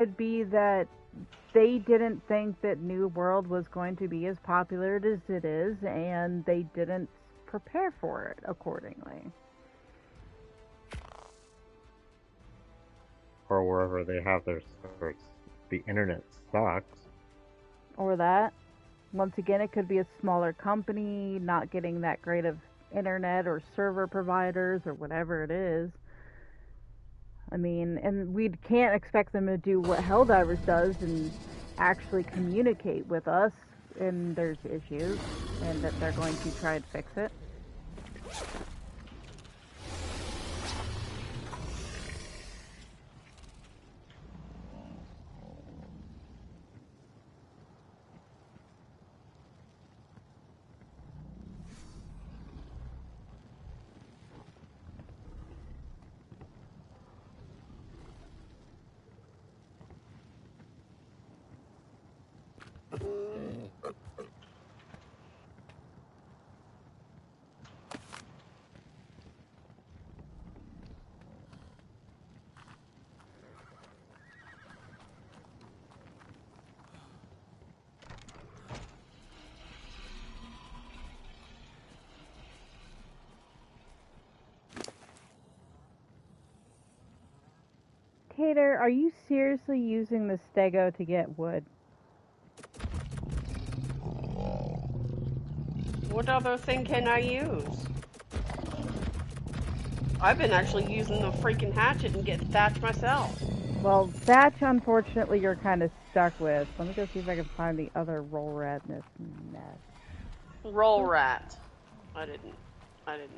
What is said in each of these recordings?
could be that they didn't think that New World was going to be as popular as it is, and they didn't prepare for it accordingly. Or wherever they have their servers, the internet sucks. Or that. Once again, it could be a smaller company not getting that great of internet or server providers or whatever it is. I mean, and we can't expect them to do what Helldivers does and actually communicate with us and there's issues and that they're going to try and fix it. Tayter, are you seriously using the stego to get wood? What other thing can I use? I've been actually using the freaking hatchet and getting thatch myself. Well, thatch, unfortunately, you're kind of stuck with. Let me go see if I can find the other roll rat in this mess. Roll rat. I didn't.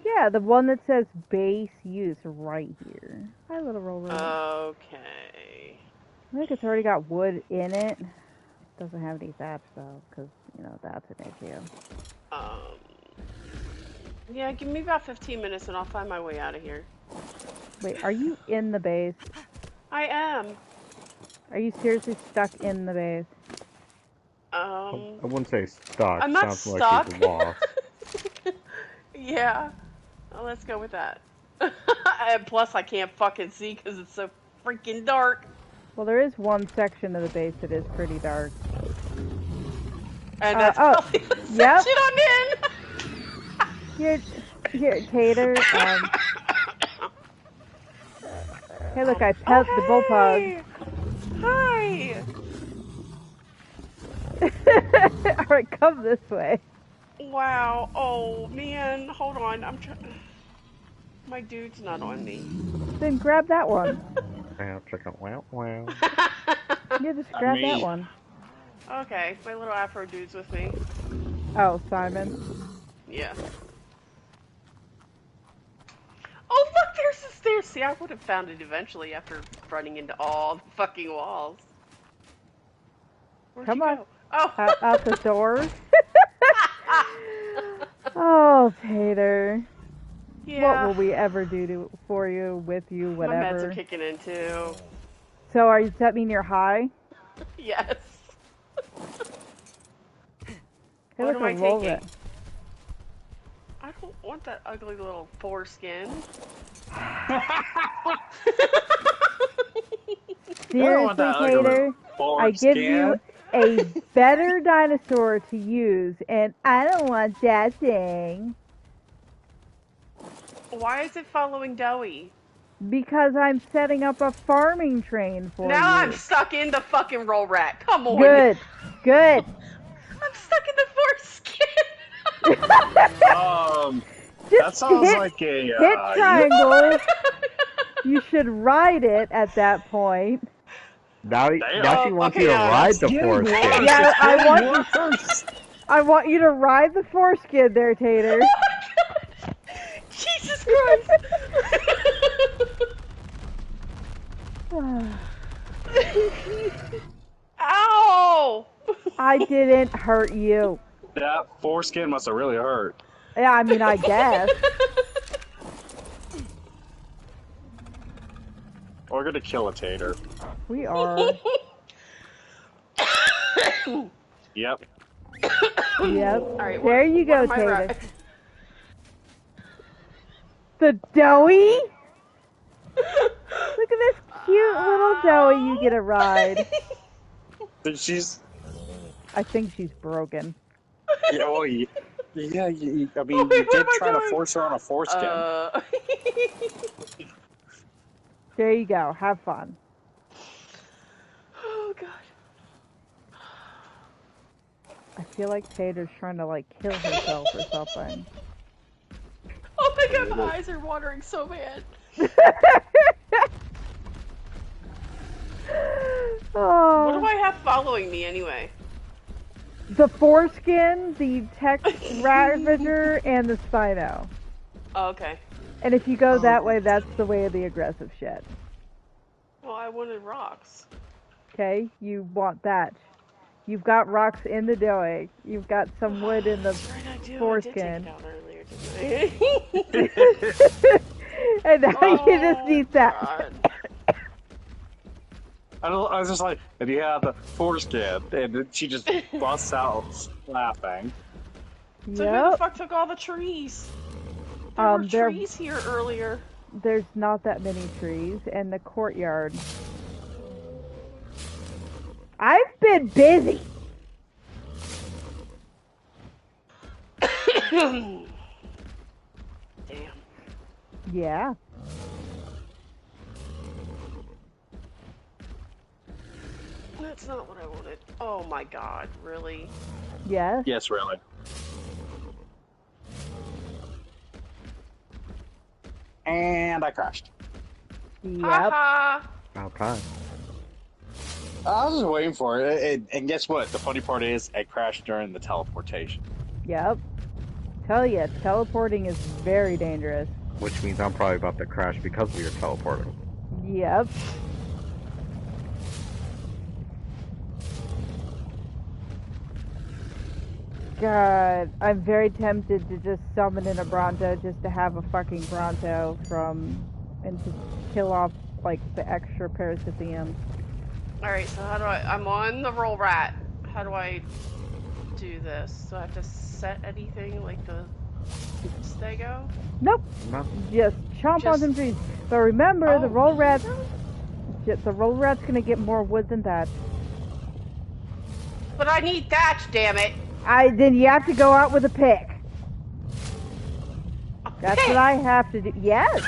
Yeah, the one that says base use right here. Hi, little roll rat. Okay. I think it's already got wood in it. Doesn't have any thatch, though, because, you know, that's an issue. Yeah, give me about 15 minutes and I'll find my way out of here. Wait, are you in the base? I am. Are you seriously stuck in the base? I wouldn't say stuck. I'm not Sounds stuck. like you're lost. Yeah. Well, let's go with that. And plus, I can't fucking see because it's so freaking dark. Well, there is one section of the base that is pretty dark. And that's probably the section I'm in. Here, Tayter. Hey, look, I pet the bullpug. Hi. Alright, come this way. Wow. Oh, man. Hold on. I'm trying. My dude's not on me. Then grab that one. Wow. Yeah, just grab that one. Okay, my little Afro dude's with me. Oh, Simon. Yeah. Oh, look, there's the stairs. See, I would have found it eventually after running into all the fucking walls. Where'd Come you on. go? Oh. Out the door. Oh, Tayter. Yeah. What will we ever do for you, with you, whatever? My meds are kicking in too. So, does that mean you're high? Yes. Hey, What look, am I a roll taking? it. I don't want that ugly little foreskin. Seriously, Tayter, I give you a better dinosaur to use, and I don't want that thing. Why is it following Dowie? Because I'm setting up a farming train for you. Now I'm stuck in the fucking roll rat. Come on. Good. I'm stuck in the foreskin. That sounds like a hit triangle. You should ride it at that point. Now she wants you to ride the foreskin. Yeah, I want you to ride the foreskin there, Tayter. Jesus Christ! Ow! I didn't hurt you. That foreskin must have really hurt. Yeah, I mean, I guess. We're gonna kill a Tayter. We are. Yep. Yep. Right, there you go, Tayter. The Dowie? Look at this cute little Dowie, you get a ride. She's. I think she's broken. Yeah, well, yeah, I mean, Wait, you what did am I try to doing? force her on a foreskin. There you go. Have fun. Oh god. I feel like Tayter's trying to like kill herself or something. Oh my god, my eyes are watering so bad. Oh. What do I have following me anyway? The foreskin, the tech ravager, and the Spino. Oh, okay. And if you go that way, that's the way of the aggressive shit. Well, I wanted rocks. Okay? You want that. You've got rocks in the dough. You've got some wood in the That's right, I do. foreskin. I did take it out earlier, didn't I? And now you just need that. God. I was just like, and you have the foreskin, and then she just busts out laughing. So who the fuck took all the trees? There were trees here earlier. There's not that many trees, and the courtyard. I've been busy. Damn. Yeah. That's not what I wanted. Oh my god, really? Yes. Yes, really. And I crashed. Yep. Ha Okay. I was just waiting for it, and guess what? The funny part is, I crashed during the teleportation. Yep. Tell ya, teleporting is very dangerous. Which means I'm probably about to crash because of your teleporting. Yep. God, I'm very tempted to just summon in a Bronto just to have a fucking Bronto and to kill off, like, the extra parasithiums. Alright, so how do I'm on the roll rat. How do I do this? Do I have to set anything like the stego? Nope. No. Just chomp on some trees. But remember, the roll rat's gonna get more wood than that. But I need thatch, damn it! Then you have to go out with a pick. That's what I have to do. Yes,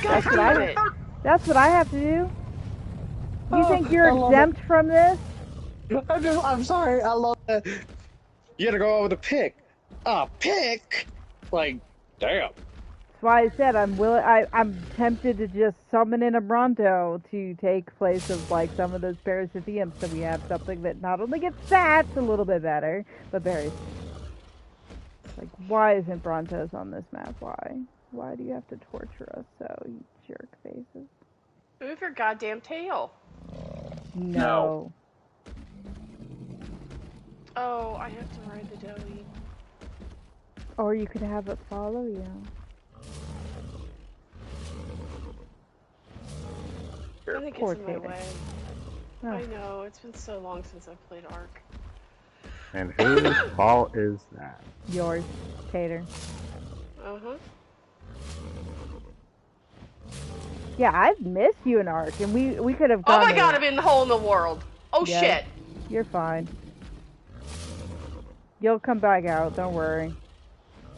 that's what I have to do. You think you're exempt from this? I'm sorry, I love that. You gotta go out with a pick. A pick? Like, damn. That's why I said I'm tempted to just summon in a Bronto to take place of like some of those parasithiums, so we have something that not only gets stats a little bit better, but berries. Like, why isn't Brontos on this map? Why? Why do you have to torture us so, you jerk faces? Move your goddamn tail. No. Oh, I have to ride the doughy. Or you could have it follow you. I think Poor it's in my Tayter. way. Oh. I know, it's been so long since I've played Ark. And whose fault is that? Yours, Tayter. Uh-huh. Yeah, I've missed you in Ark, and we could have gone. Oh my god, I'm in the hole in the world! Oh Yeah. shit! You're fine. You'll come back out, don't worry.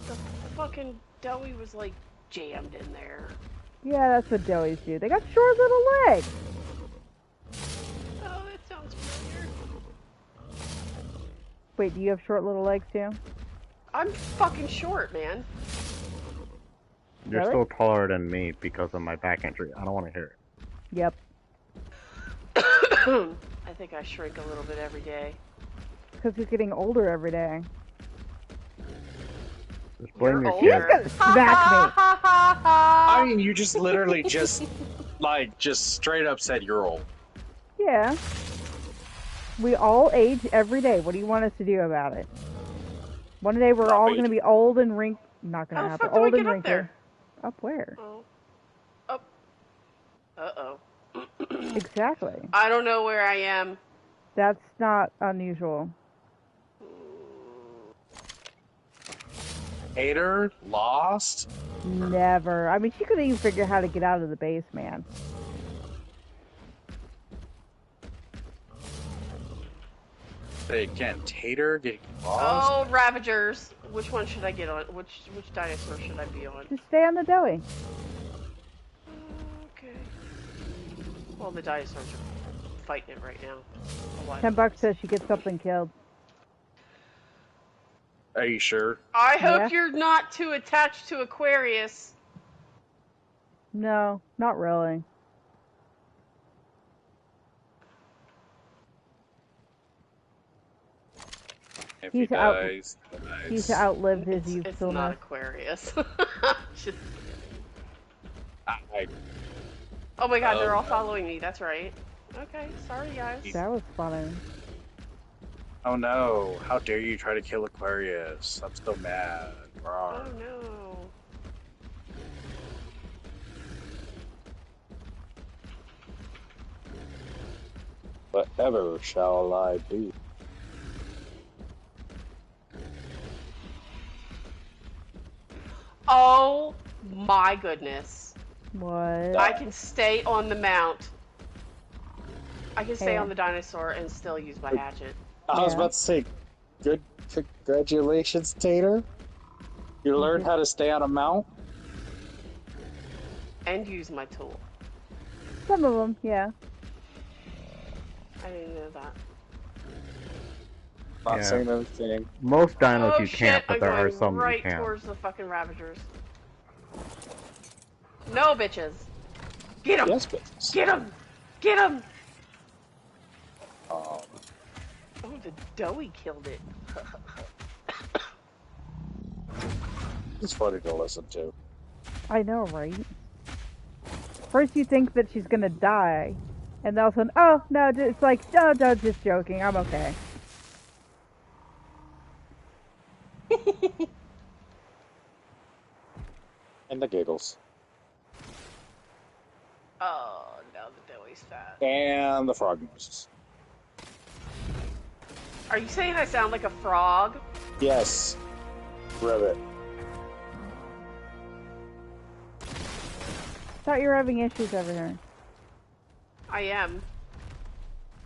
The fucking doughy was like jammed in there. Yeah, that's what doughies do. They got short little legs. Oh, that sounds familiar. Wait, do you have short little legs too? I'm fucking short, man. You're Really? still taller than me because of my back injury. I don't want to hear it. Yep. I think I shrink a little bit every day. Because you're getting older every day. Just blame You're your older. kid. Smack me. I mean, you just literally just straight up said you're old. Yeah. We all age every day. What do you want us to do about it? One day we're all going to be old and wrinkled. Not going to How the happen. fuck do I Old and get up wrinkled. there? Up where? Oh. Up. Uh-oh. Exactly. I don't know where I am. That's not unusual. Hater, lost. Never. I mean, she couldn't even figure out how to get out of the base, man. They can't Tayter getting lost. Oh, Ravagers. Which one should I get on? Which dinosaur should I be on? Just stay on the doughy. Okay. Well, the dinosaurs are fighting it right now. $10 says she gets something killed. Are you sure? I hope Yeah. you're not too attached to Aquarius. No, not really. If He's he dies, He's outlived his It's not usefulness. Aquarius. Just- I, Oh my god, they're all no. following me. That's right. Okay, sorry guys. That was funny. Oh no! How dare you try to kill Aquarius? I'm so mad. Oh Rawr. no. Whatever shall I do? Oh my goodness. What? I can stay on the mount. I can stay Yeah. on the dinosaur and still use my hatchet. I was Yeah. about to say, good congratulations, Tayter. You learned how to stay on a mount. And use my tool. Some of them, yeah. I didn't know that. Not Yeah. saying anything. Most dinos Oh you shit, can't, but I'm there are going some right you can. towards the fucking Ravagers. No, bitches. Get him! Yes, but Get him! Get him! um, Oh, the doughy killed it. it's funny to listen to. I know, right? First you think that she's gonna die, and then all of a sudden, oh, no, it's like, no, just joking, I'm okay. And the giggles. Oh, now the doughy's fat. And the frog noises. Are you saying I sound like a frog? Yes. Ribbit. Thought you were having issues over here. I am.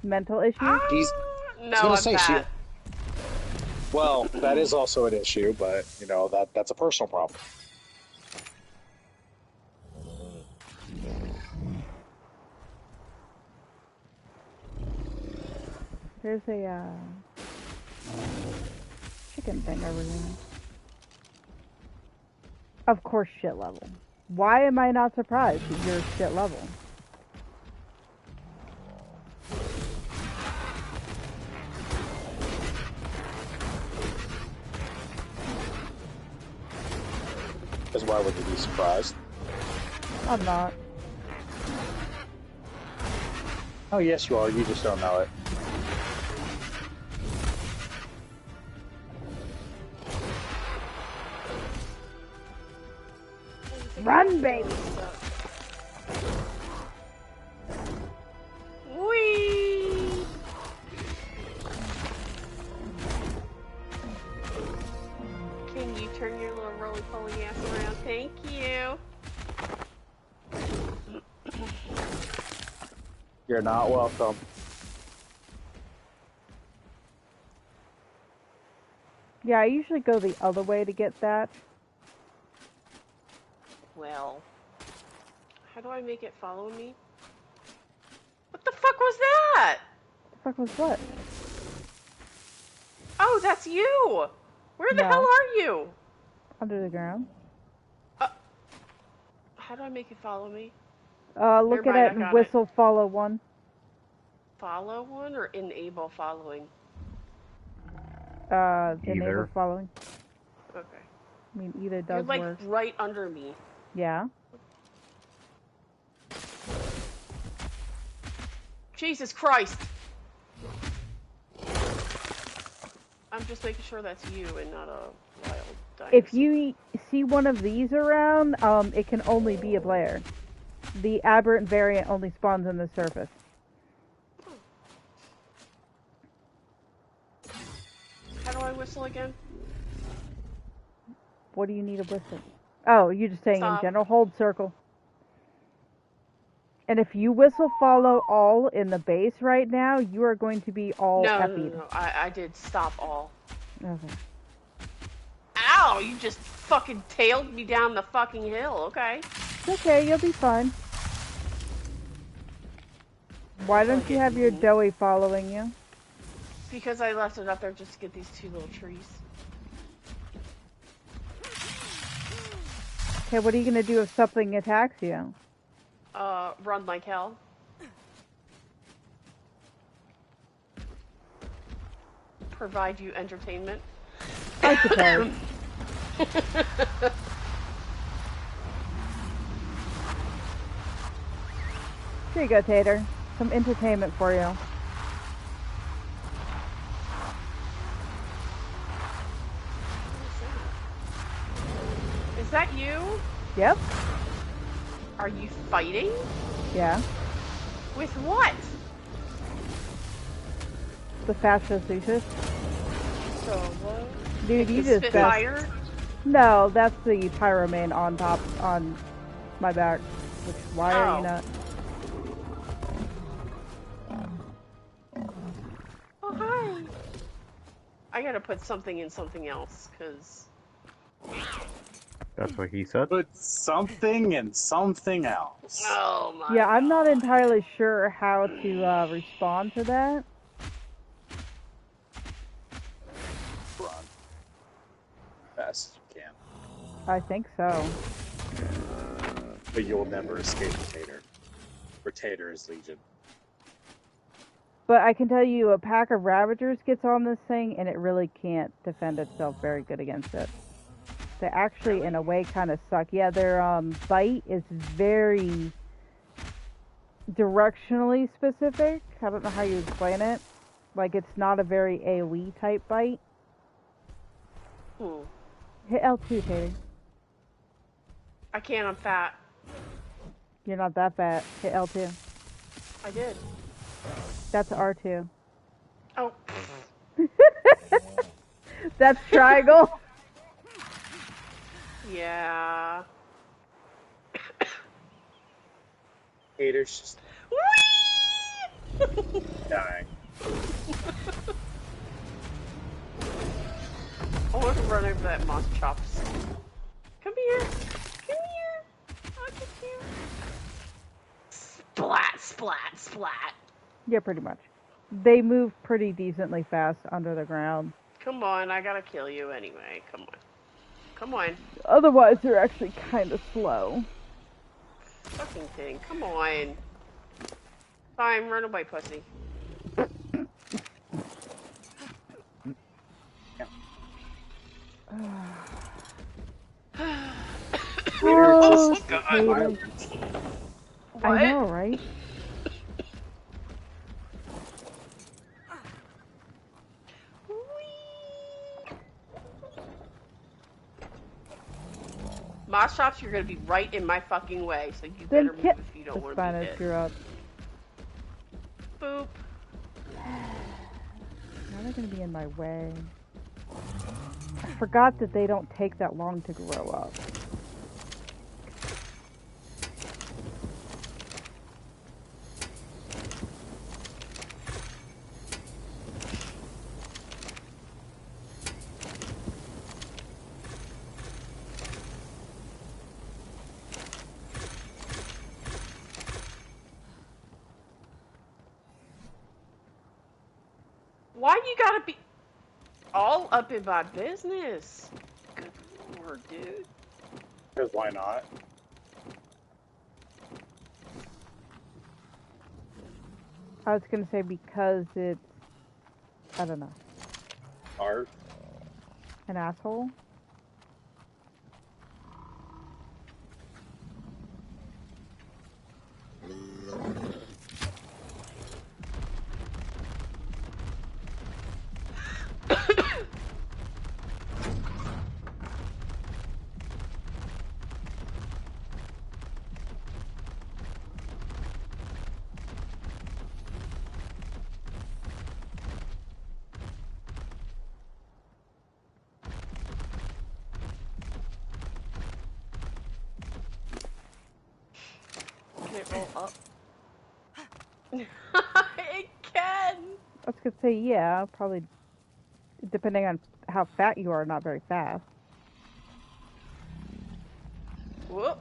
Mental issues? He's- No, gonna I'm say fat. Well, that is also an issue, but you know that's a personal problem. There's a, chicken thing over here. Of course, shit level. Why am I not surprised that you're shit level? Because why would you be surprised? I'm not. Oh, yes, you are. You just don't know it. Run, baby! Whee! Can you turn your little roly-poly ass around? Thank you. You're not welcome. Yeah, I usually go the other way to get that. Well, how do I make it follow me? What the fuck was that? The fuck was what? Oh, that's you! Where the No. hell are you? Under the ground. How do I make it follow me? Look Never at mind, it I and got whistle follow one. Follow one or enable following? Enable Either. following. Okay. I mean, either You're does like work. right under me. Yeah. Jesus Christ! I'm just making sure that's you and not a wild dinosaur. If you see one of these around, it can only be a player. The aberrant variant only spawns on the surface. How do I whistle again? What do you need a whistle? Oh, you're just saying in Stop. general. Hold circle. And if you whistle follow all in the base right now, you are going to be all No, no, effied. no. I did stop all. Okay. Ow! You just fucking tailed me down the fucking hill. Okay. It's okay, you'll be fine. Why Until I don't you get have your eaten. doughy following you? Because I left it up there just to get these 2 little trees. Okay, what are you gonna do if something attacks you? Run like hell. Provide you entertainment. I suppose. Here you go, Tayter. Some entertainment for you. Is that you? Yep. Are you fighting? Yeah. With what? The fascist Lucius. So what? Dude, you The just got... Spitfire? No, that's the pyromane on top, on my back. Which, why are you Oh. not? Oh, hi. I gotta put something in something else, because... That's what he said. Put something in something else. Oh my Yeah, I'm not God. entirely sure how to respond to that. Run. Best you can. I think so. But you'll never escape Tayter. For Tayter is Legion. But I can tell you, a pack of Ravagers gets on this thing, and it really can't defend itself very good against it. They actually, in a way, kind of suck. Yeah, their bite is very directionally specific. I don't know how you explain it. Like, it's not a very AoE type bite. Hit L2, Tayter. I can't, I'm fat. You're not that fat. Hit L2. I did. That's R2. Oh. That's triangle. Yeah. Tayter's just Whee! dying. I want to run over that moss chops. Come here. Come here. I'll get you. Splat, splat, splat. Yeah, pretty much. They move pretty decently fast under the ground. Come on, I gotta kill you anyway. Come on. Come on. Otherwise, they're actually kind of slow. Fucking thing. Come on. Fine, run away, pussy. Oh, God. Tayter. What? I know, right? Moss chops, you're gonna be right in my fucking way, so you Then better move if you don't It's want fine, to be I hit. screw up. Boop. Now they're gonna be in my way. I forgot that they don't take that long to grow up. Why you gotta be all up in my business? Good lord, dude. Because why not? I was gonna say because it's, I don't know, Art. an asshole. Can it roll up? It can. I was gonna say, yeah, probably depending on how fat you are, not very fast. Whoop.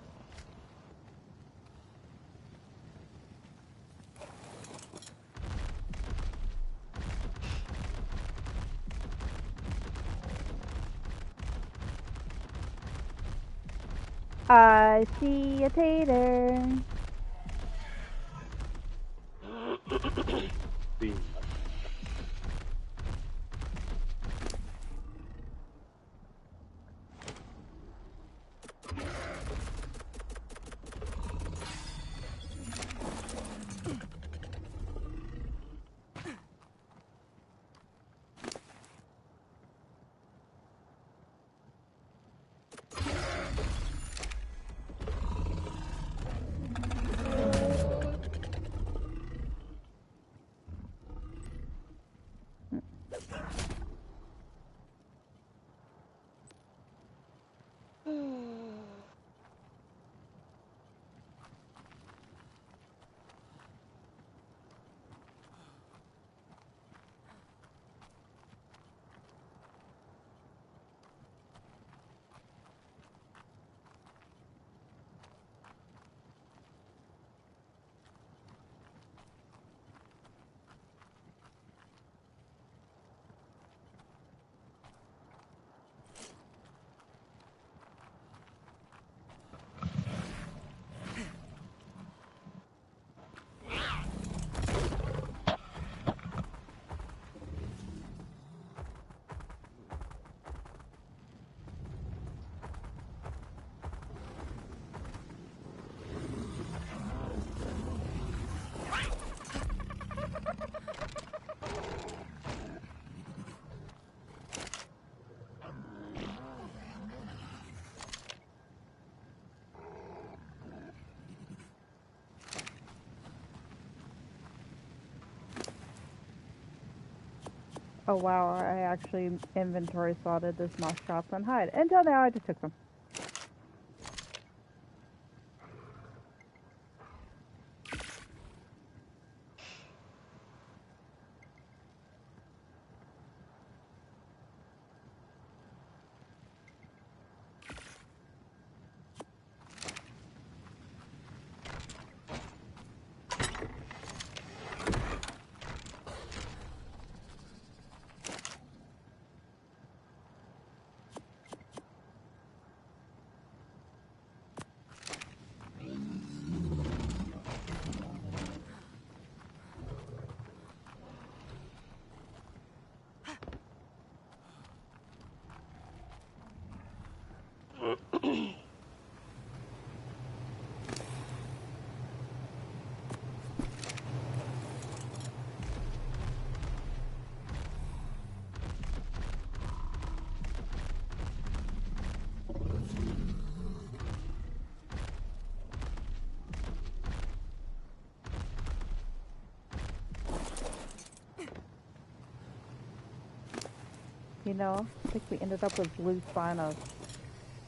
I see a tater. See, Oh wow, I actually inventory sorted this moss chops on hide. Until now, I just took them. You know, I think we ended up with blue spinos.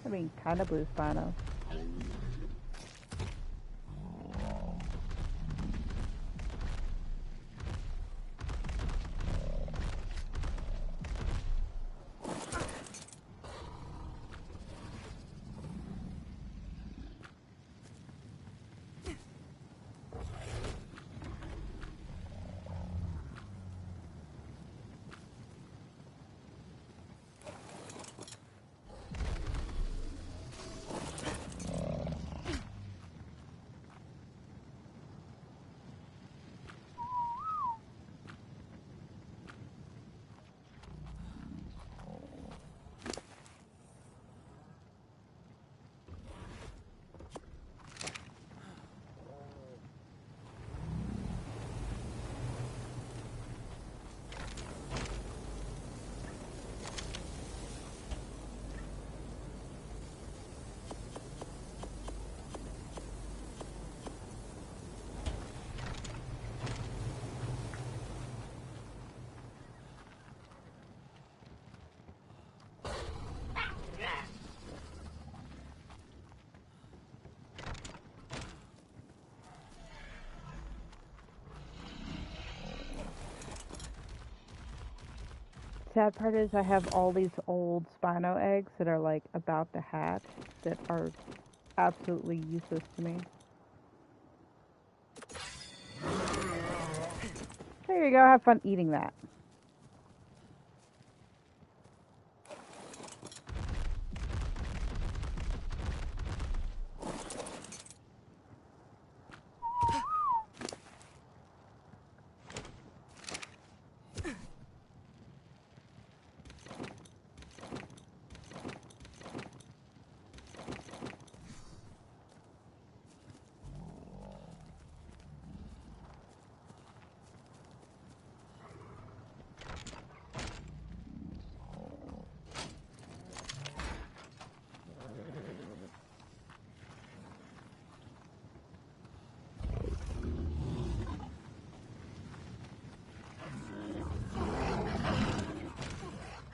I mean, kind of blue spinos. Sad part is I have all these old Spino eggs that are like about to hatch that are absolutely useless to me. There you go, have fun eating that.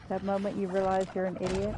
That moment you realize you're an idiot.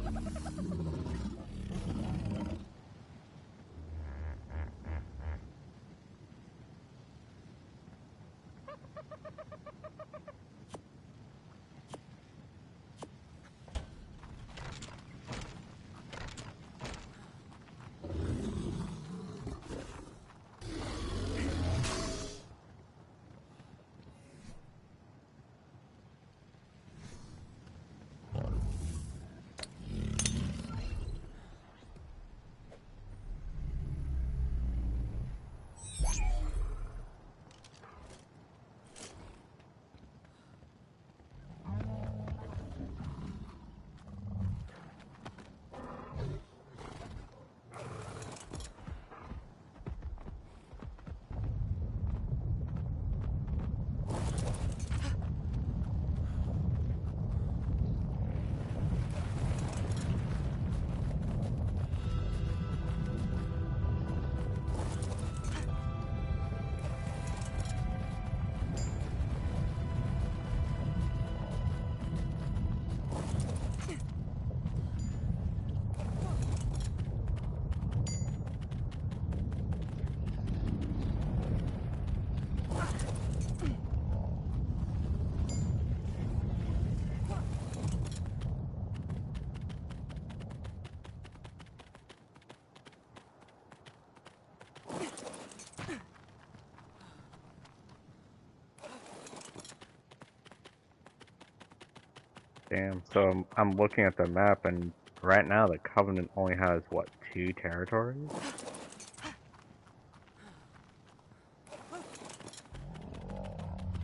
Damn. So I'm looking at the map, and right now the Covenant only has what, 2 territories?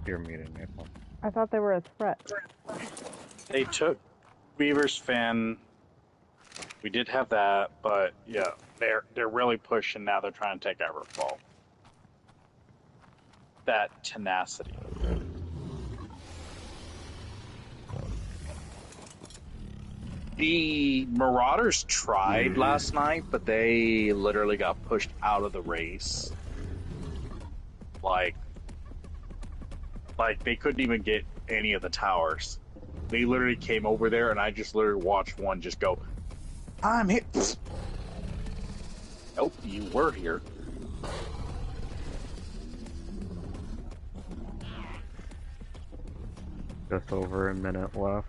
You're muted, Maple. I thought they were a threat. They took Weaver's Fin. We did have that, but yeah, they're really pushing now. They're trying to take Everfall. That tenacity. The Marauders tried last night, but they literally got pushed out of the race. Like they couldn't even get any of the towers. They literally came over there, and I just literally watched one just go, "I'm here." Nope, you were here. Just over a minute left.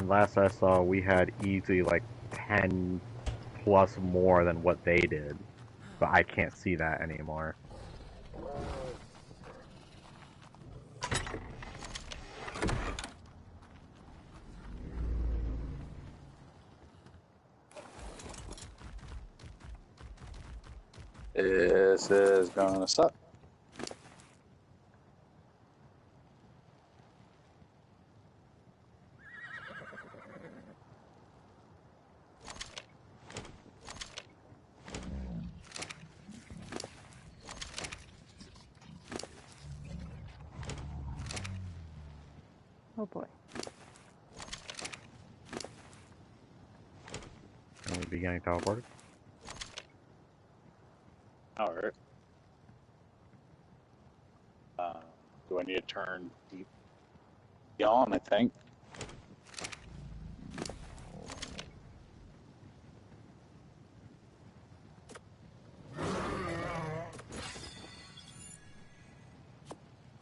And last I saw, we had easily like 10 plus more than what they did. But I can't see that anymore. This is gonna suck. Oh boy. And we be getting teleported. Alright. Do I need to turn deep on, I think?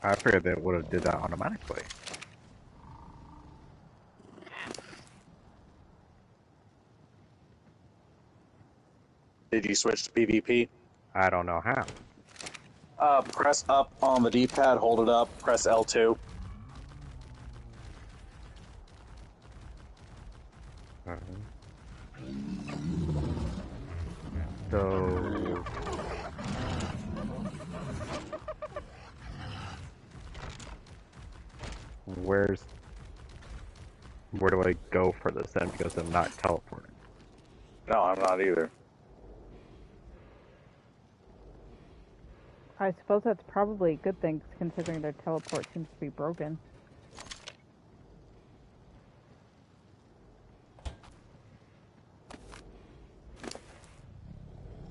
I figured they would have did that automatically. Did you switch to PvP? I don't know how. Press up on the D-pad, hold it up, press L2. So where do I go for this then? Because I'm not teleporting. No, I'm not either. I suppose that's probably a good thing, considering their teleport seems to be broken.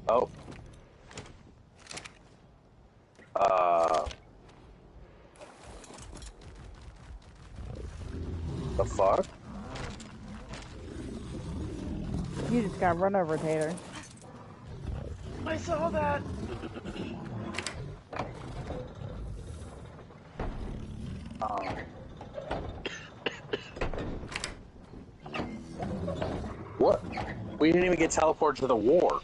Oh. The fuck? You just got run over, Tayter. I saw that. What? We didn't even get teleported to the war.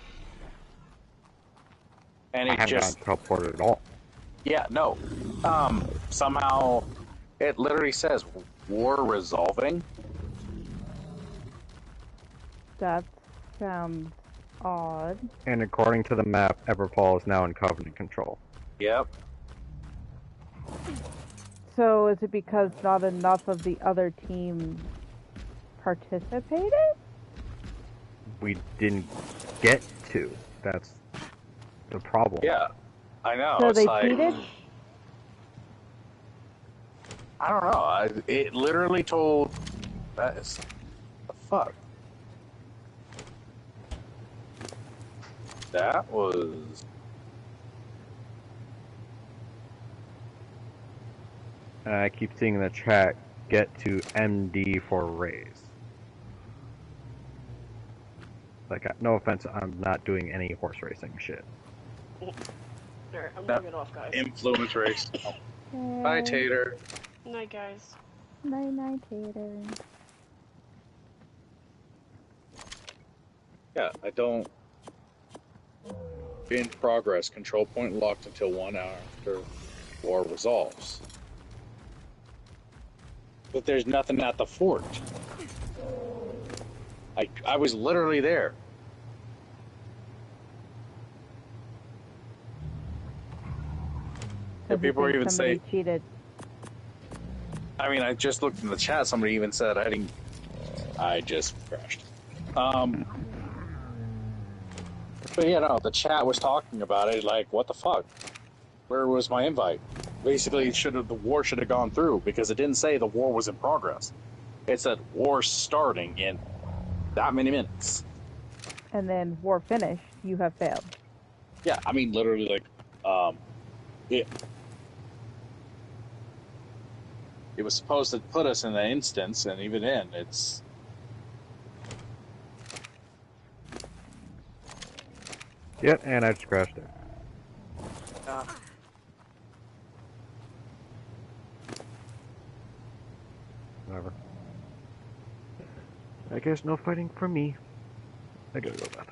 And I it haven't just... gotten teleported at all. Yeah, no. Somehow, it literally says war resolving. That sounds odd. And according to the map, Everfall is now in Covenant control. Yep. So is it because not enough of the other team participated? We didn't get to. That's the problem. Yeah, I know. So it's they like, cheated? I don't know. It literally told... That is... The fuck? That was... And I keep seeing in the chat, get to MD for raise. Like, no offense, I'm not doing any horse racing shit. Alright, I'm gonna get off, guys. Influence race. Bye, Tayter. Night, guys. Night, night, Tayter. Yeah, I don't... In progress. Control point locked until 1 hour after war resolves. But there's nothing at the fort. I was literally there. Does it people were think even somebody say... cheated. I mean, I just looked in the chat. Somebody even said I just crashed. But yeah, no, the chat was talking about it. Like, what the fuck? Where was my invite? Basically, the war should have gone through because it didn't say the war was in progress. It said war starting in that many minutes. And then war finished, you have failed. Yeah, I mean, literally, like, it was supposed to put us in the instance, and even then, it's... Yep, and I just crashed it. Whatever. I guess no fighting for me. I gotta go to bed.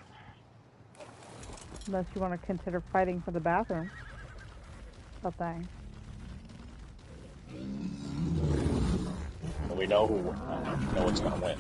Unless you want to consider fighting for the bathroom. Something. And we know what's gonna win.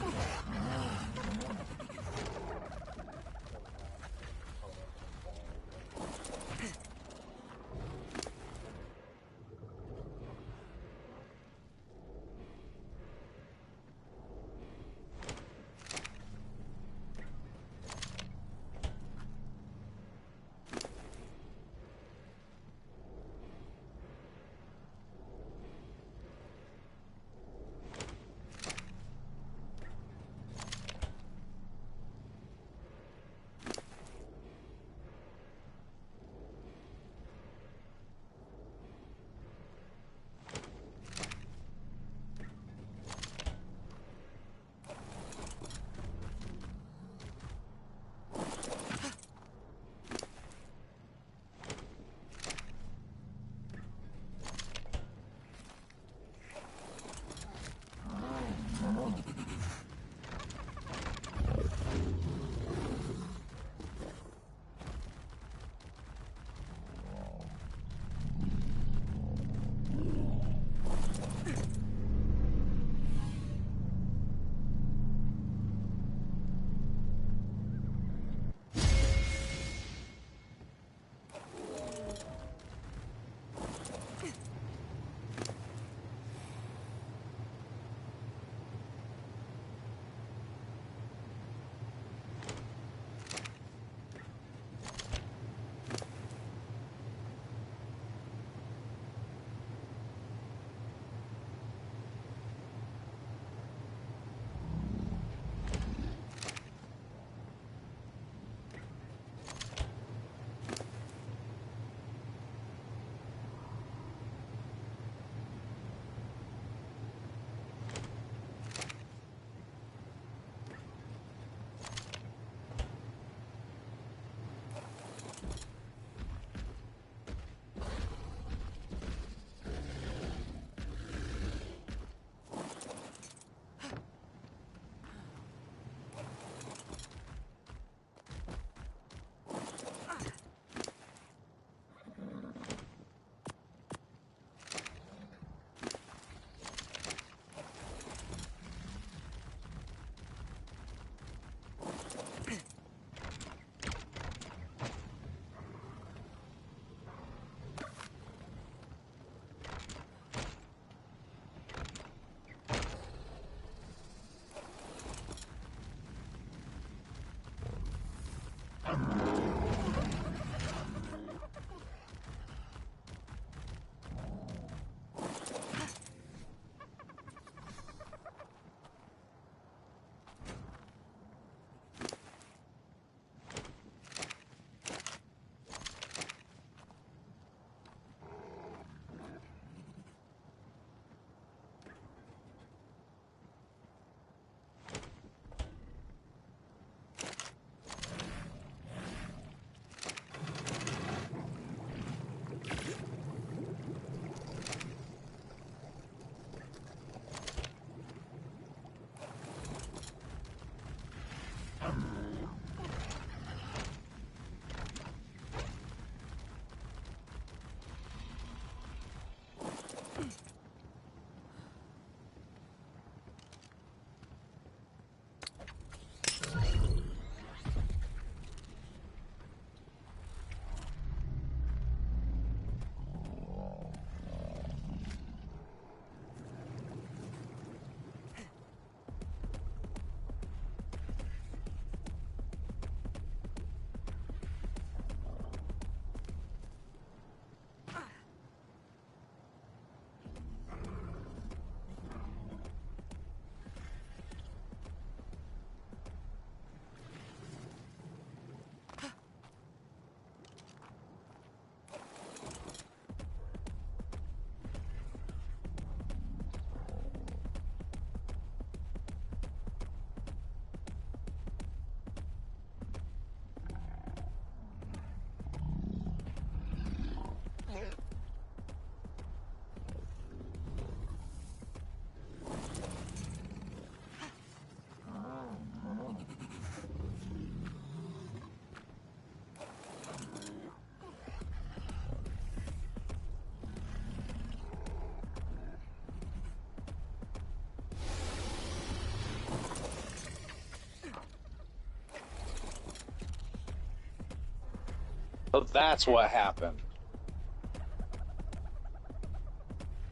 So that's what happened.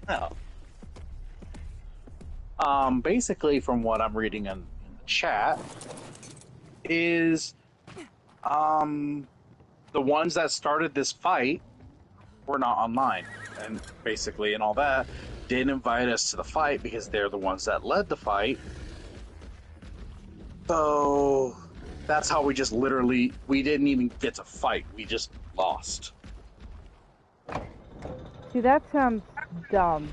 Oh. Basically, from what I'm reading in the chat, is the ones that started this fight were not online, and basically, and all that, didn't invite us to the fight because they're the ones that led the fight. So that's how we just we didn't even get to fight. We just lost. See, that sounds dumb.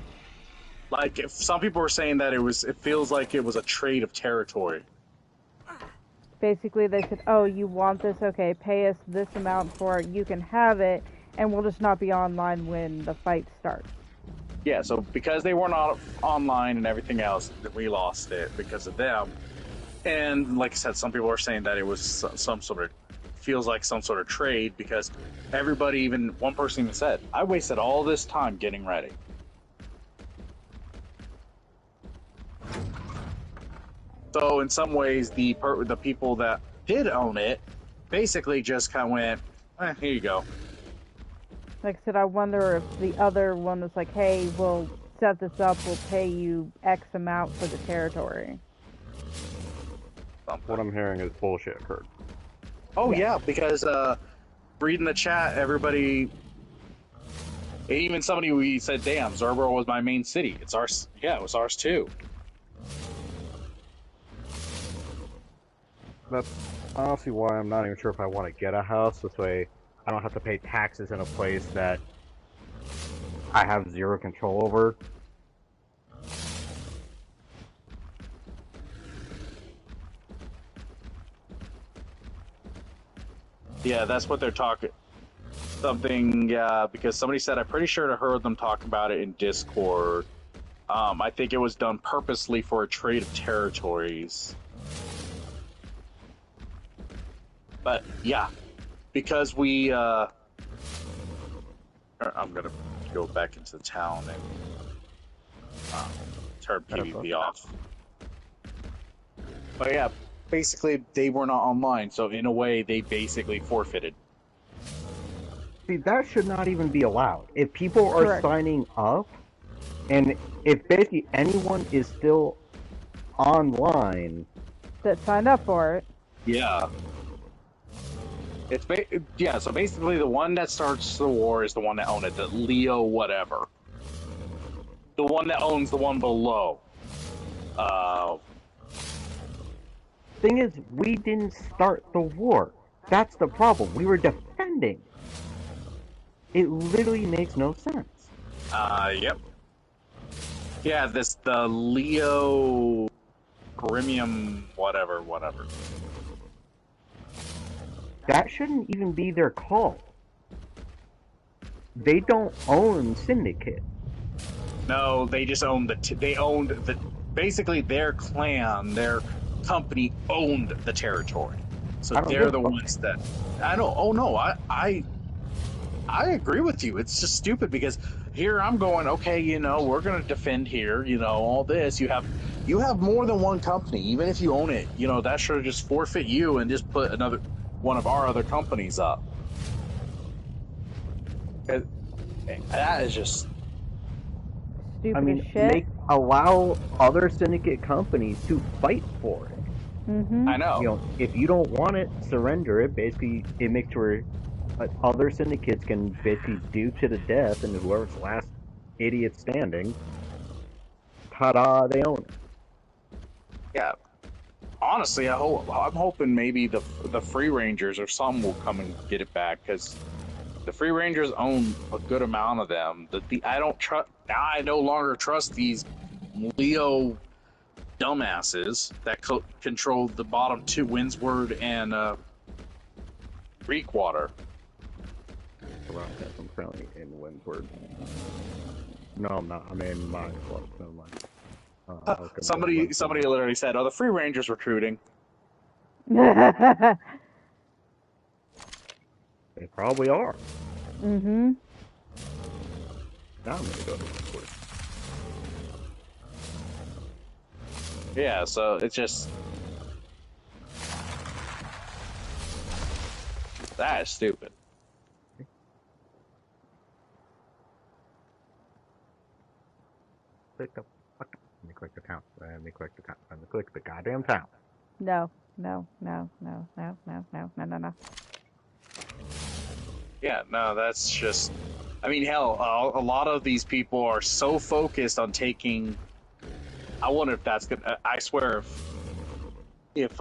Like, if some people were saying that it feels like it was a trade of territory. Basically, they said, oh, you want this? Okay, pay us this amount for it. You can have it, and we'll just not be online when the fight starts. Yeah, so because they were not online and everything else, we lost it because of them. And like I said, some people are saying that it was some sort of, feels like some sort of trade because everybody, even one person even said, I wasted all this time getting ready. So in some ways, the people that did own it basically just kind of went, here you go. Like I said, I wonder if the other one was like, hey, we'll set this up, we'll pay you X amount for the territory. What I'm hearing is bullshit, Kurt. Oh yeah, because reading the chat, everybody, even somebody we said, damn, Zerbro was my main city. It's ours. Yeah, it was ours too. That's honestly why I'm not even sure if I want to get a house. This way, I don't have to pay taxes in a place that I have zero control over. Yeah, that's what they're talking. Something, because somebody said, I'm pretty sure I heard them talk about it in Discord. I think it was done purposely for a trade of territories. But yeah, because we, I'm gonna go back into the town and turn PvP off. But yeah, basically they were not online, so in a way they basically forfeited. See, that should not even be allowed. If people are Correct. signing up, and if basically anyone is still online, That signed up for it. Yeah. Yeah, so basically the one that starts the war is the one that owns it, the Leo whatever. The one that owns the one below. thing is, we didn't start the war. That's the problem. We were defending. It literally makes no sense. Yep. Yeah, the Leo Premium whatever. That shouldn't even be their call. They don't own Syndicate. No, they just owned basically their clan, their company owned the territory. So they're the ones that I don't. Oh no, I agree with you. It's just stupid because here I'm going, okay, we're going to defend here, all this. You have more than one company, even if you own it, that should just forfeit you and just put another one of our other companies up. That is just Stupid as shit. Allow other Syndicate companies to fight for it. Mm-hmm. I know. If you don't want it, surrender it. Basically, it makes sure other syndicates can basically dupe to the death, and whoever's the last idiot standing, ta-da, they own it. Yeah. Honestly, I'm hoping maybe the Free Rangers or some will come and get it back, because the Free Rangers own a good amount of them. I no longer trust these Leo dumbasses that control the bottom two, Windsward and Reekwater. I'm currently in Windsward. No, I'm not. I'm in my club. Never mind. Somebody literally said, "Oh, the Free Rangers recruiting." They probably are. Mm-hmm. Now I'm gonna go to Windsward. Yeah, so it's just that is stupid. click the fucking. Let me click the count. Let me click the count. Let me click the goddamn count. No, no, no, no, no, no, no, no, no, no. Yeah, no, that's just. I mean, hell, a lot of these people are so focused on taking. I wonder if that's gonna. I swear, if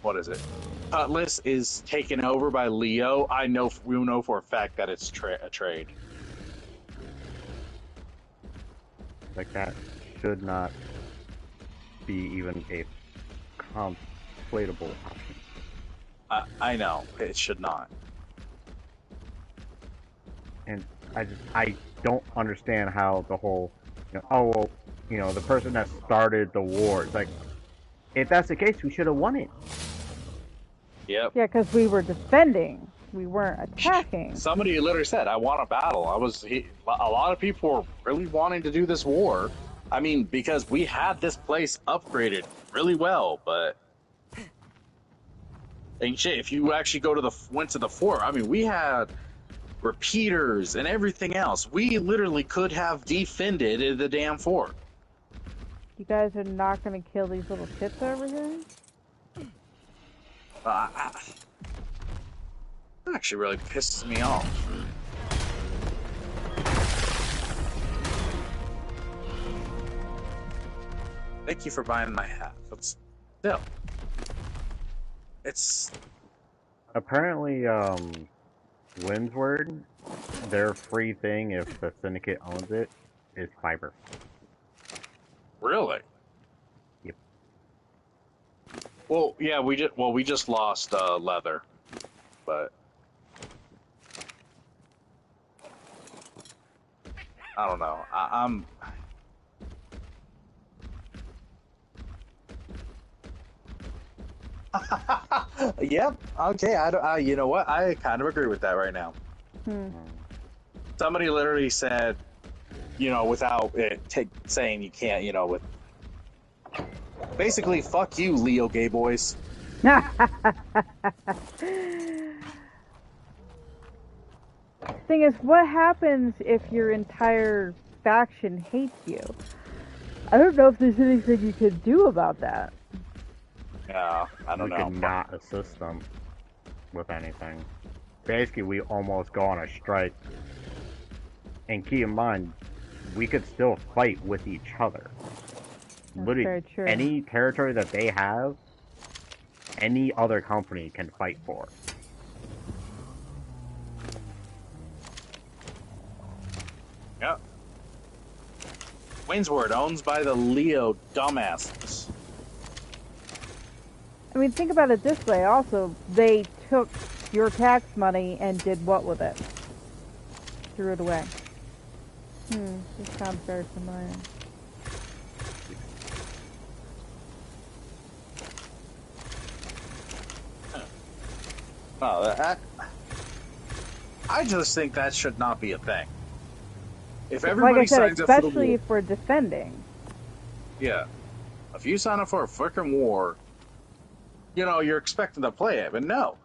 what is it? Cutlass is taken over by Leo. We'll know for a fact that it's a trade. Like that should not be even a conflatable option. I know it should not. And I don't understand how the whole, oh well, the person that started the war. It's like, if that's the case, we should have won it. Yep. Yeah, because we were defending. We weren't attacking. Somebody literally said, "I want a battle." A lot of people were really wanting to do this war. I mean, because we had this place upgraded really well, but and shit, if you actually went to the fort, I mean, we had repeaters and everything else. We literally could have defended the damn fort. You guys are not going to kill these little shits over here? That actually really pisses me off. Thank you for buying my hat. But still, it's Apparently, Windsward, their free thing, if the Syndicate owns it, is fiber. really. Yep. Well, yeah, we just lost leather, but I don't know. I'm. Yep. Okay. You know what? I kind of agree with that right now. Somebody literally said, without saying you can't, with basically, fuck you, Leo gay boys. Thing is, what happens if your entire faction hates you? I don't know if there's anything you can do about that. Yeah, I don't know. We could not assist them with anything. Basically, we almost go on a strike. And keep in mind, we could still fight with each other. That's Literally, very true. any territory that they have, any other company can fight for. Yep. Windsward, owns by the Leo dumbasses. I mean, think about it this way also. They took your tax money and did what with it? Threw it away. This sounds very familiar. No, I just think that should not be a thing. If Like everybody I said, signs up for the especially war, if we're defending. yeah. If you sign up for a freaking war, you're expecting to play it, but no,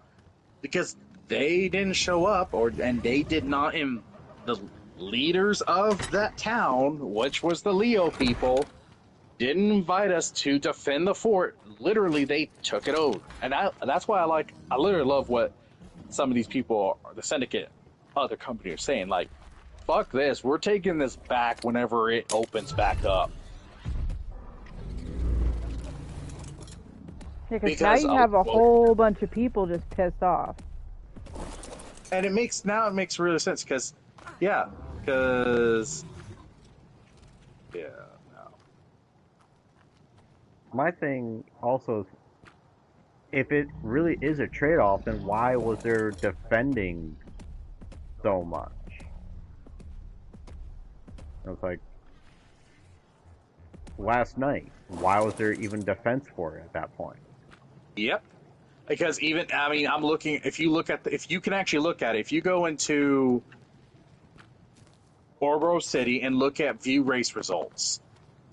because they didn't show up, and they did not. The leaders of that town, which was the Leo people, didn't invite us to defend the fort. Literally, they took it over, and that's why I literally love what some of these people, the Syndicate, other companies, are saying. Like, fuck this, we're taking this back whenever it opens back up. Yeah, now you have a whole bunch of people just pissed off. And it makes really sense because, no. My thing also is, if it really is a trade-off, then why was there defending so much? It's like, last night, why was there even defense for it at that point? Yep. Because I'm looking. If you can actually look at it, if you go into Orbro City and look at view race results,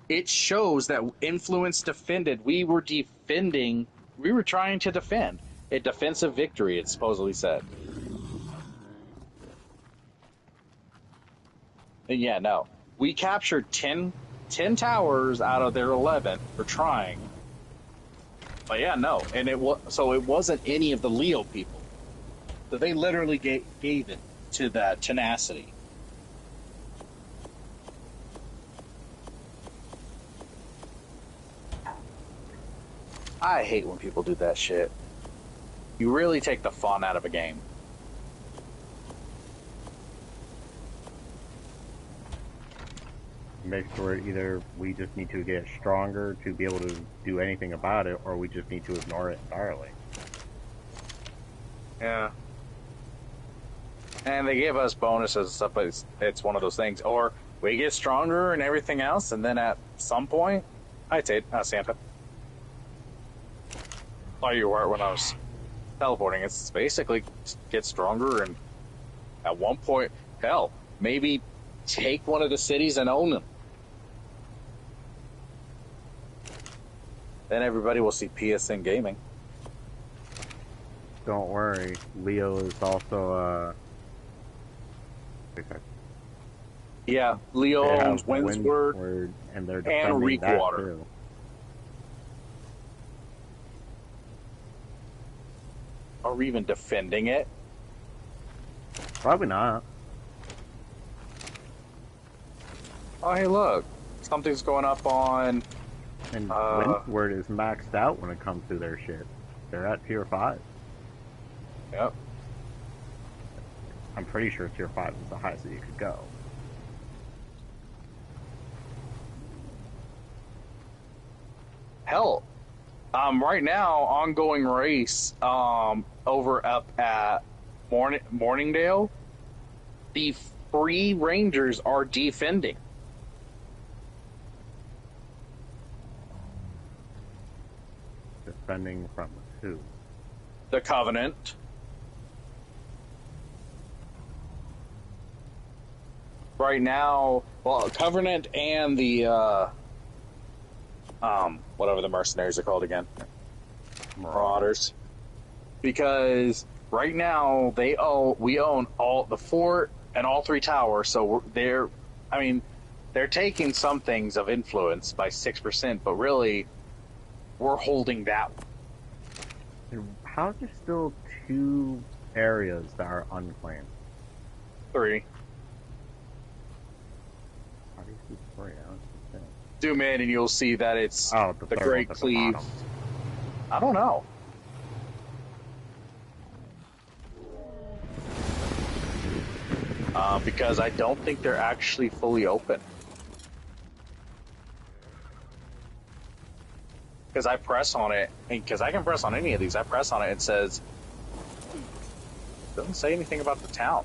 it shows that influence defended. We were defending. We were trying to defend a defensive victory. It supposedly said. And yeah, no. We captured 10 towers out of their 11 for trying. But yeah, no. And it wasn't any of the Leo people. So they literally gave it to that tenacity. I hate when people do that shit. You really take the fun out of a game. Makes sure either we just need to get stronger to be able to do anything about it, or we just need to ignore it entirely. Yeah. And they give us bonuses and stuff, but it's one of those things. Or we get stronger and everything else, and then at some point, Santa. Thought you were when I was teleporting. It's basically get stronger, and at one point, hell, maybe take one of the cities and own them. Then everybody will see PSN Gaming. Don't worry, Leo is also Yeah, Leo they owns have Windsward and they're and defending that Reekwater. too. Are we even defending it? Probably not. Oh, hey, look. Something's going up on... And Windsward is maxed out when it comes to their shit. They're at tier 5. Yep. I'm pretty sure tier 5 is the highest that you could go. Hell, right now, ongoing race over up at Morningdale, the free Rangers are defending. Defending from who? The Covenant. Right now, well, Covenant and the whatever the mercenaries are called again, Marauders. Because right now we own all the fort and all 3 towers, so they're taking some things of influence by 6%, but really we're holding that one. And how is there still 2 areas that are unclaimed? 3. How do you see 3? I don't see 10. Zoom in and you'll see that it's the the third Great one at the Cleave. bottom. I don't know. Because I don't think they're actually fully open. Because I press on it, because I can press on any of these, I press on it, it says, doesn't say anything about the town.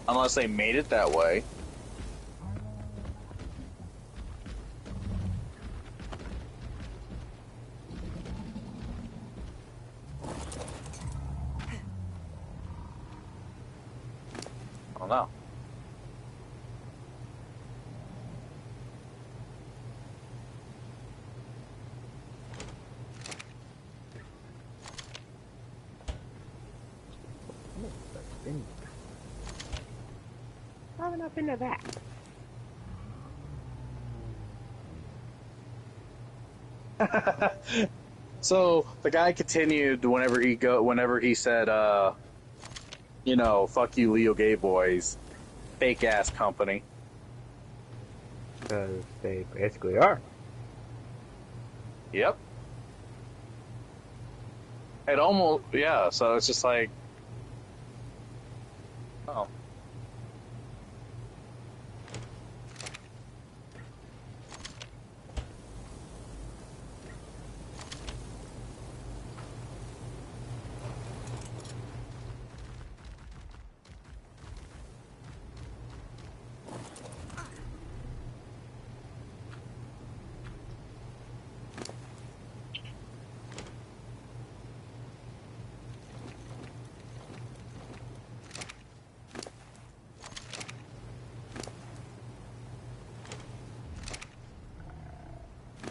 Unless they made it that way. I don't know. Climbing up into that. So the guy continued whenever he said, fuck you, Leo Gay Boys, fake ass company. Because they basically are. Yep. It almost, yeah, so it's just like, oh.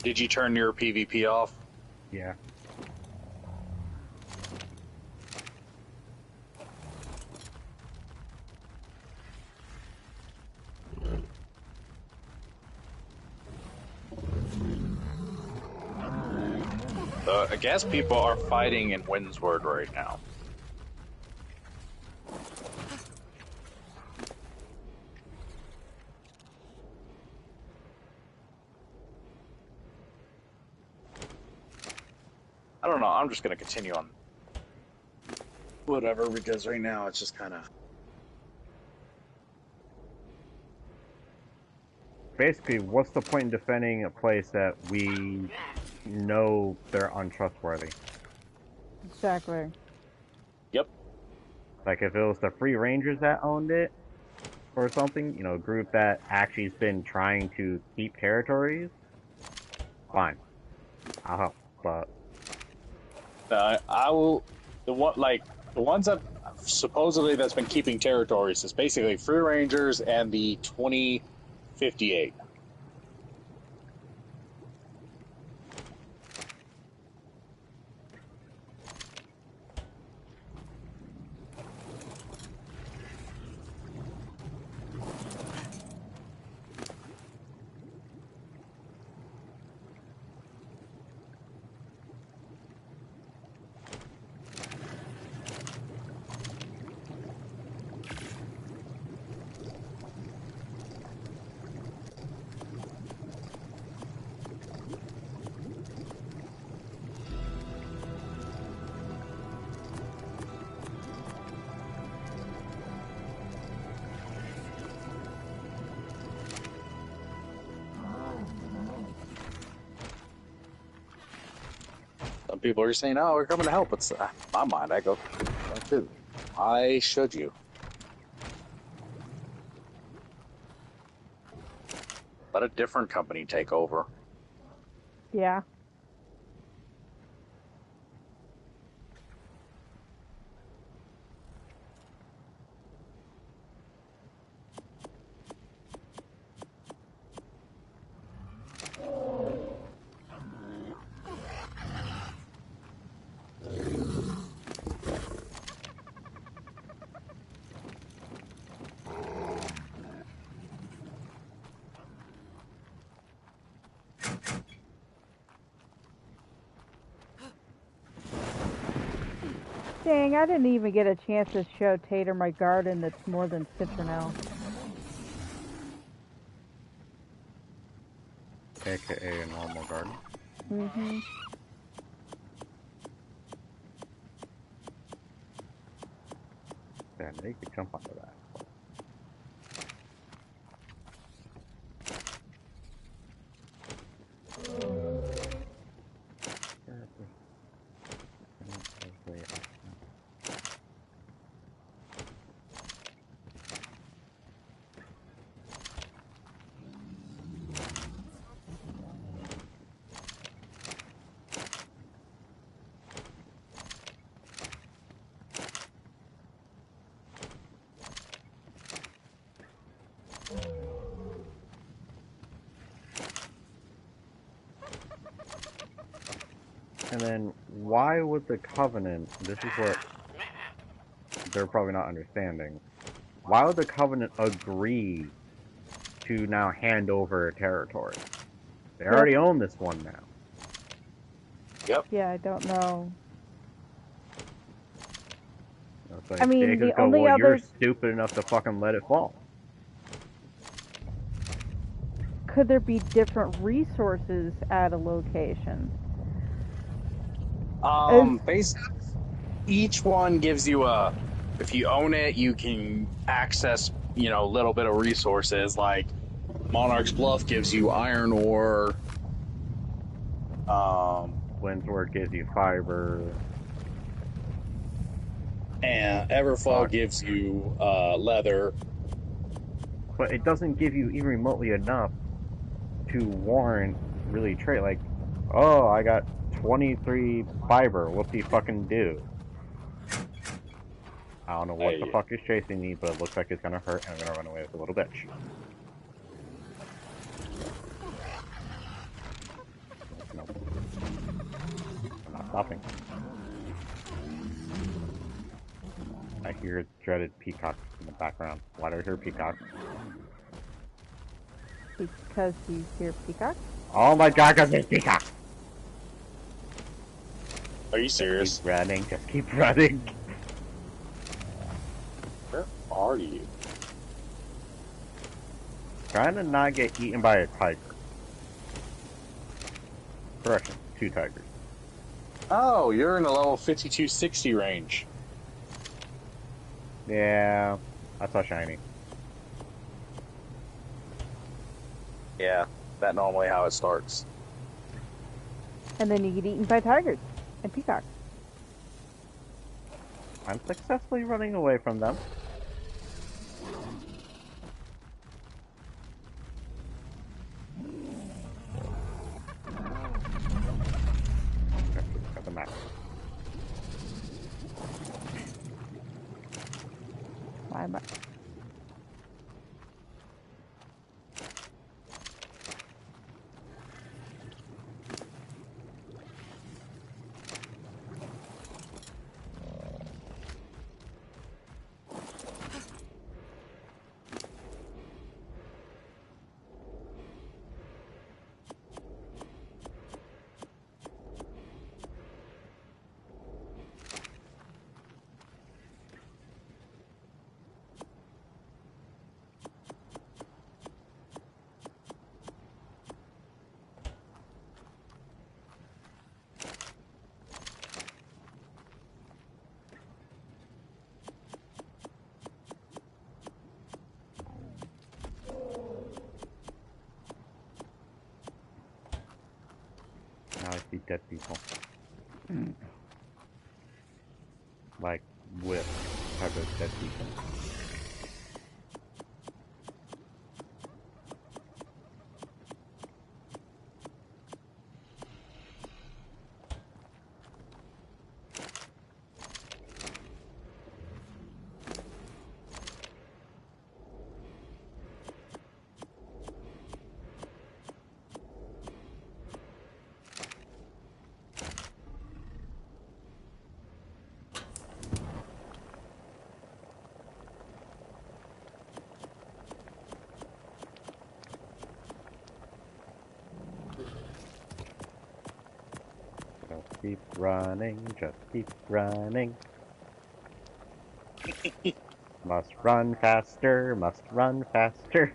Did you turn your PvP off? Yeah. So I guess people are fighting in Windsward right now. I don't know. I'm just gonna continue on. Whatever, because right now it's just kind of. Basically, what's the point in defending a place that we know they're untrustworthy? Exactly. Yep. Like if it was the Free Rangers that owned it or something, a group that actually has been trying to keep territories, fine, I'll help. But I will. The ones that supposedly that's been keeping territories is basically Free Rangers and the 2058. Some people are saying, "Oh, we're coming to help." It's my mind. I go, "Dude, why should you? Let a different company take over." Yeah. Dang, I didn't even get a chance to show Tayter my garden that's more than citronelle. AKA a normal garden. Mm-hmm. Yeah, they could jump onto that. And then, why would the Covenant, this is what they're probably not understanding, why would the Covenant agree to now hand over territory? They already own this one now. Yep. Yeah, I don't know. It's like I mean, they could the go, only well, you're other... stupid enough to fucking let it fall. Could there be different resources at a location? Basically, each one gives you if you own it, you can access, a little bit of resources. Like Monarch's Bluff gives you iron ore. Windsward gives you fiber. And Everfall gives you leather. But it doesn't give you even remotely enough to warrant really trade. Like, oh, I got 23 fiber. What's he fucking do? I don't know what the fuck is chasing me, but it looks like it's gonna hurt, and I'm gonna run away with a little bitch. Nope. I'm not stopping. I hear dreaded peacocks in the background. Why do I hear peacocks? Because you hear peacocks? Oh my god, because there's peacocks! Are you serious? Keep running, just keep running. Where are you? Trying to not get eaten by a tiger. Correction, 2 tigers. Oh, you're in the level 5260 range. Yeah, I saw shiny. Yeah, that's normally how it starts. And then you get eaten by tigers and peacocks. I'm successfully running away from them. Got the map. Why am I? Now I see dead people. Like, with type of dead people. Just keep running, just keep running. Must run faster, must run faster.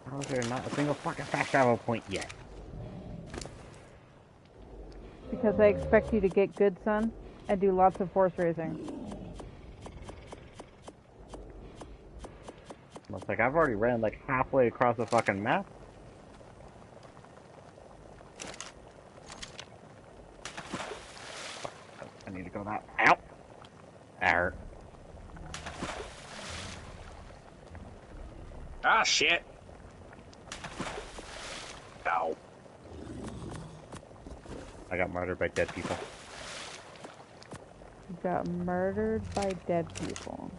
How is there not a single fucking fast travel point yet? Because I expect you to get good, son, and do lots of horse racing. Looks like I've already ran like halfway across the fucking map. I need to go that. Ow! That hurt. Ah, shit! Ow. I got murdered by dead people. You got murdered by dead people.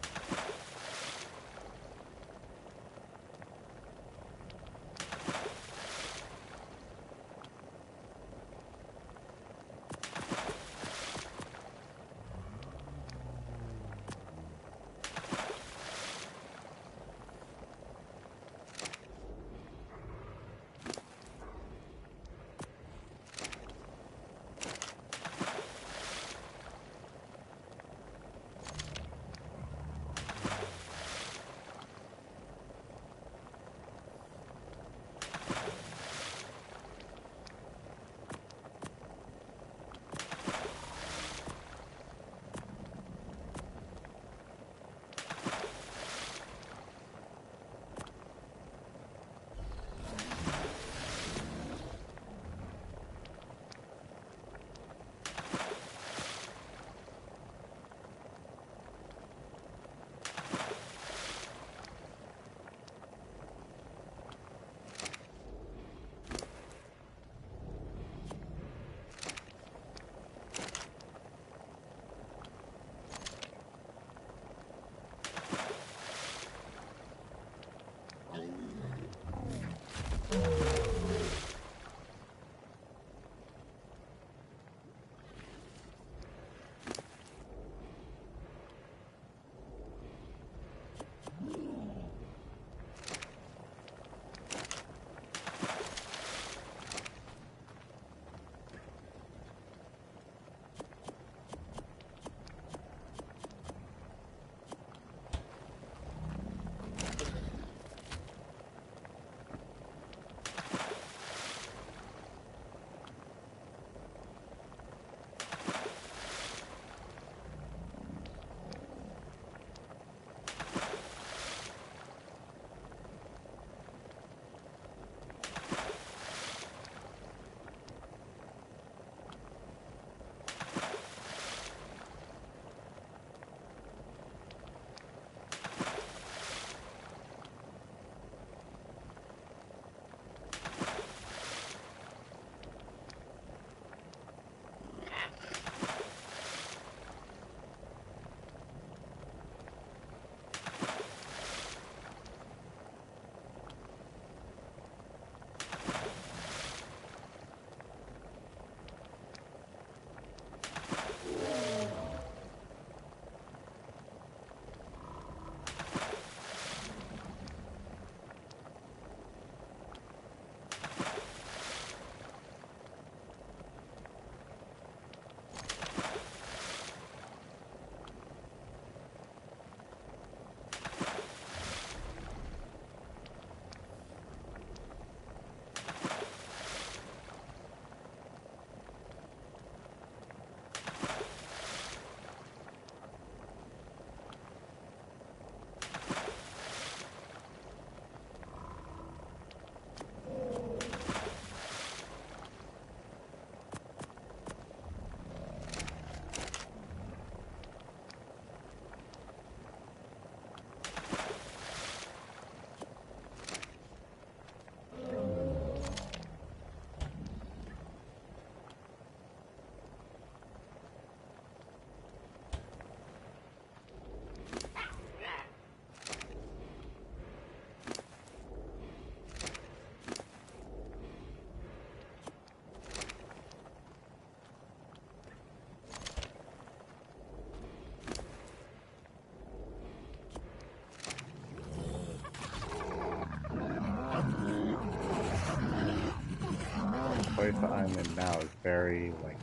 place that I'm in now is very, like,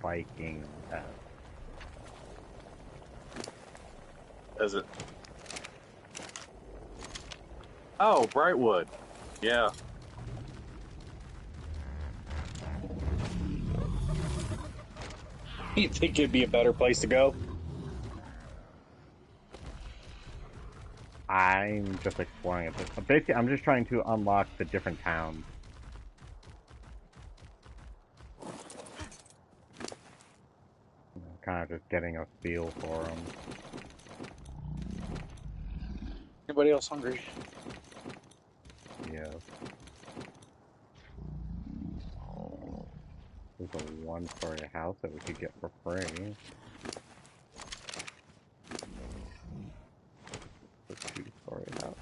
Viking. Is it? Oh, Brightwood. Yeah. You think it'd be a better place to go? I'm just exploring it. Basically, I'm just trying to unlock the different towns. Kind of just getting a feel for them. Anybody else hungry? Yeah. There's a one-story house that we could get for free. A two-story house.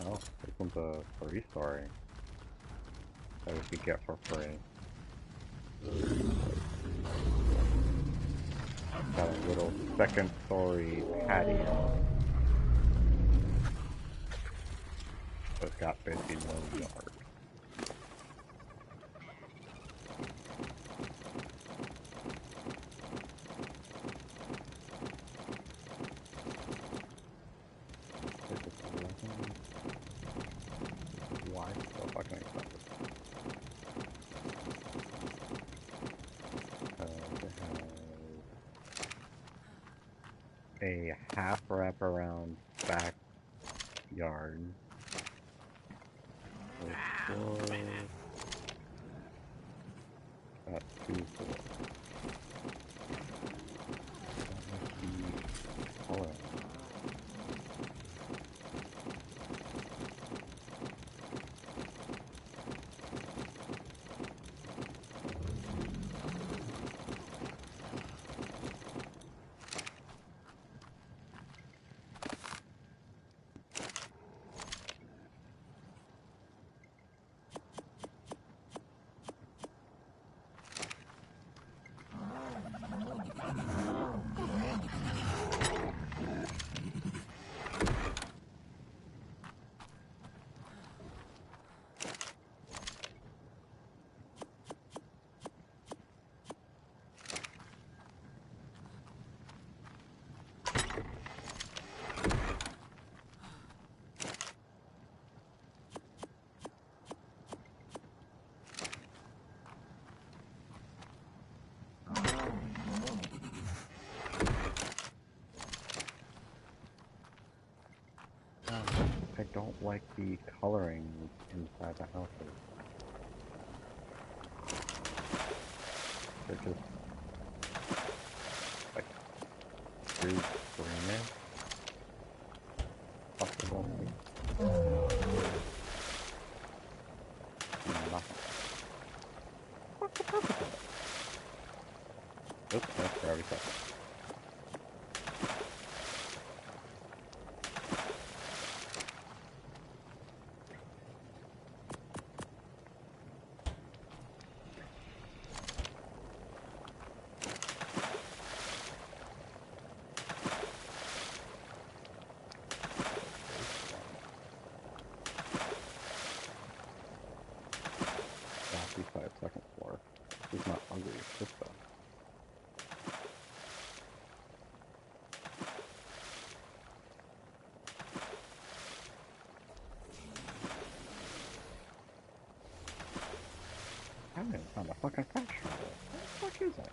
Oh, this one's a three-story that we could get for free. Got a little second-story patio. So it's got basically no yard. Why so fucking expensive? They have a half wraparound backyard. With floor. Got 2 floors. That must be taller. I don't like the coloring inside the houses. They're just like too greenish. Possible. Nothing. What's the purpose of it? Oops, that's for every second. Second floor. It's not ugly, it's just stuff. I haven't found a fucking fashion roll. What the fuck is that?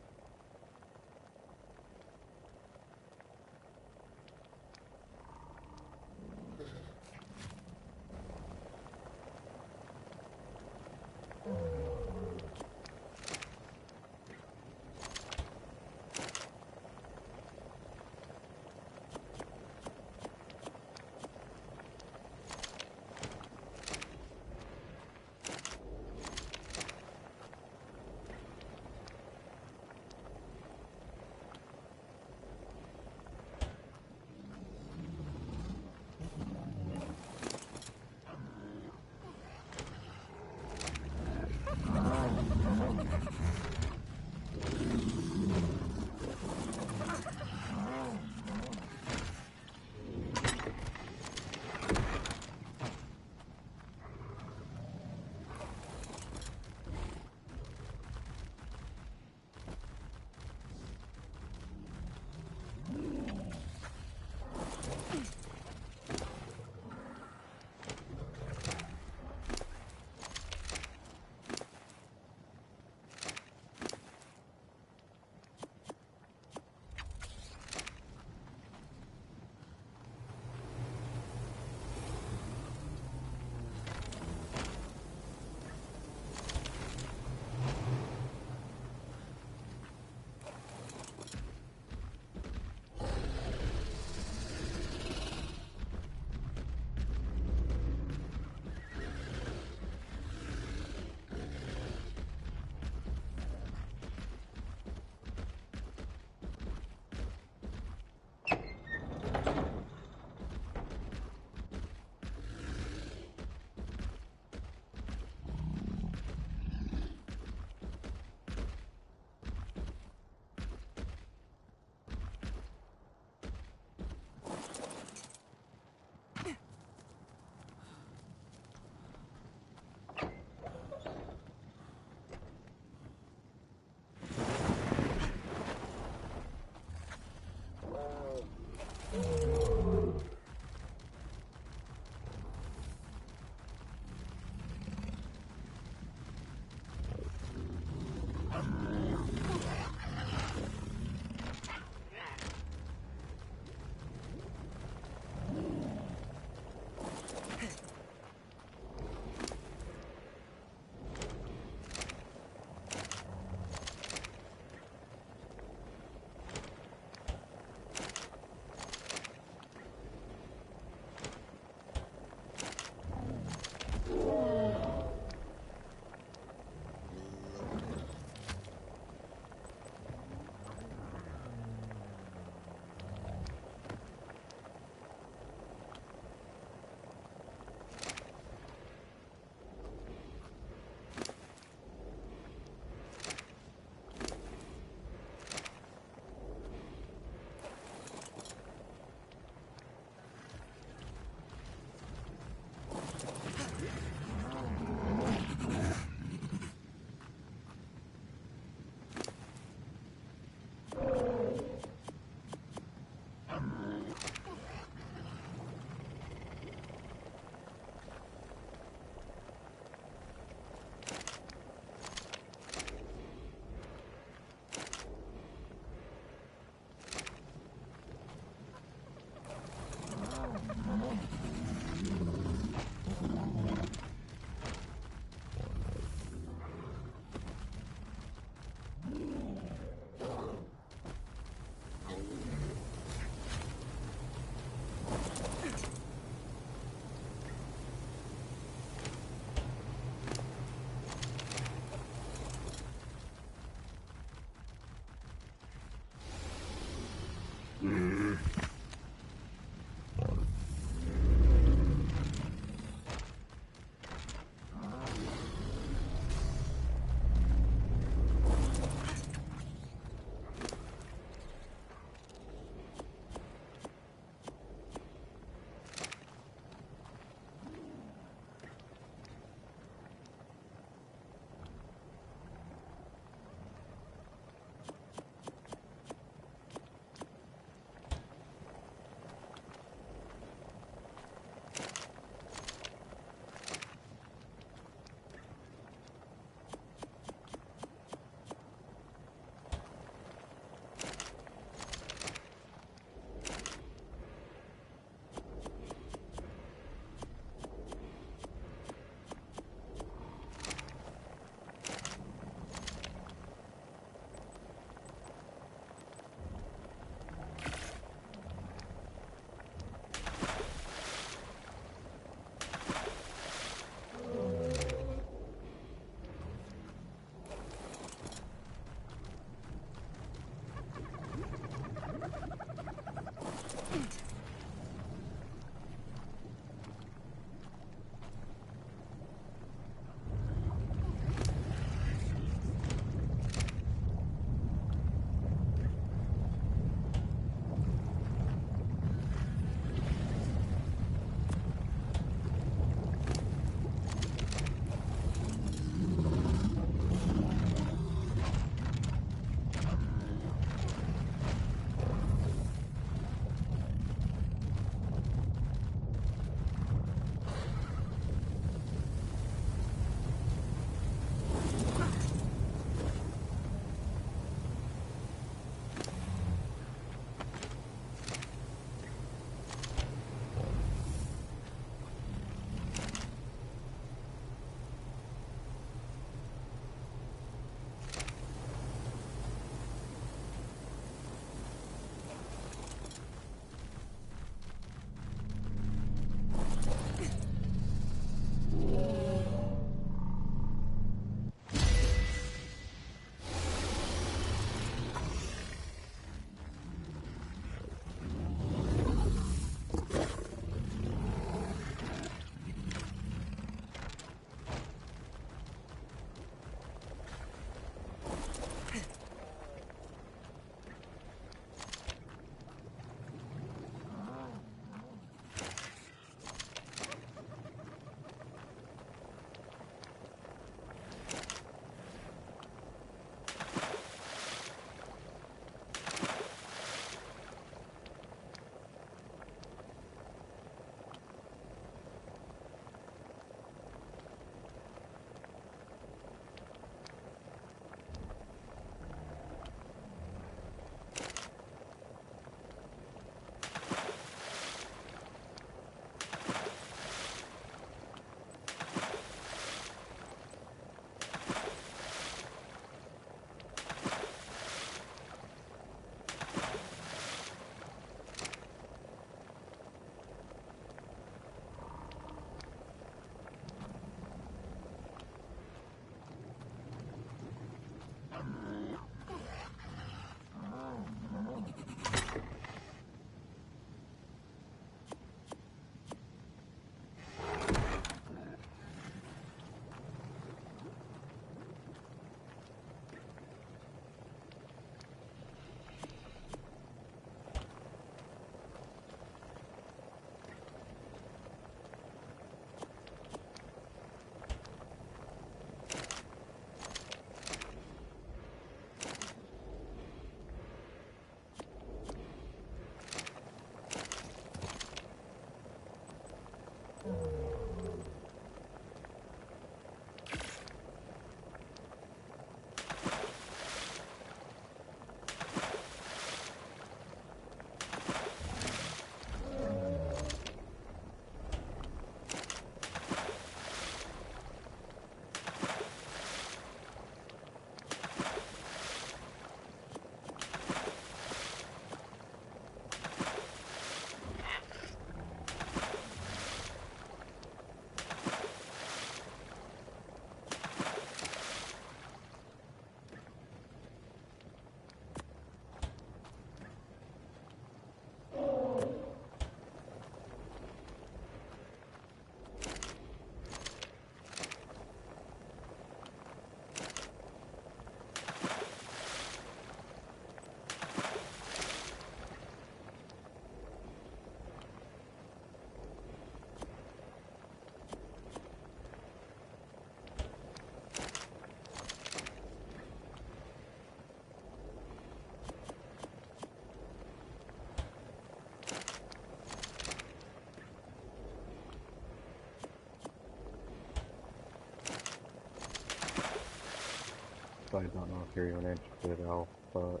So I don't know if you're even interested, Al, but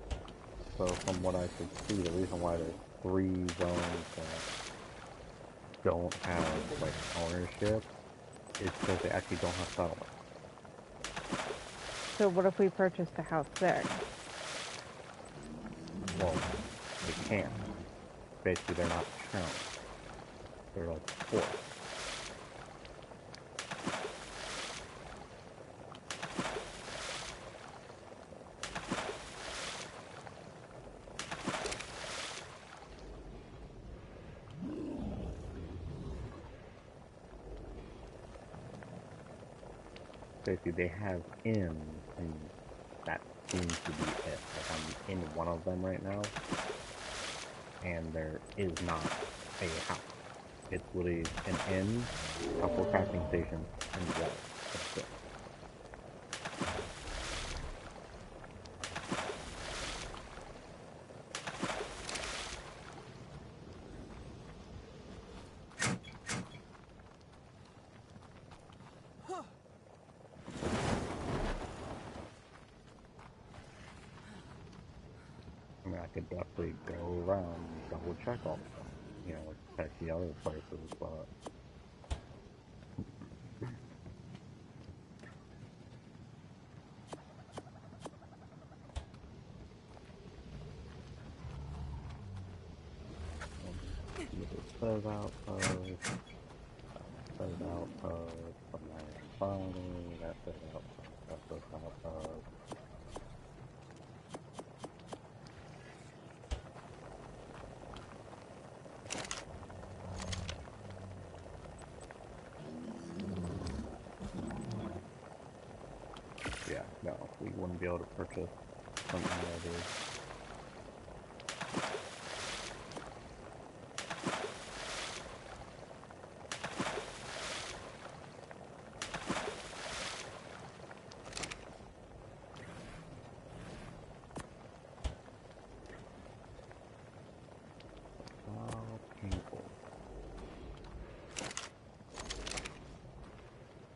so from what I could see, the reason why there's 3 zones that don't have like ownership is because they actually don't have settlement. So what if we purchased a house there? Well, they can't. Basically, they're not towns. They're like forts. Basically, they have inns, and that seems to be it. Like, I'm in one of them right now, and there is not a house. It's literally an inn, a couple crafting stations, and walls. That's it. I mean, I could definitely go around and double check all of them, you know, check the other places, but it says outpost, says outpost, from there farming, that says outpost, that says outpost. Yeah, no, we wouldn't be able to purchase from any of these. Oh, painful.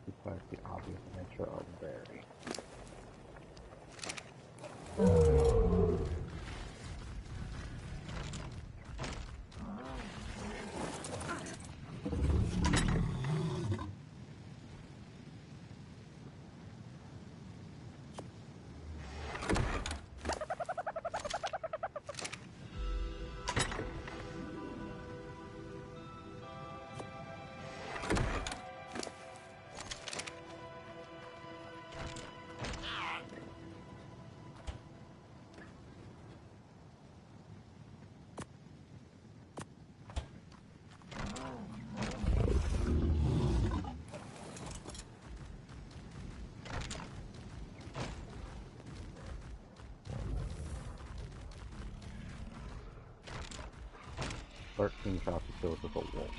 Requires the obvious nature of berry. Thirteen shots of kills with a wolf.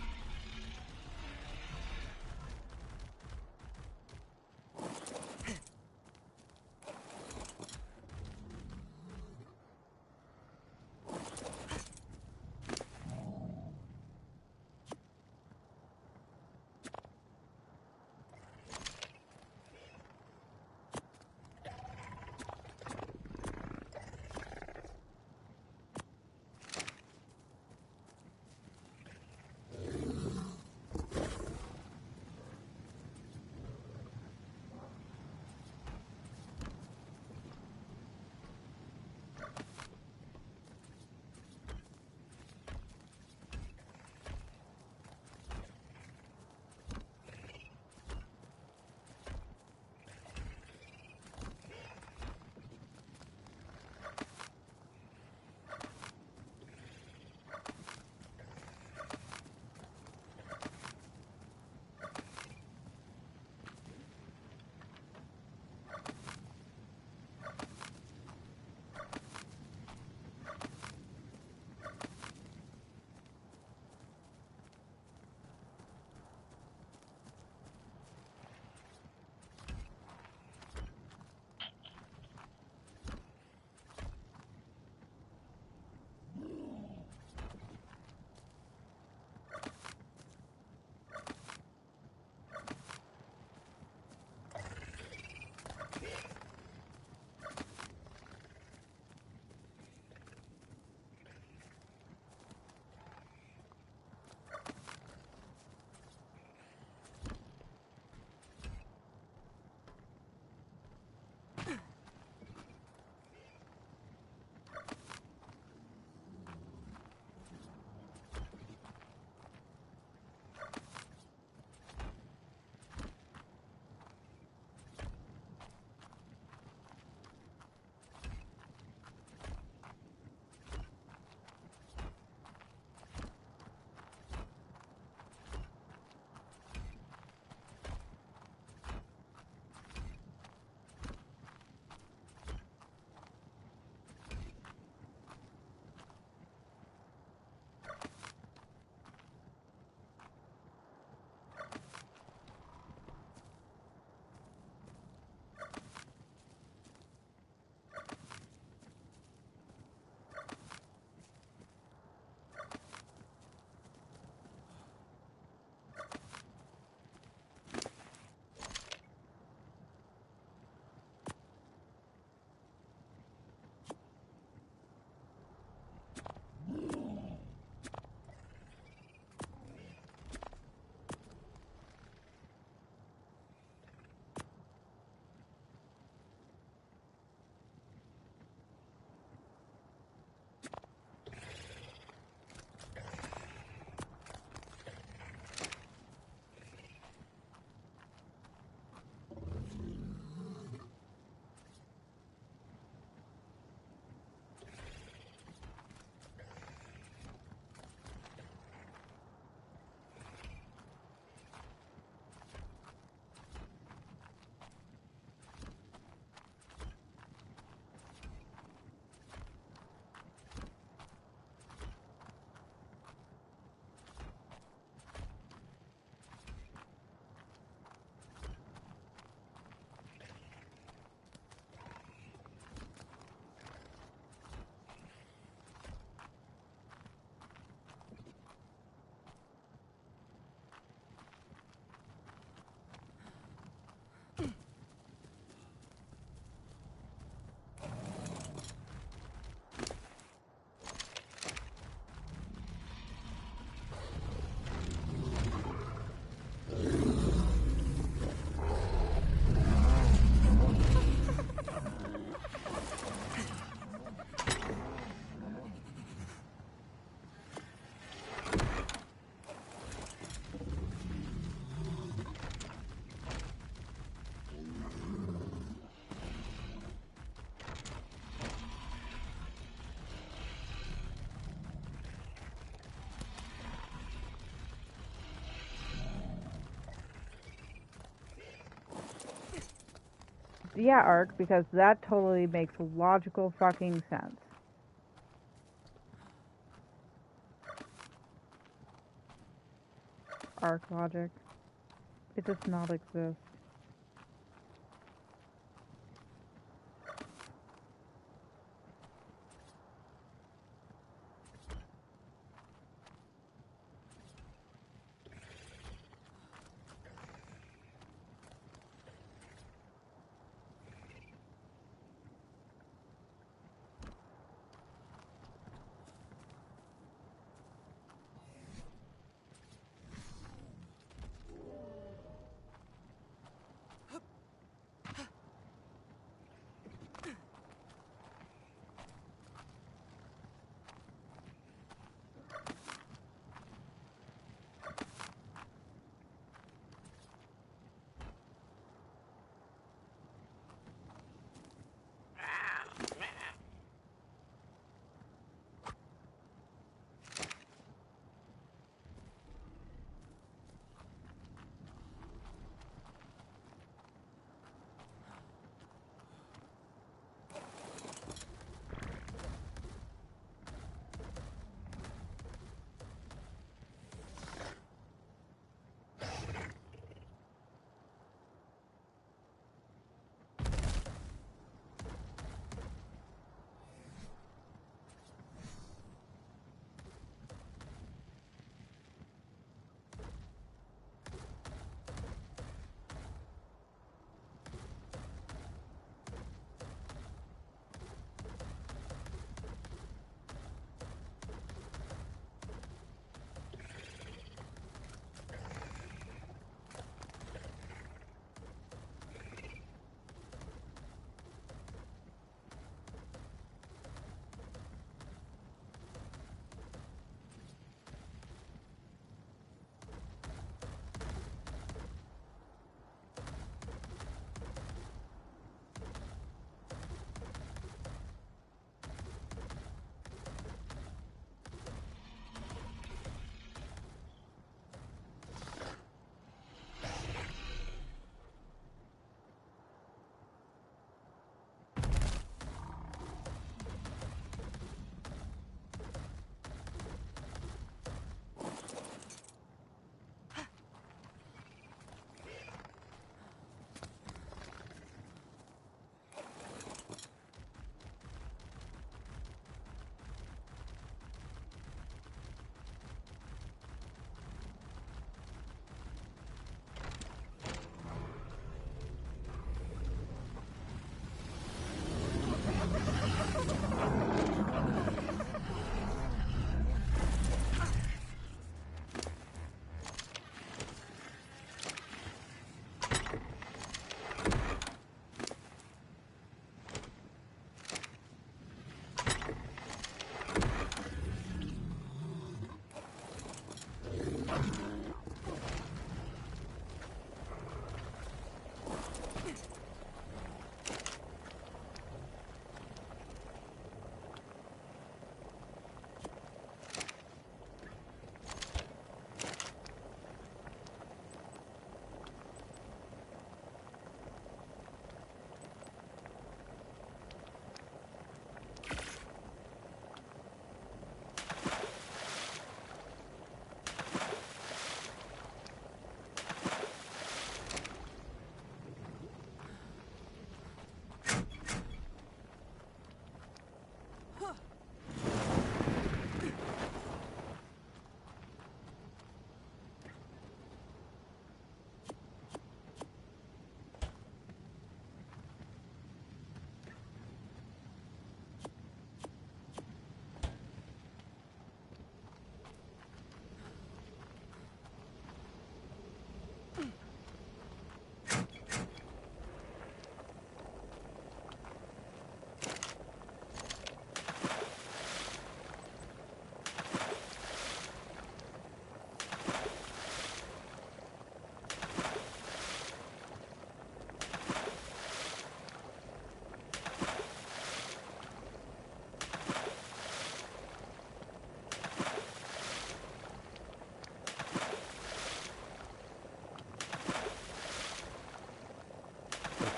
Yeah, Ark, because that totally makes logical fucking sense. Ark logic. It does not exist.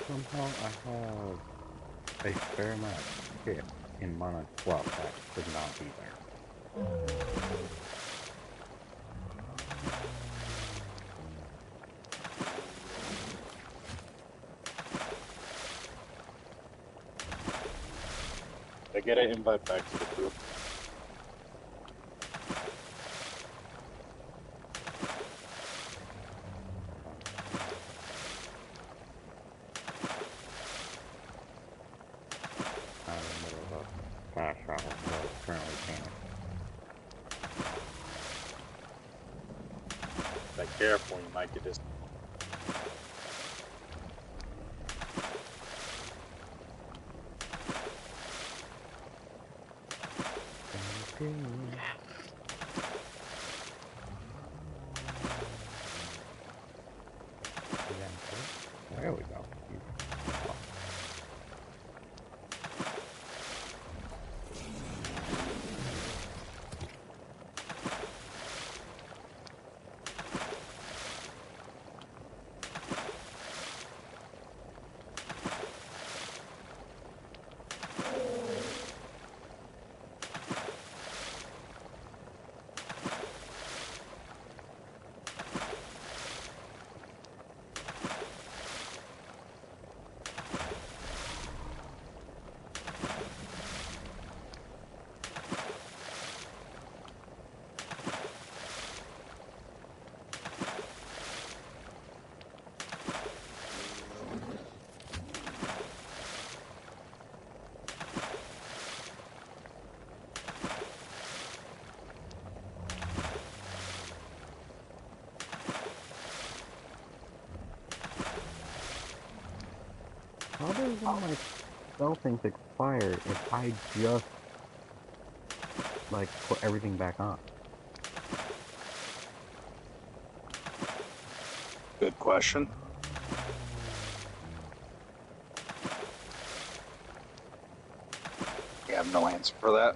Somehow I have a fair amount of shit in mana 12 that should not be there. I get an invite back to the group. I'm in the middle of a fast travel, so currently can't. Be careful, you might get this. There we go. How does one of my spell things expire if I just, like, put everything back on? Good question. I have no answer for that.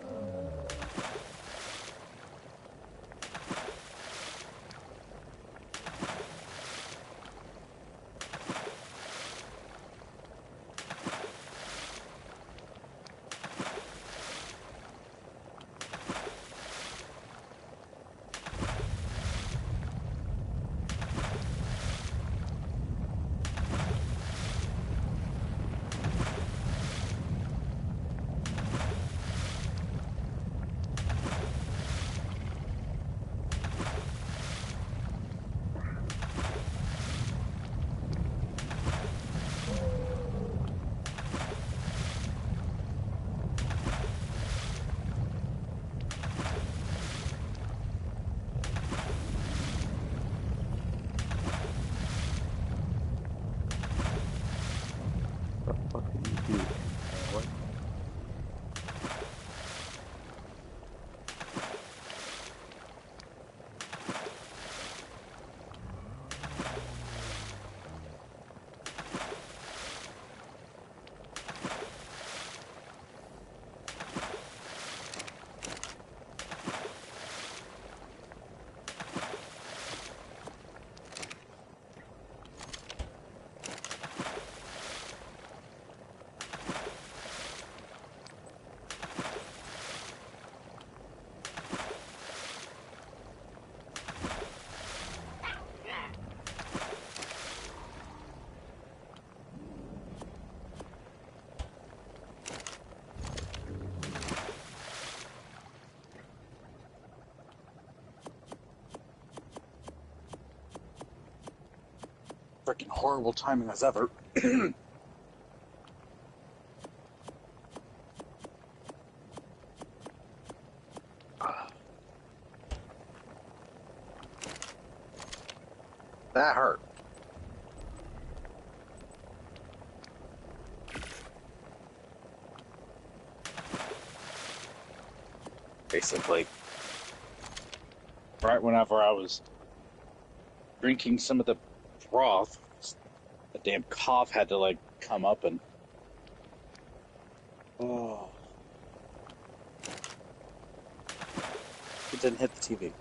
What the fuck did you do? What? Freaking horrible timing as ever. That hurt. Basically, right whenever I was drinking some of the broth, the damn cough had to like come up and oh, it didn't hit the TV.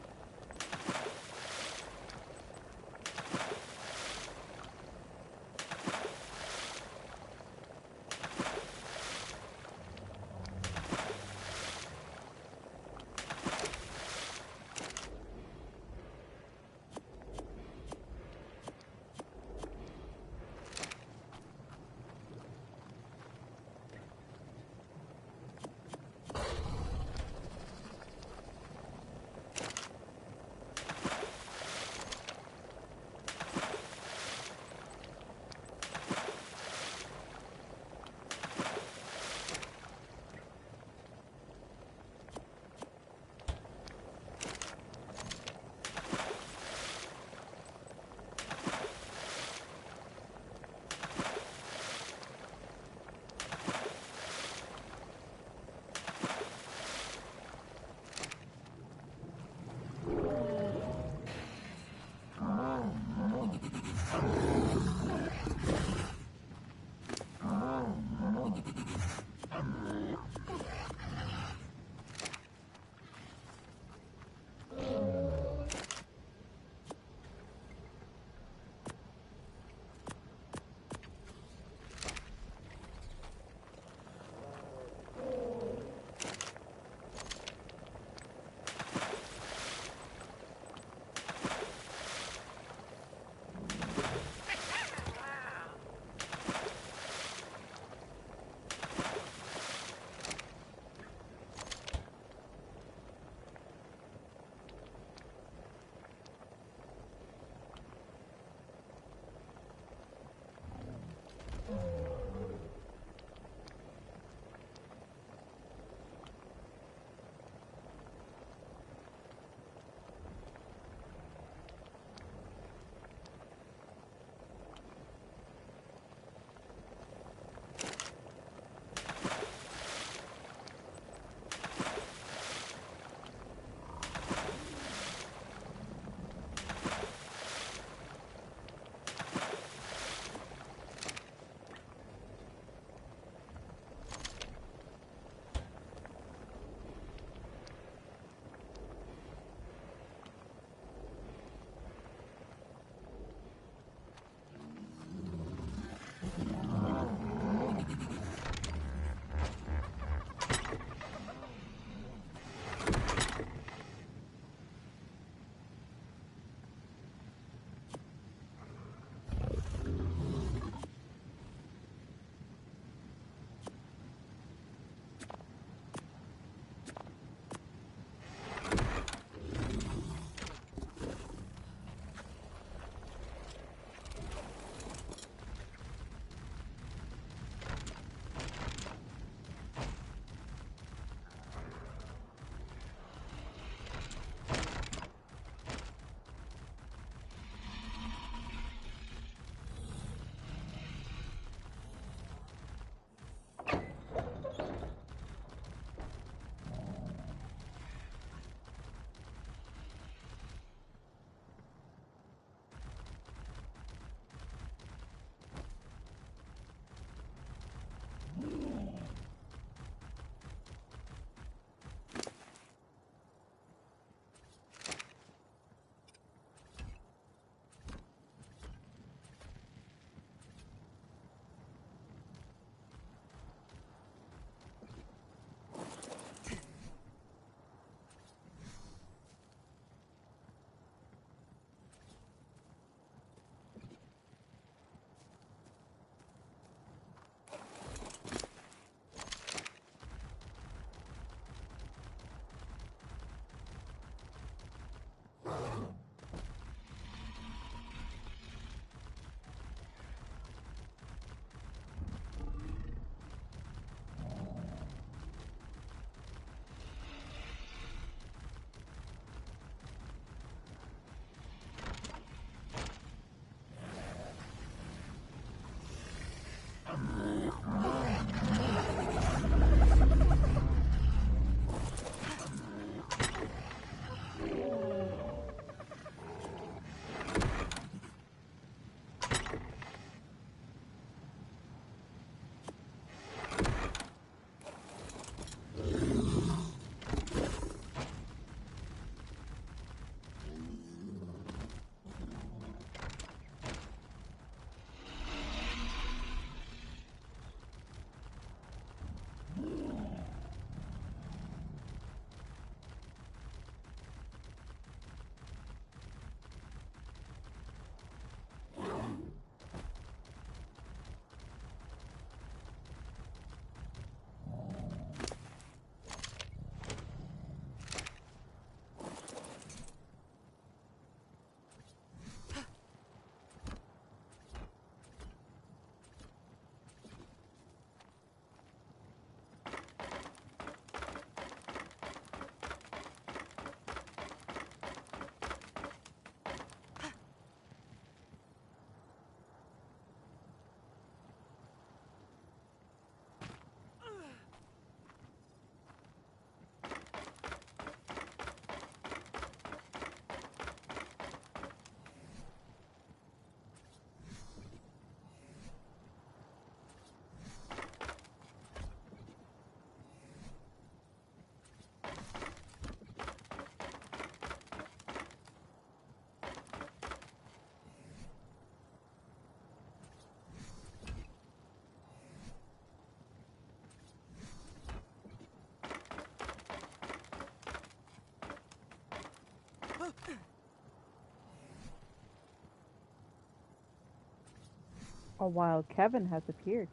A wild Kevin has appeared.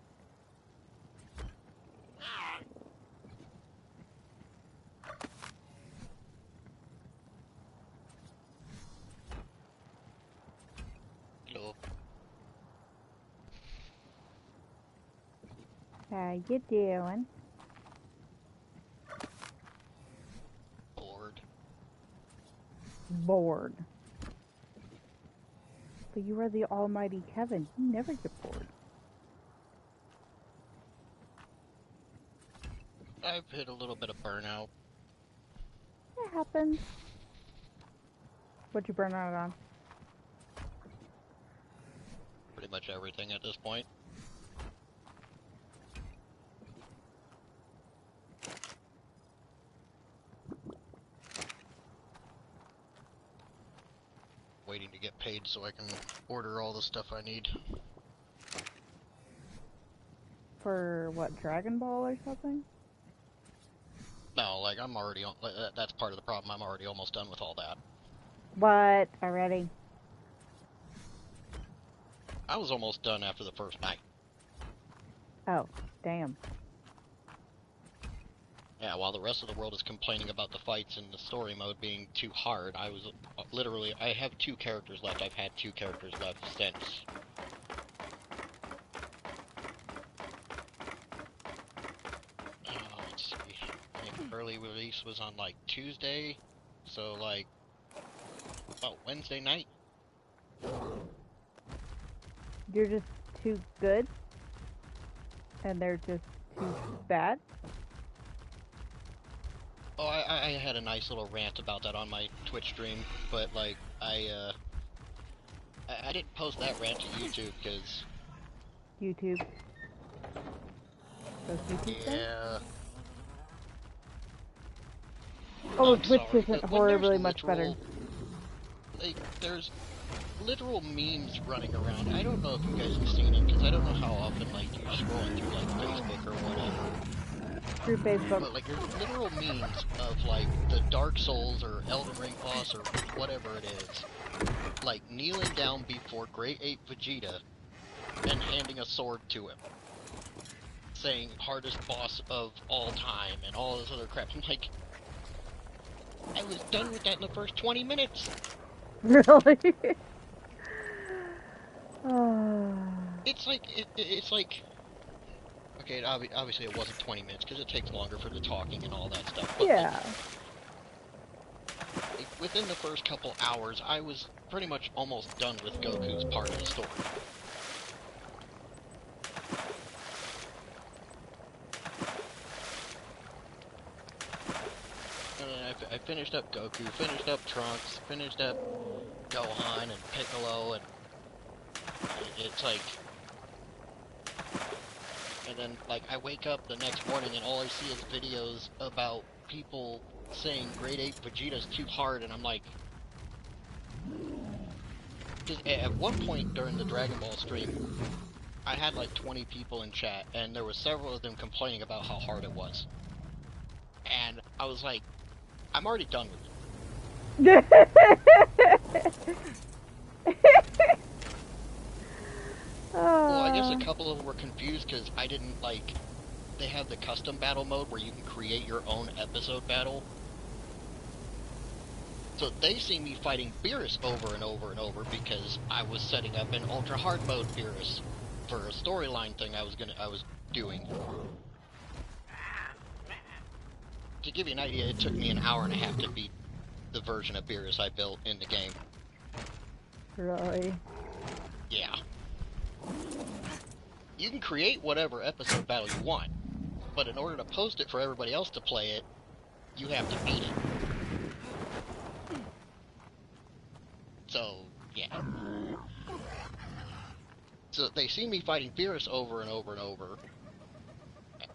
Hello. How you doing? Bored. Bored. But you are the almighty Kevin. You never get bored. I've hit a little bit of burnout. It happens. What'd you burn out on? Pretty much everything at this point. Waiting to get paid so I can order all the stuff I need. For what, Dragon Ball or something? No, like I'm already on. That's part of the problem. I'm already almost done with all that. What? Already? I was almost done after the first night. Oh, damn. Yeah, while the rest of the world is complaining about the fights and the story mode being too hard, I was literally, I have 2 characters left. I've had 2 characters left since. Let's see. I think early release was on like Tuesday, so like about Wednesday night. You're just too good? And they're just too bad? Oh, I had a nice little rant about that on my Twitch stream, but like I didn't post that rant to YouTube because YouTube. Those YouTube things? yeah. Oh, I'm Twitch sorry, isn't but when horribly there's much better. Like, there's literal memes running around. I don't know if you guys have seen it, because I don't know how often, like, you're scrolling through, like, Facebook or whatever. Through Facebook. But, like, there's literal memes of, like, the Dark Souls or Elden Ring boss or whatever it is, like, kneeling down before Great Ape Vegeta and handing a sword to him. Saying, hardest boss of all time and all this other crap. I'm like, I was done with that in the first 20 minutes. Really? Oh. It's like, okay, obviously it wasn't 20 minutes, because it takes longer for the talking and all that stuff, but Yeah. like, within the first couple hours, I was pretty much almost done with Goku's part of the story. And then I finished up Goku, finished up Trunks, finished up Gohan and Piccolo, and it's like... And then, like, I wake up the next morning and all I see is videos about people saying Great Ape Vegeta's too hard, and I'm like... Because at one point during the Dragon Ball stream, I had like 20 people in chat, and there were several of them complaining about how hard it was. And I was like, I'm already done with it. Well, I guess a couple of them were confused because I didn't, like, they have the custom battle mode where you can create your own episode battle. So they see me fighting Beerus over and over and over because I was setting up an ultra hard mode Beerus for a storyline thing I was doing. To give you an idea, it took me an hour and a half to beat the version of Beerus I built in the game. Really? Yeah. You can create whatever episode battle you want, but in order to post it for everybody else to play it, you have to beat it. So, yeah. So they see me fighting Beerus over and over and over,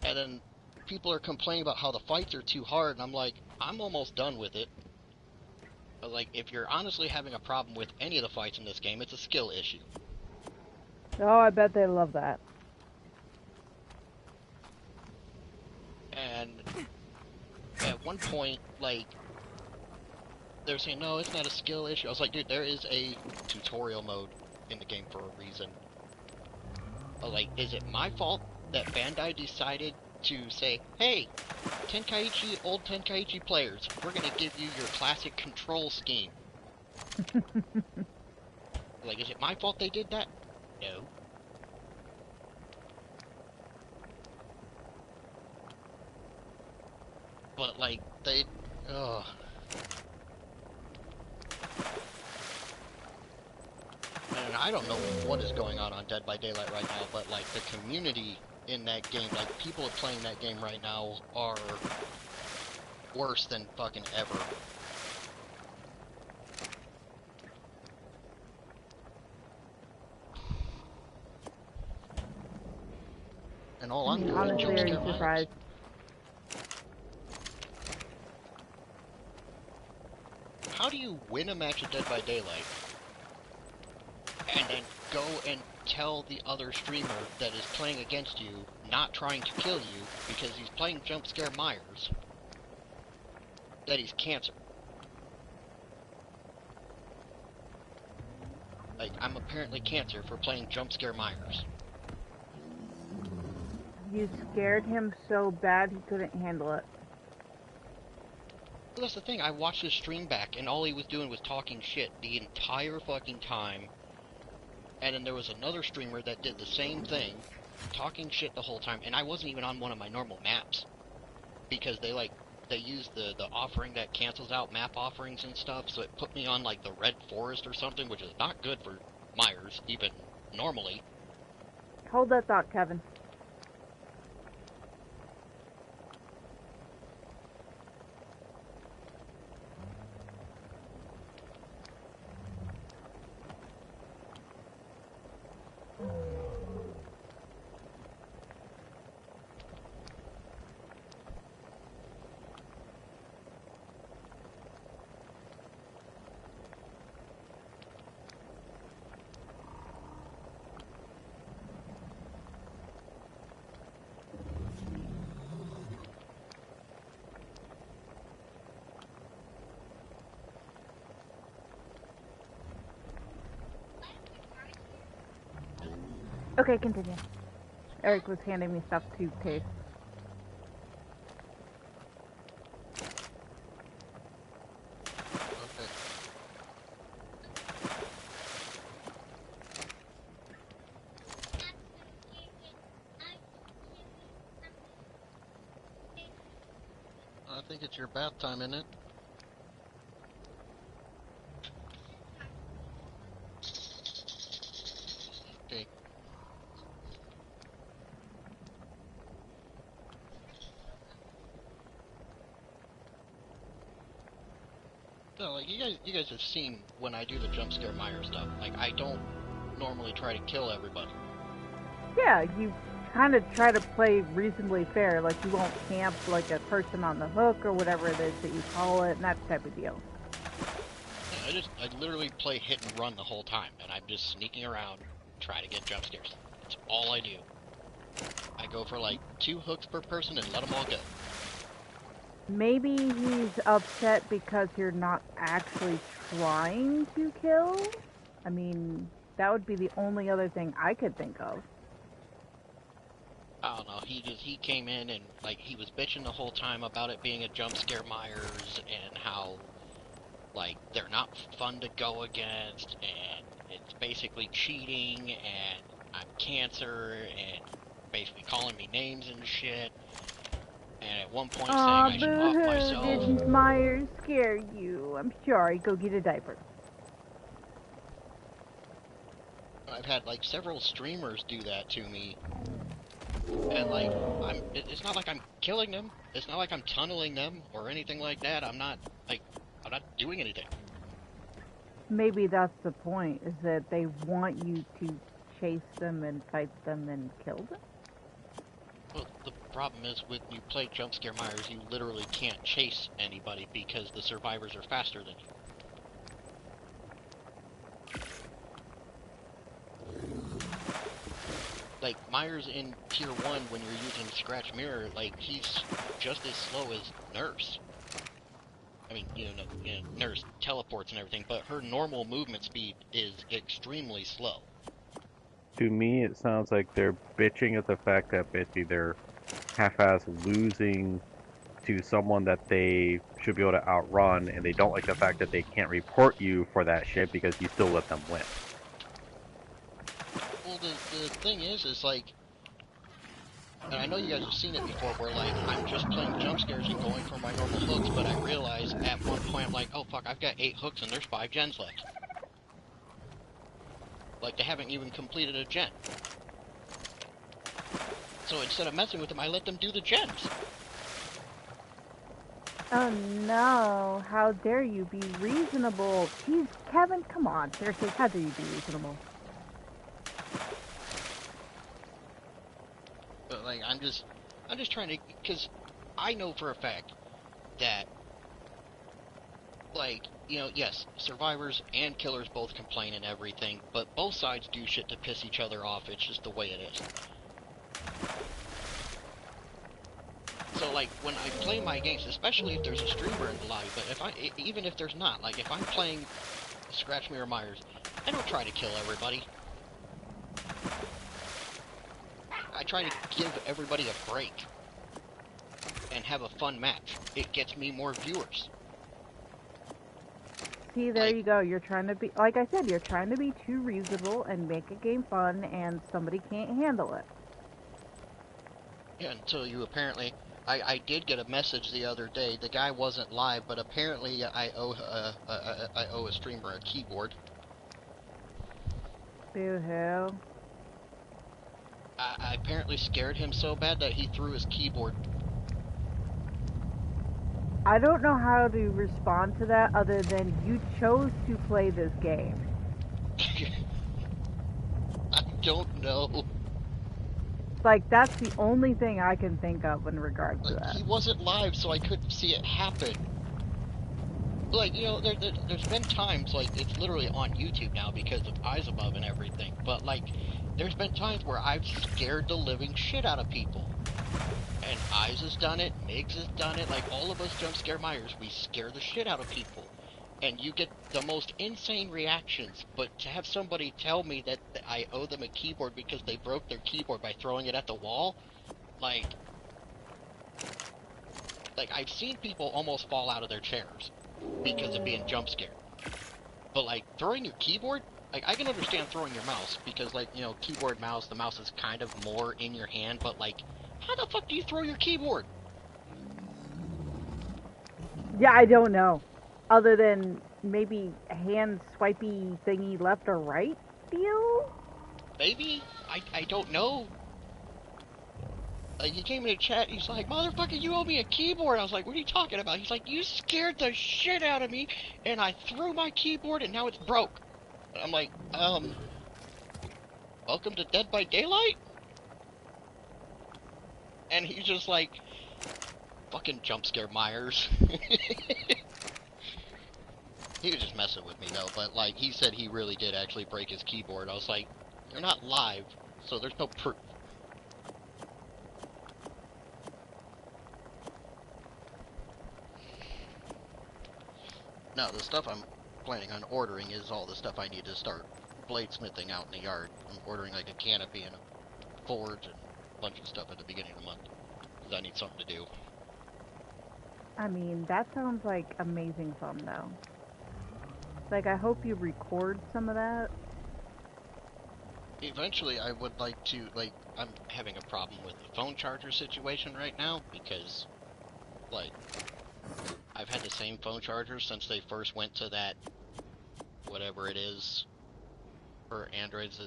and then people are complaining about how the fights are too hard, and I'm like, I'm almost done with it. But like, if you're honestly having a problem with any of the fights in this game, it's a skill issue. Oh, I bet they love that. And at one point, like, they're saying, no, it's not a skill issue. I was like, dude, there is a tutorial mode in the game for a reason. Like, is it my fault that Bandai decided to say, hey, old Tenkaichi players, we're gonna give you your classic control scheme? Like, is it my fault they did that? No. But, like, ugh. And I don't know what is going on Dead by Daylight right now, but, like, the community in that game, like, people playing that game right now are worse than fucking ever. And all I'm doing is jump scare miners. How do you win a match of Dead by Daylight and then go and tell the other streamer that is playing against you, not trying to kill you because he's playing jump scare Myers, that he's cancer? Like, I'm apparently cancer for playing jump scare Myers. You scared him so bad he couldn't handle it. Well, that's the thing, I watched his stream back, and all he was doing was talking shit the entire fucking time. And then there was another streamer that did the same thing, talking shit the whole time, and I wasn't even on one of my normal maps. Because they use the offering that cancels out map offerings and stuff, so it put me on, like, the Red Forest or something, which is not good for Myers, even normally. Hold that thought, Kevin. Okay, continue. Eric was handing me stuff to taste. Okay. I think it's your bath time, isn't it? Okay. So, like, you guys have seen when I do the jump scare Myers stuff. Like, I don't normally try to kill everybody. Yeah, you kind of try to play reasonably fair. Like, you won't camp like a person on the hook or whatever it is that you call it, and that type of deal. Yeah, I literally play hit and run the whole time, and I'm just sneaking around, trying to get jump scares. That's all I do. I go for like 2 hooks per person and let them all go. Maybe he's upset because you're not actually trying to kill? I mean, that would be the only other thing I could think of. I don't know, he came in and, like, he was bitching the whole time about it being a jump scare Myers and how, like, they're not fun to go against and it's basically cheating and I'm cancer and basically calling me names and shit. And at one point saying I should off myself. Didn't Myers scare you? I'm sorry, go get a diaper. I've had, like, several streamers do that to me. And, like, it's not like I'm killing them. It's not like I'm tunneling them or anything like that. I'm not doing anything. Maybe that's the point, is that they want you to chase them and fight them and kill them? Well, the problem is when you play jump scare Myers, you literally can't chase anybody because the survivors are faster than you. Like, Myers in Tier 1, when you're using Scratch Mirror, like, he's just as slow as Nurse. I mean, Nurse teleports and everything, but her normal movement speed is extremely slow. To me, it sounds like they're bitching at the fact that basically they're half-ass losing to someone that they should be able to outrun, and they don't like the fact that they can't report you for that shit because you still let them win. Well, the thing is like, and I know you guys have seen it before, where like I'm just playing jump scares and going for my normal hooks, but I realize at one point I'm like, oh fuck, I've got 8 hooks and there's 5 gens left. Like they haven't even completed a gen. So instead of messing with them, I let them do the gens. Oh no, how dare you be reasonable? Jeez, Kevin, come on. Seriously, how dare you be reasonable? But like I'm just trying to, because I know for a fact that, like, you know, yes, survivors and killers both complain and everything, but both sides do shit to piss each other off. It's just the way it is. So like when I play my games, especially if there's a streamer in the lobby, but even if there's not, like if I'm playing Scratch Me or Myers, I don't try to kill everybody. I try to give everybody a break and have a fun match. It gets me more viewers. See, there you go. You're trying to be, like I said, you're trying to be too reasonable and make a game fun, and somebody can't handle it. Yeah, until you apparently... I did get a message the other day. The guy wasn't live, but apparently I owe a streamer a keyboard. Boo-hoo. I apparently scared him so bad that he threw his keyboard. I don't know how to respond to that other than you chose to play this game. I don't know. Like, that's the only thing I can think of in regards to Like, that. he wasn't live, so I couldn't see it happen. Like, you know, there's been times, like, it's literally on YouTube now because of Eyes Above and everything, but, like, there's been times where I've scared the living shit out of people. And Eyes has done it, Migs has done it, like, all of us Jump Scare Myers, we scare the shit out of people. And you get the most insane reactions, but to have somebody tell me that I owe them a keyboard because they broke their keyboard by throwing it at the wall, like I've seen people almost fall out of their chairs because of being jump scared. But like throwing your keyboard, like I can understand throwing your mouse because, like, you know, keyboard mouse, the mouse is kind of more in your hand, but like, how the fuck do you throw your keyboard? Yeah, I don't know. Other than maybe hand swipey thingy left or right deal? Maybe? I don't know. He came in the chat, he's like, motherfucker, you owe me a keyboard. I was like, what are you talking about? He's like, you scared the shit out of me, and I threw my keyboard, and now it's broke. I'm like, welcome to Dead by Daylight? And he's just like, fucking jump scare Myers. He was just messing with me, though, but, like, he said he really did actually break his keyboard. I was like, you're not live, so there's no proof. No, the stuff I'm planning on ordering is all the stuff I need to start bladesmithing out in the yard. I'm ordering, like, a canopy and a forge and a bunch of stuff at the beginning of the month, because I need something to do. I mean, that sounds like amazing fun, though. Like, I hope you record some of that. Eventually, I would like to, like, I'm having a problem with the phone charger situation right now, because, like, I've had the same phone charger since they first went to that, whatever it is, for Androids,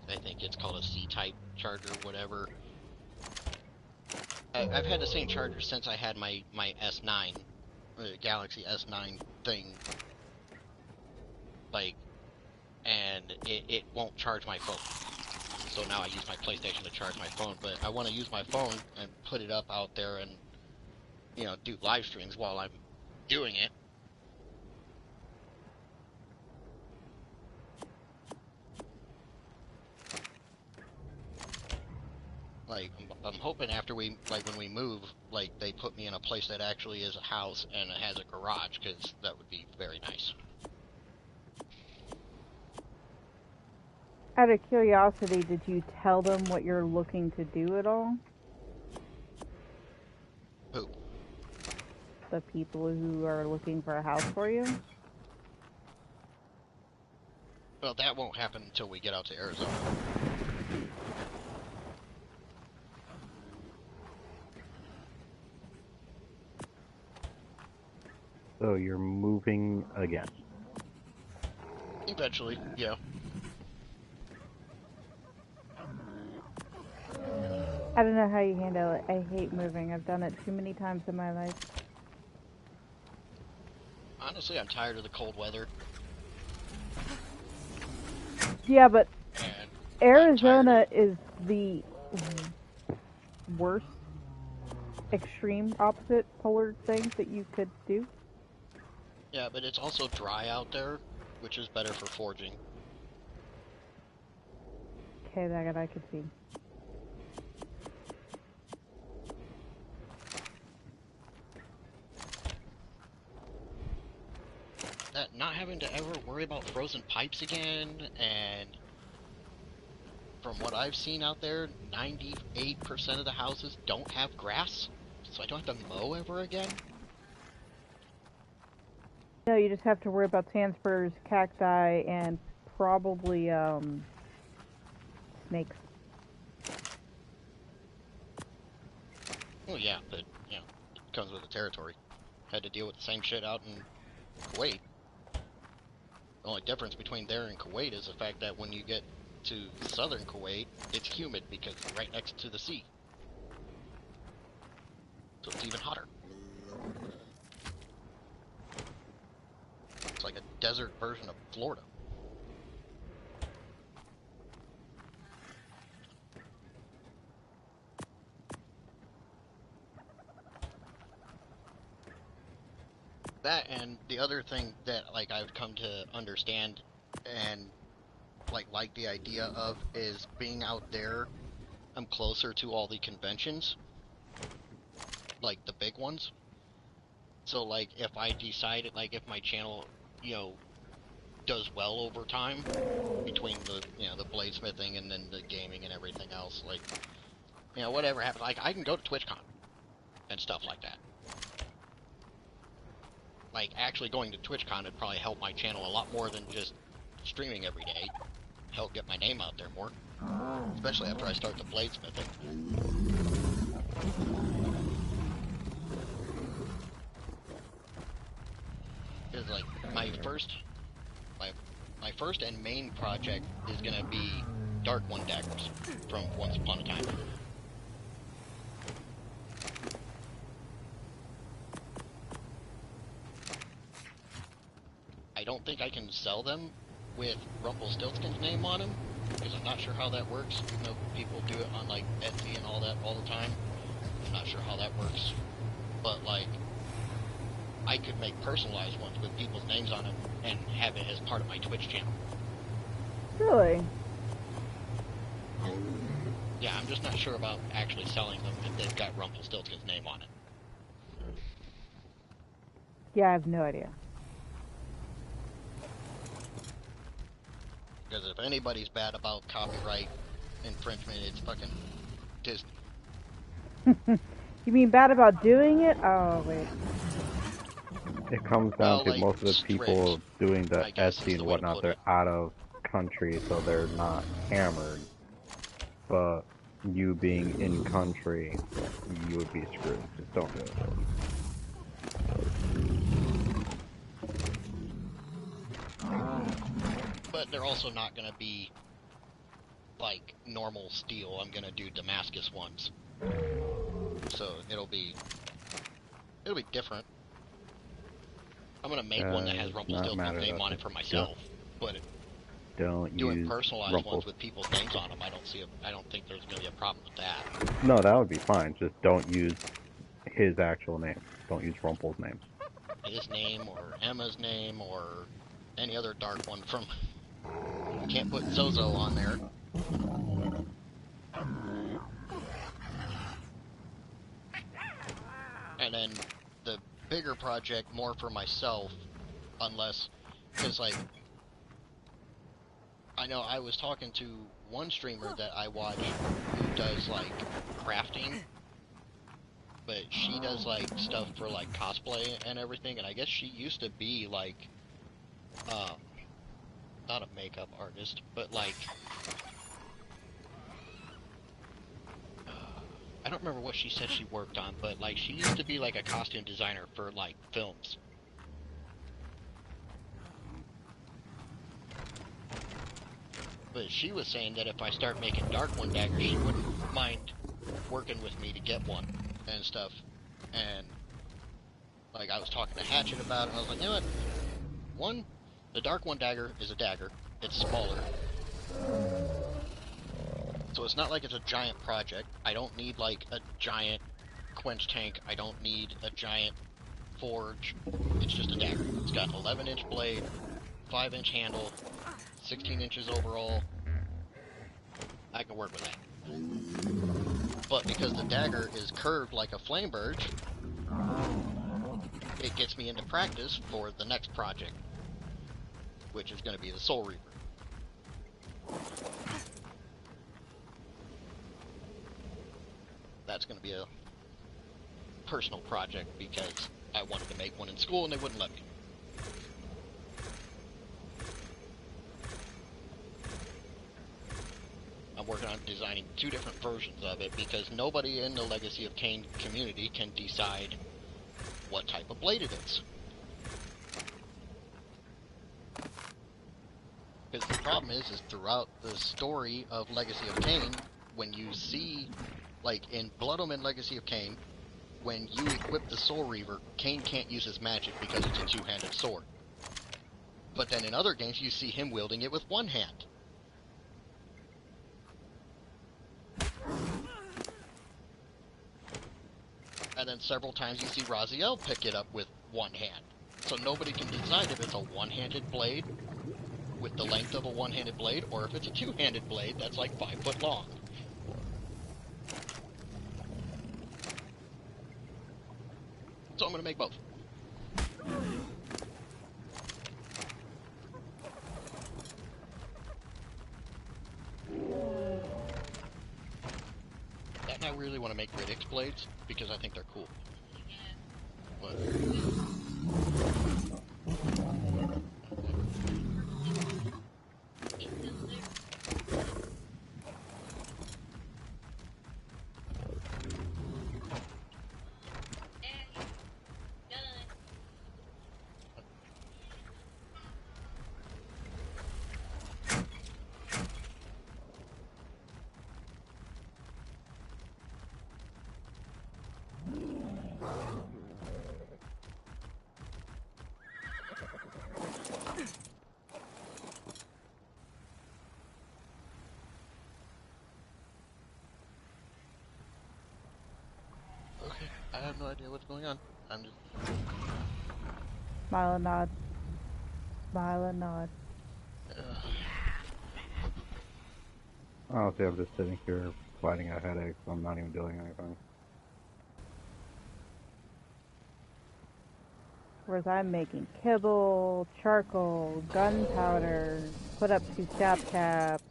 I think it's called a C-type charger, whatever. I've had the same charger since I had my S9, Galaxy S9 thing, like, and it won't charge my phone. So now I use my PlayStation to charge my phone, but I want to use my phone and put it up out there and, you know, do live streams while I'm doing it. Like, I'm hoping after we, like, when we move, like, they put me in a place that actually is a house and it has a garage, because that would be very nice. Out of curiosity, did you tell them what you're looking to do at all? Who? The people who are looking for a house for you? Well, that won't happen until we get out to Arizona. So you're moving again. Eventually, yeah. I don't know how you handle it. I hate moving. I've done it too many times in my life. Honestly, I'm tired of the cold weather. Yeah, but And Arizona is the worst extreme opposite polar things that you could do. Yeah, but it's also dry out there, which is better for forging. Okay, that I could see. That not having to ever worry about frozen pipes again, and from what I've seen out there, 98% of the houses don't have grass, so I don't have to mow ever again. No, you just have to worry about sandspurs, cacti, and probably snakes. Well, yeah, but, you know, it comes with the territory. Had to deal with the same shit out in Kuwait. The only difference between there and Kuwait is the fact that when you get to southern Kuwait, it's humid because it's right next to the sea. So it's even hotter. It's like a desert version of Florida. That, and the other thing that like I've come to understand and like the idea of is being out there, I'm closer to all the conventions, like the big ones. So like if I decided, like if my channel, you know, does well over time between the, you know, the bladesmithing and then the gaming and everything else, like, you know, whatever happens, like I can go to TwitchCon and stuff like that. Like, actually going to TwitchCon would probably help my channel a lot more than just streaming every day. Help get my name out there more. Especially after I start the bladesmithing. Because, like, my first and main project is gonna be Dark One daggers from Once Upon a Time. I don't think I can sell them with Rumpelstiltskin's name on them, because I'm not sure how that works. You know, people do it on, like, Etsy and all that all the time. I'm not sure how that works. But, like, I could make personalized ones with people's names on them and have it as part of my Twitch channel. Really? Yeah, I'm just not sure about actually selling them if they've got Rumpelstiltskin's name on it. Yeah, I have no idea. Because if anybody's bad about copyright infringement, it's fucking Disney. You mean bad about doing it? Oh, wait. It comes Well, down to like, most of the people doing the I guess is Etsy the and way to whatnot, put they're it. out of country, so they're not hammered. But you being in country, you would be screwed. Just don't do it. But they're also not going to be like normal steel. I'm going to do Damascus ones. So it'll be different. I'm going to make one that has Does not Rumpelstiltskin's matter, name on it that's for myself, but Don't doing use personalized Rumpel. ones with people's names on them, I don't think there's going to be a problem with that. No, that would be fine. Just don't use his actual name. Don't use Rumpel's name. His name or Emma's name or any other dark one from... Can't put Zozo on there. And then the bigger project, more for myself, unless... Because, like... I know I was talking to one streamer that I watch who does like crafting, but she does like stuff for like cosplay and everything, and I guess she used to be like, um, not a makeup artist, but like, I don't remember what she said she worked on, but like she used to be like a costume designer for like films. But she was saying that if I start making Dark One daggers, she wouldn't mind working with me to get one and stuff. And like I was talking to Hatchet about it, and I was like, you know what? One, the Dark One dagger is a dagger. It's smaller. So it's not like it's a giant project. I don't need like a giant quench tank. I don't need a giant forge. It's just a dagger. It's got an 11-inch blade, 5-inch handle, 16 inches overall. I can work with that. But because the dagger is curved like a flame birch, it gets me into practice for the next project, which is going to be the Soul Reaper. That's going to be a personal project because I wanted to make one in school and they wouldn't let me. I'm working on designing 2 different versions of it because nobody in the Legacy of Kain community can decide what type of blade it is. Because the problem is throughout the story of Legacy of Kain, when you see, like in Blood Omen Legacy of Kain, when you equip the Soul Reaver, Kain can't use his magic because it's a 2-handed sword. But then in other games, you see him wielding it with one hand. And then several times you see Raziel pick it up with one hand. So nobody can decide if it's a one-handed blade with the length of a one-handed blade, or if it's a two-handed blade that's like 5 foot long. So I'm going to make both. And I really want to make Riddick's blades, because I think they're cool. But... Okay, I have no idea what's going on. I'm just... Smile and nod. Smile and nod. Honestly, I'm just sitting here fighting a headache, so I'm not even doing anything. Whereas I'm making kibble, charcoal, gunpowder, put up 2 sap caps.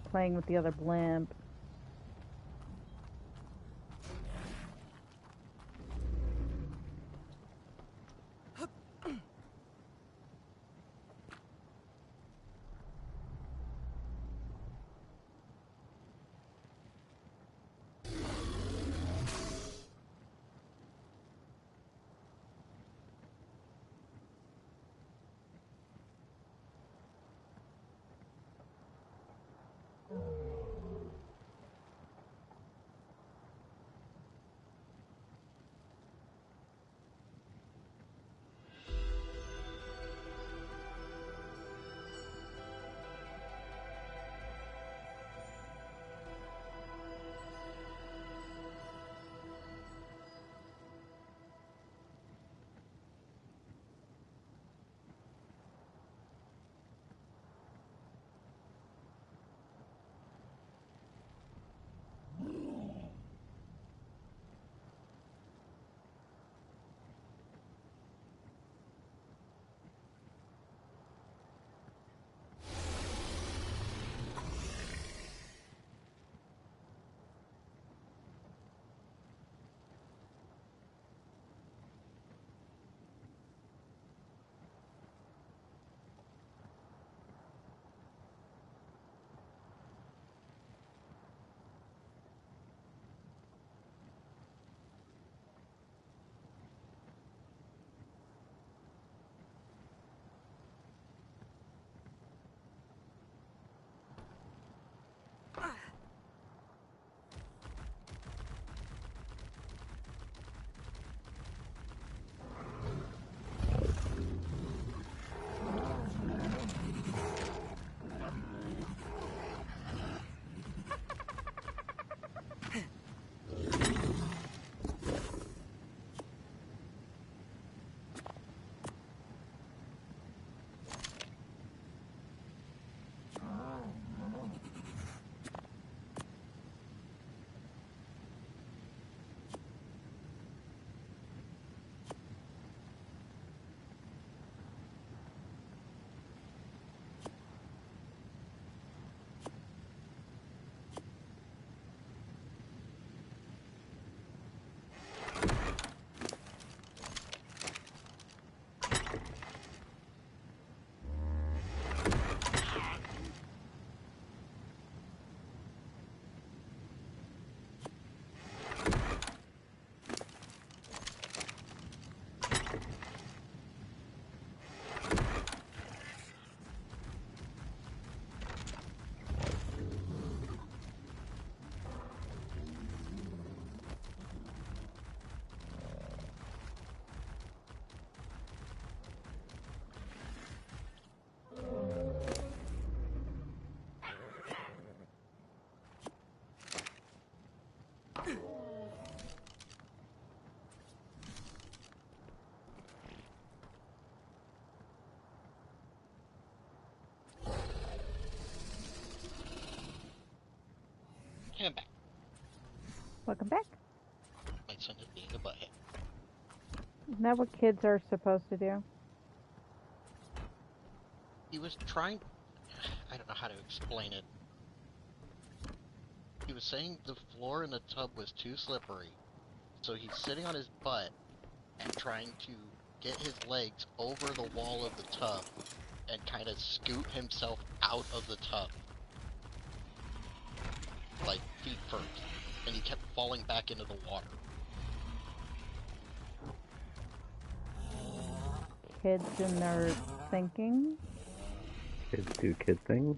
Playing with the other blimp. I'm back. Welcome back. My son is being a butthead. Isn't that what kids are supposed to do? He was trying... I don't know how to explain it. He was saying the floor in the tub was too slippery, so he's sitting on his butt and trying to get his legs over the wall of the tub and kind of scoot himself out of the tub. Like, feet first. And he kept falling back into the water. Kids and their thinking. Kids do kid things.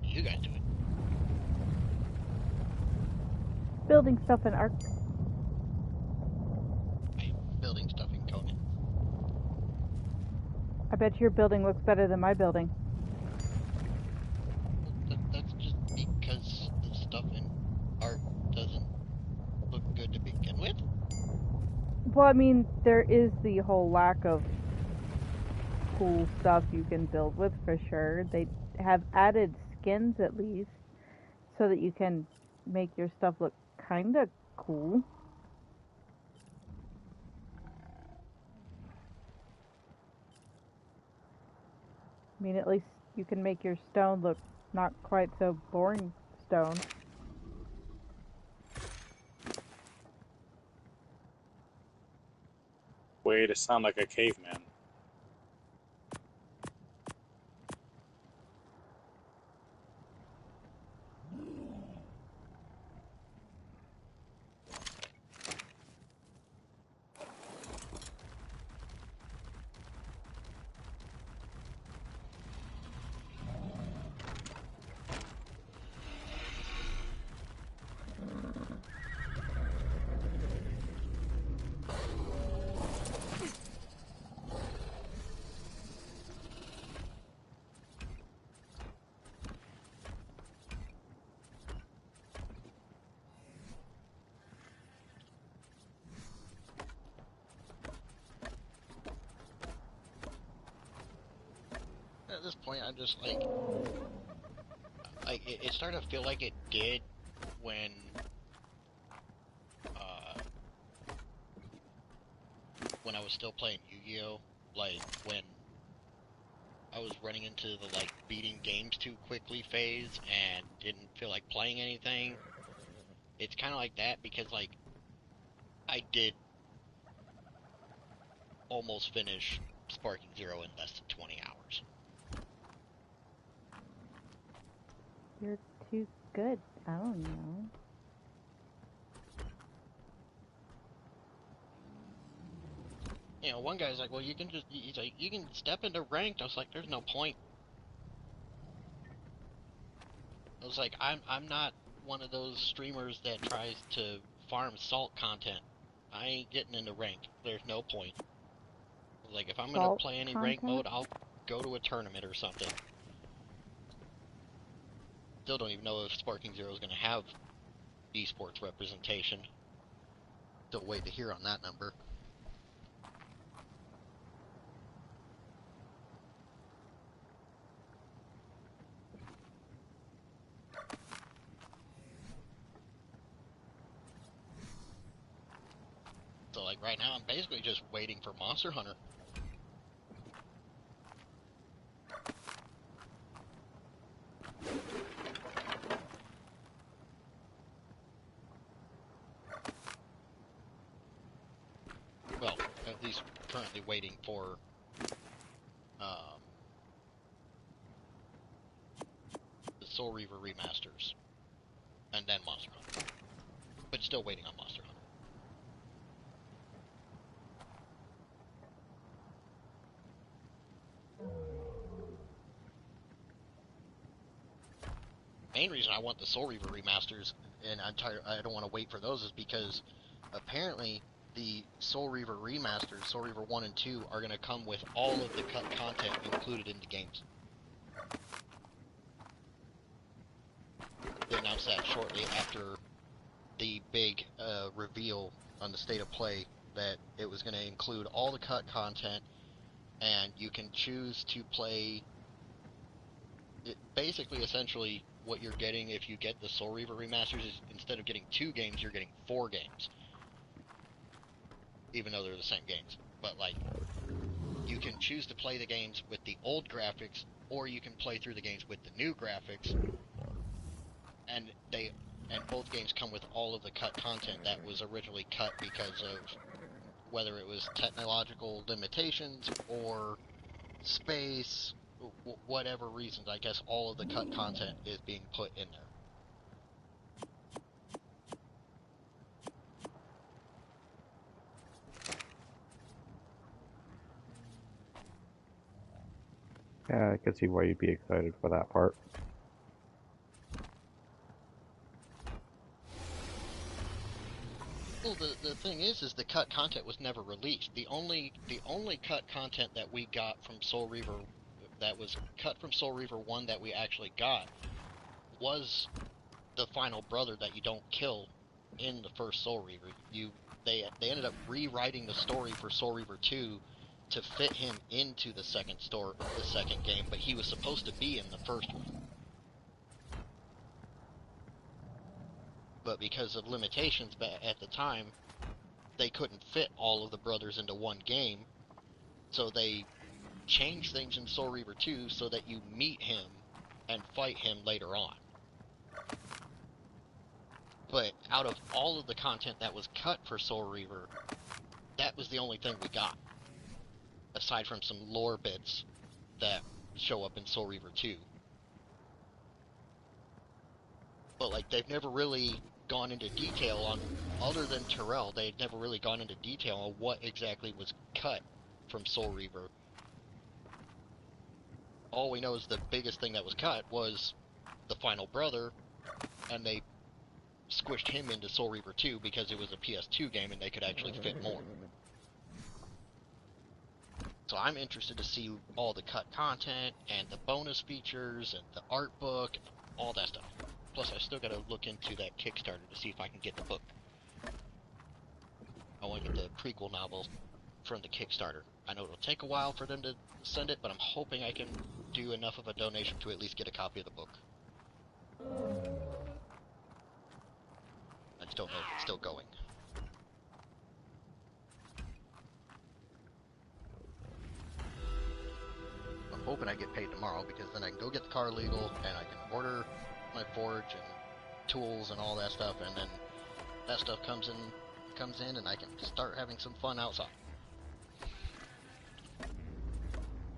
You guys do it. Building stuff in Ark. I'm building stuff in Conan. I bet your building looks better than my building. That's just because the stuff in art doesn't look good to begin with. Well, I mean, there is the whole lack of cool stuff you can build with for sure. They have added skins at least so that you can make your stuff look kind of cool. I mean, at least you can make your stone look not quite so boring stone. Way to sound like a caveman. at this point, I'm just like it's starting to feel like it did when, when I was still playing Yu-Gi-Oh! Like, when I was running into the, like, beating games too quickly phase and didn't feel like playing anything. It's kind of like that because, like, I did almost finish Sparking Zero in less than 20 hours. You're too good. I don't know. You know, one guy's like, well, you can just, he's like, you can step into ranked. I was like, there's no point. I was like, I'm not one of those streamers that tries to farm salt content. I ain't getting into rank. There's no point. I was like, if I'm gonna Salt play any rank content? mode, I'll go to a tournament or something. Still don't even know if Sparking Zero is gonna have esports representation. Still wait to hear on that number. So, like, right now, I'm basically just waiting for Monster Hunter. Well, at least currently waiting for, the Soul Reaver remasters. And then Monster Hunter. But still waiting on Monster Hunter. Main reason I want the Soul Reaver remasters, and I don't want to wait for those, is because apparently the Soul Reaver remasters, Soul Reaver 1 and 2, are going to come with all of the cut content included in the games. They announced that shortly after the big reveal on the State of Play that it was going to include all the cut content, and you can choose to play it. Basically, essentially, what you're getting if you get the Soul Reaver remasters is instead of getting 2 games, you're getting 4 games. Even though they're the same games. But, like, you can choose to play the games with the old graphics, or you can play through the games with the new graphics, and both games come with all of the cut content that was originally cut because of whether it was technological limitations or space, whatever reasons. I guess all of the cut content is being put in there. Yeah, I could see why you'd be excited for that part. Well, the thing is the cut content was never released. The only cut content that we got from Soul Reaver, that was cut from Soul Reaver 1 that we actually got, was the final brother that you don't kill in the first Soul Reaver. They ended up rewriting the story for Soul Reaver 2 to fit him into the second game, but he was supposed to be in the first one. But because of limitations at the time, they couldn't fit all of the brothers into one game, so they changed things in Soul Reaver 2 so that you meet him and fight him later on. But out of all of the content that was cut for Soul Reaver, that was the only thing we got. Aside from some lore bits that show up in Soul Reaver 2. But, like, they've never really gone into detail on, other than Terrell, they've never really gone into detail on what exactly was cut from Soul Reaver. All we know is the biggest thing that was cut was the final brother, and they squished him into Soul Reaver 2 because it was a PS2 game and they could actually fit more. So I'm interested to see all the cut content and the bonus features and the art book and all that stuff. Plus, I still gotta look into that Kickstarter to see if I can get the book. I want to get the prequel novel from the Kickstarter. I know it'll take a while for them to send it, but I'm hoping I can do enough of a donation to at least get a copy of the book. I just don't know if it's still going. I'm hoping I get paid tomorrow, because then I can go get the car legal, and I can order my forge and tools and all that stuff, and then that stuff comes in, and I can start having some fun outside.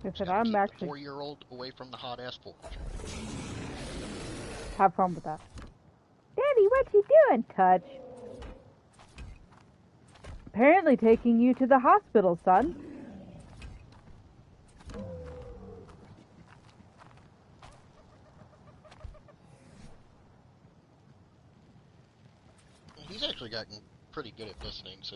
I Just said, gotta I'm keep actually... the 4-year-old away from the hot-ass forge. Have fun with that. Daddy, what you doing, Touch? Apparently taking you to the hospital, son. He's actually gotten pretty good at listening, so...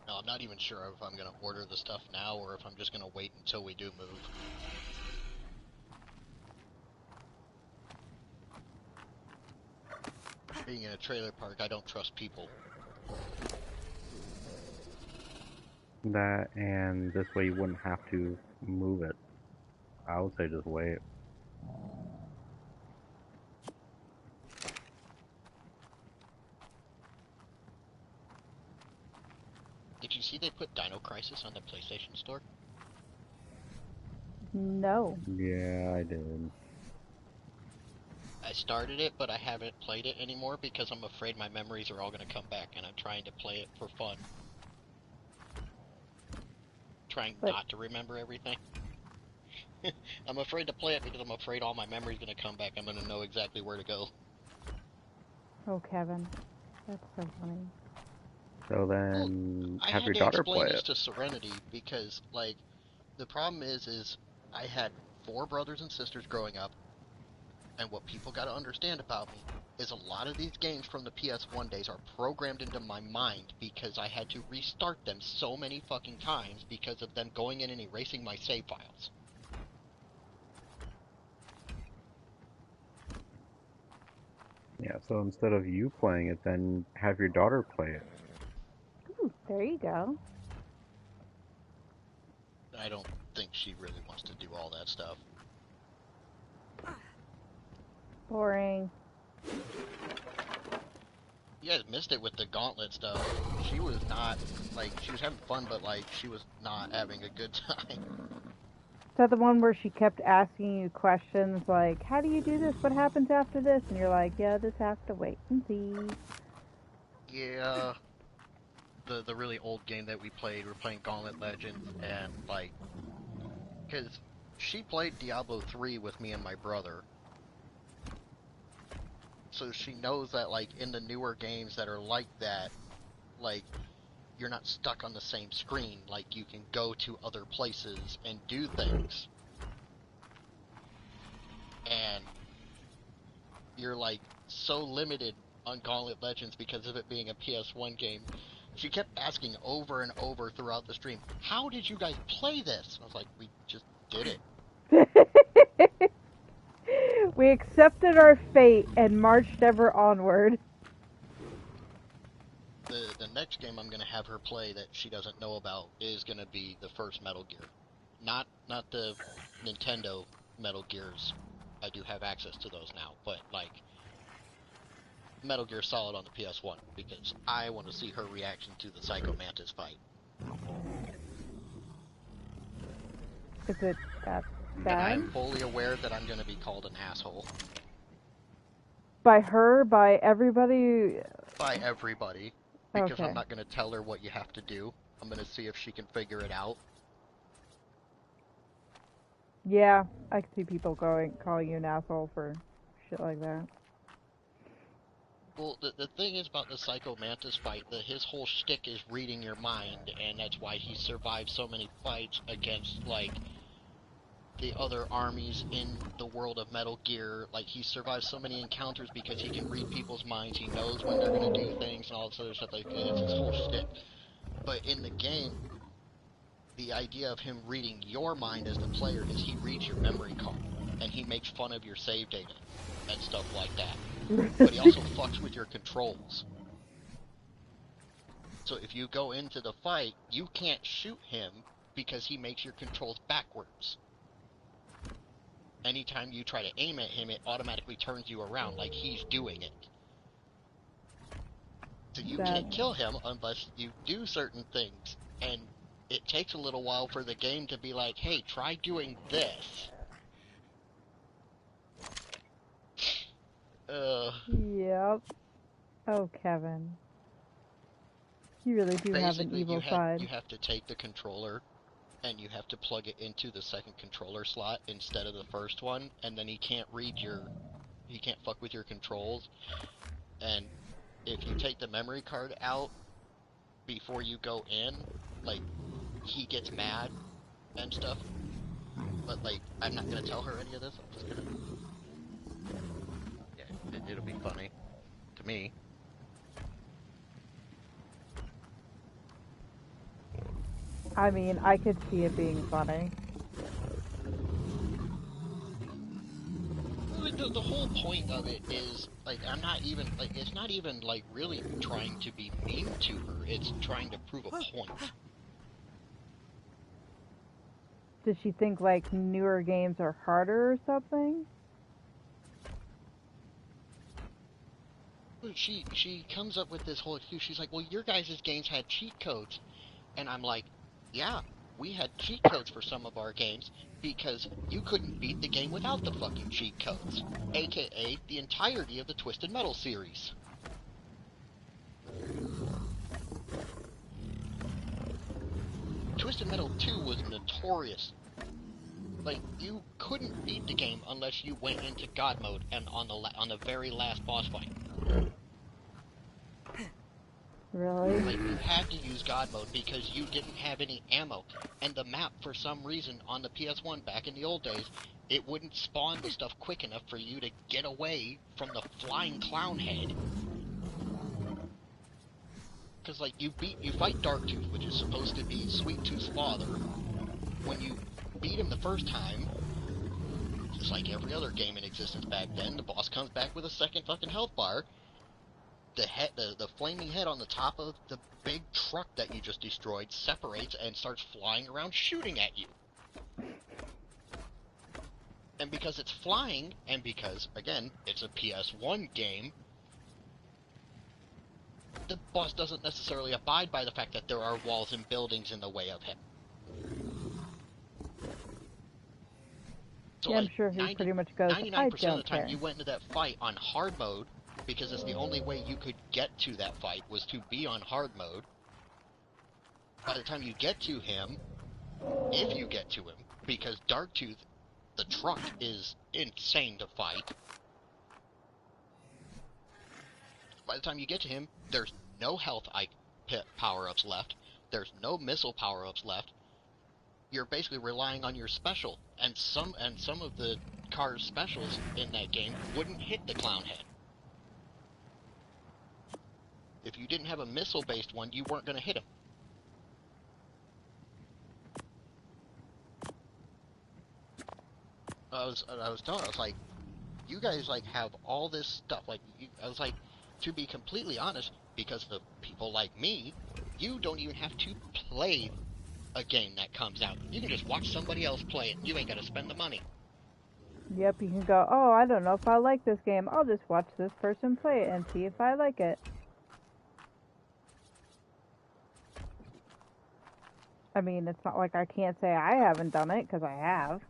No, I'm not even sure if I'm gonna order the stuff now, or if I'm just gonna wait until we do move. Being in a trailer park, I don't trust people. That, and this way you wouldn't have to move it. I would say just wait. Did you see they put Dino Crisis on the PlayStation Store? No. Yeah, I did. I started it, but I haven't played it anymore because I'm afraid my memories are all going to come back, and I'm trying to play it for fun. Trying not to remember everything. I'm afraid to play it because I'm afraid all my memory's going to come back. I'm going to know exactly where to go. Oh, Kevin. That's so funny. So then, I have had your to daughter explain play this it. to Serenity because, like, the problem is I had 4 brothers and sisters growing up, and what people got to understand about me is a lot of these games from the PS1 days are programmed into my mind because I had to restart them so many fucking times because of them going in and erasing my save files. Yeah, so instead of you playing it, then have your daughter play it. Ooh, there you go. I don't think she really wants to do all that stuff. Boring. You guys missed it with the gauntlet stuff. She was not, like, she was having fun, but, like, she was not having a good time. Is that the one where she kept asking you questions like, how do you do this? What happens after this? And you're like, yeah, just have to wait and see. Yeah. The really old game that we played, we're playing Gauntlet Legends, and, like, because she played Diablo 3 with me and my brother. So she knows that, like, in the newer games that are like that, like, you're not stuck on the same screen. Like, you can go to other places and do things. And you're, like, so limited on Gauntlet Legends because of it being a PS1 game. She kept asking over and over throughout the stream, how did you guys play this? And I was like, we just did it. We accepted our fate and marched ever onward. The next game I'm going to have her play that she doesn't know about is going to be the first Metal Gear. Not the Nintendo Metal Gears. I do have access to those now, but, like, Metal Gear Solid on the PS1, because I want to see her reaction to the Psycho Mantis fight. Is it that And bad? I am fully aware that I'm going to be called an asshole. By her? By everybody? By everybody. Because Okay. I'm not going to tell her what you have to do. I'm going to see if she can figure it out. Yeah, I can see people calling you an asshole for shit like that. Well, the thing is about the Psycho Mantis fight, his whole shtick is reading your mind, and that's why he survived so many fights against, like, the other armies in the world of Metal Gear. Like, he survived so many encounters because he can read people's minds, he knows when they're going to do things and all this other stuff. Like, it's his whole shtick. But in the game, the idea of him reading your mind as the player is he reads your memory card. and he makes fun of your save data and stuff like that. But he also fucks with your controls. So if you go into the fight, you can't shoot him because he makes your controls backwards. Anytime you try to aim at him, it automatically turns you around like he's doing it. So you can't kill him unless you do certain things. And it takes a little while for the game to be like, hey, try doing this. Yep. Oh, Kevin. You really do have an evil side. You have to take the controller and you have to plug it into the second controller slot instead of the first one, and then he can't fuck with your controls. And if you take the memory card out before you go in, like, he gets mad and stuff. But, like, I'm not gonna tell her any of this, I'm just gonna... Yeah, it'll be funny. To me. I mean, I could see it being funny. The whole point of it is, like, it's not even, like, really trying to be mean to her, it's trying to prove a point. Does she think, like, newer games are harder or something? She comes up with this whole excuse, she's like, well, your guys' games had cheat codes. And I'm like, yeah, we had cheat codes for some of our games, because you couldn't beat the game without the fucking cheat codes. AKA the entirety of the Twisted Metal series. Twisted Metal 2 was notorious. Like, you couldn't beat the game unless you went into God mode and on the very last boss fight. Really? Like, you had to use God mode because you didn't have any ammo. And the map, for some reason, on the PS1 back in the old days, it wouldn't spawn the stuff quick enough for you to get away from the flying clown head. Because, like, you fight Darktooth, which is supposed to be Sweet Tooth's father. When you beat him the first time, just like every other game in existence back then, the boss comes back with a second fucking health bar. The flaming head on the top of the big truck that you just destroyed separates and starts flying around shooting at you. And because it's flying, and because, again, it's a PS1 game, the boss doesn't necessarily abide by the fact that there are walls and buildings in the way of him. So, yeah, I'm like, sure he pretty much goes, 99% I of the time care. you went into that fight on hard mode, because it's the only way you could get to that fight was to be on hard mode. By the time you get to him, if you get to him, because Darktooth, the truck, is insane to fight, by the time you get to him, there's no health power-ups left, there's no missile power-ups left, you're basically relying on your special, and some of the car's specials in that game wouldn't hit the clown head. If you didn't have a missile-based one, you weren't going to hit him. I was like, you guys, like, have all this stuff, like, I was like, to be completely honest, because of people like me, you don't even have to play a game that comes out. You can just watch somebody else play it, you ain't got to spend the money. Yep, you can go, oh, I don't know if I like this game, I'll just watch this person play it and see if I like it. I mean, it's not like I can't say I haven't done it, because I have.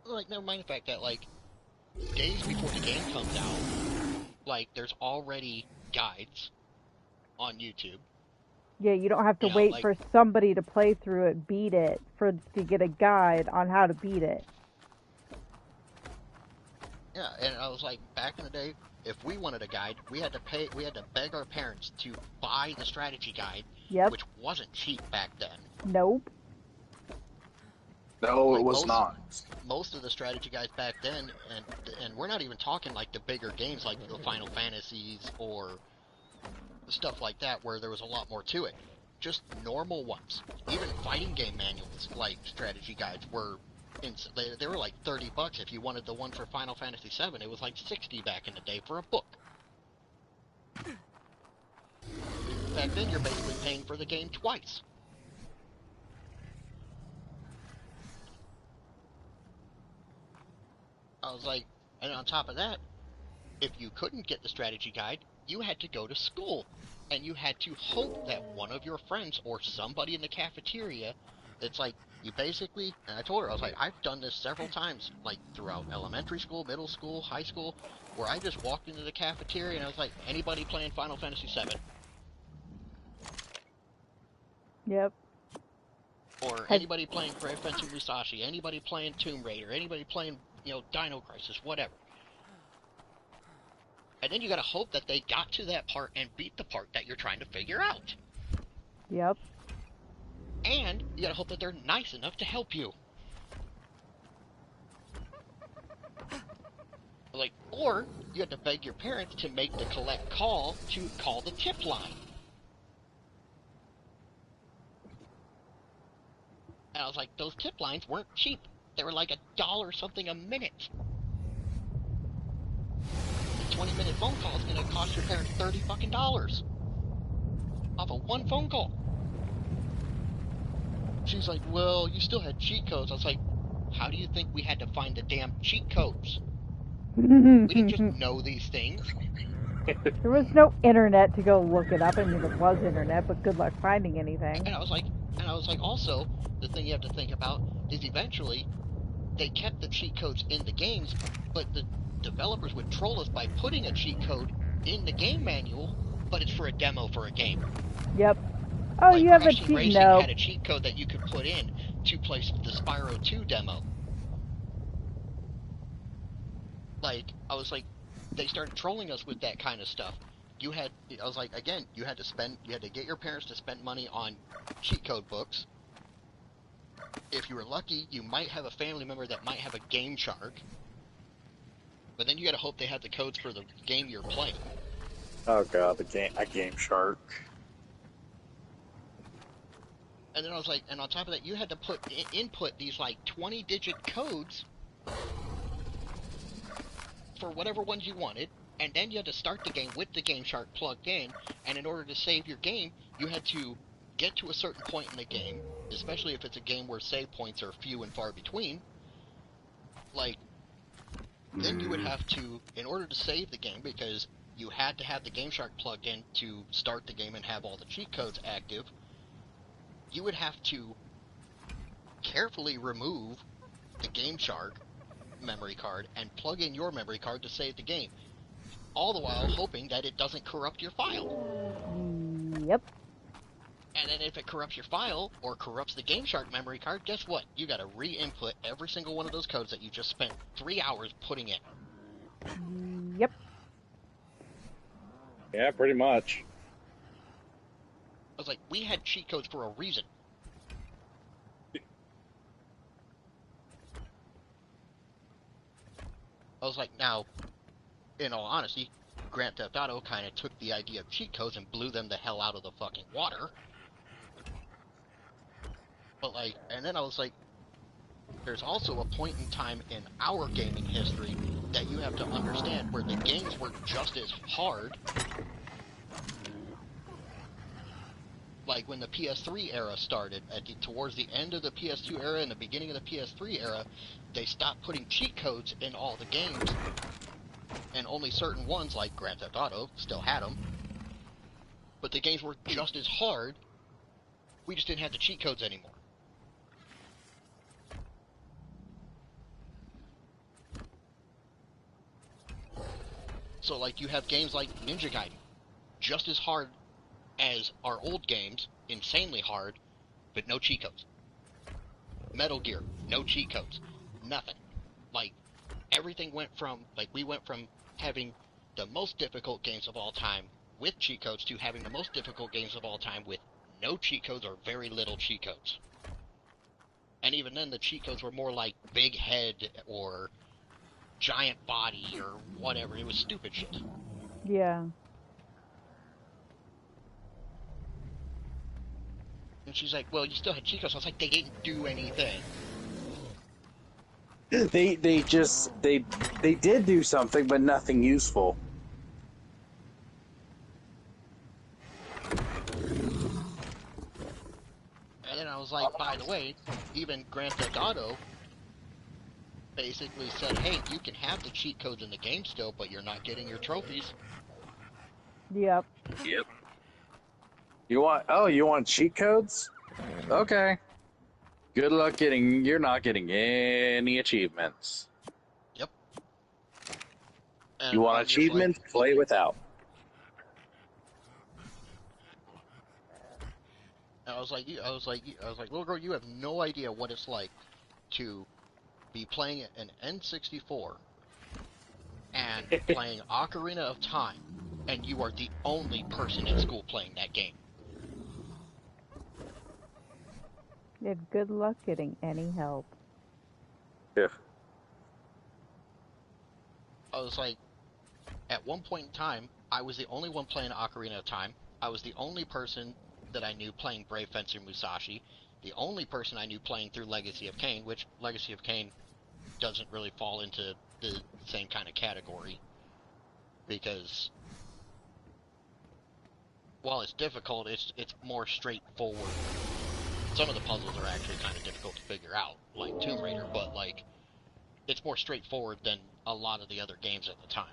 Like, never mind the fact that, like, days before the game comes out, like, there's already guides on YouTube. Yeah, you don't have to wait like, for somebody to play through it, beat it, to get a guide on how to beat it. Yeah, and I was like, back in the day, if we wanted a guide, we had to beg our parents to buy the strategy guide, Yep. which wasn't cheap back then. Nope. No, Like, it was not. Most of the strategy guides back then, and we're not even talking like the bigger games like the Final Fantasies or stuff like that, where there was a lot more to it. Just normal ones. Even fighting game manuals, like strategy guides, were They were like $30 if you wanted the one for Final Fantasy VII. It was like $60 back in the day for a book. Back then, you're basically paying for the game twice. I was like, and on top of that, if you couldn't get the strategy guide, you had to go to school. And you had to hope that one of your friends or somebody in the cafeteria, it's like, you basically, and I told her, I was like, I've done this several times, like throughout elementary school, middle school, high school, where I just walked into the cafeteria and I was like, anybody playing Final Fantasy VII? Yep. Or anybody playing Brave Fencer Musashi, anybody playing Tomb Raider, anybody playing, Dino Crisis, whatever. And then you gotta hope that they got to that part and beat the part that you're trying to figure out. Yep. And you gotta hope that they're nice enough to help you. Like, or you have to beg your parents to make the collect call to call the tip line. And I was like, those tip lines weren't cheap. They were like $1 something a minute. A 20-minute phone call is gonna cost your parents $30 fucking off of one phone call. She's like, well, you still had cheat codes. I was like, how do you think we had to find the damn cheat codes? We didn't just know these things. There was no internet to go look it up. I mean, there was internet, but good luck finding anything. And I was like, also, the thing you have to think about is eventually they kept the cheat codes in the games, but the developers would troll us by putting a cheat code in the game manual, but it's for a demo for a game. Yep. Oh, like, you have a Racing cheat? Racing No. had a cheat code that you could put in to play the Spyro 2 demo. Like, I was like, they started trolling us with that kind of stuff. I was like, again, you had to get your parents to spend money on cheat code books. If you were lucky, you might have a family member that might have a Game Shark. But then you gotta hope they have the codes for the game you're playing. Oh god, a Game Shark. And then I was like, and on top of that, you had to input these like 20-digit codes for whatever ones you wanted, and then you had to start the game with the Game Shark plugged in, and in order to save your game, you had to get to a certain point in the game, especially if it's a game where save points are few and far between, like, then you would have to, in order to save the game, because you had to have the Game Shark plugged in to start the game and have all the cheat codes active, you would have to carefully remove the Game Shark memory card and plug in your memory card to save the game, all the while hoping that it doesn't corrupt your file. Yep. And then if it corrupts your file or corrupts the Game Shark memory card, guess what? You gotta re-input every single one of those codes that you just spent 3 hours putting in. Yep. Yeah, pretty much. I was like, we had cheat codes for a reason. I was like, now, in all honesty, Grand Theft Auto kind of took the idea of cheat codes and blew them the hell out of the fucking water. But like, and then I was like, there's also a point in time in our gaming history that you have to understand where the games were just as hard. Like when the PS3 era started, towards the end of the PS2 era and the beginning of the PS3 era, they stopped putting cheat codes in all the games, and only certain ones, like Grand Theft Auto, still had them. But the games were just as hard, we just didn't have the cheat codes anymore. So like you have games like Ninja Gaiden, just as hard as our old games, insanely hard, but no cheat codes. Metal Gear, no cheat codes. Nothing. Like, everything went from, like, we went from having the most difficult games of all time with cheat codes to having the most difficult games of all time with no cheat codes or very little cheat codes. And even then, the cheat codes were more like big head or giant body or whatever. It was stupid shit. Yeah. And she's like, well, you still had cheat codes. I was like, they didn't do anything. They did do something, but nothing useful. And then I was like, by the way, even Grand Theft Auto basically said, hey, you can have the cheat codes in the game still, but you're not getting your trophies. Yep. Yep. You want cheat codes? Okay. Good luck you're not getting any achievements. Yep. And You want I'm just like, achievements? Play without. I was like, little girl, you have no idea what it's like to be playing an N64 and playing Ocarina of Time, and you are the only person in school playing that game. You had good luck getting any help. Yeah. I was like, at one point in time, I was the only one playing Ocarina of Time. I was the only person that I knew playing Brave Fencer Musashi. The only person I knew playing through Legacy of Kain, which Legacy of Kain doesn't really fall into the same kind of category. Because while it's difficult, it's more straightforward. Some of the puzzles are actually kind of difficult to figure out, like Tomb Raider, but like it's more straightforward than a lot of the other games at the time.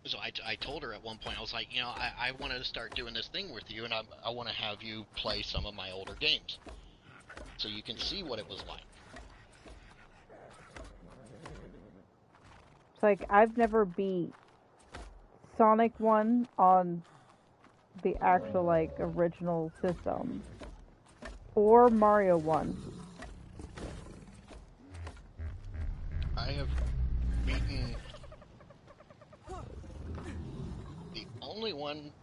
So I told her at one point, I was like, you know, I wanted to start doing this thing with you, and I want to have you play some of my older games, so you can see what it was like. It's like I've never beat Sonic 1 on the actual like original system or Mario 1. I have beaten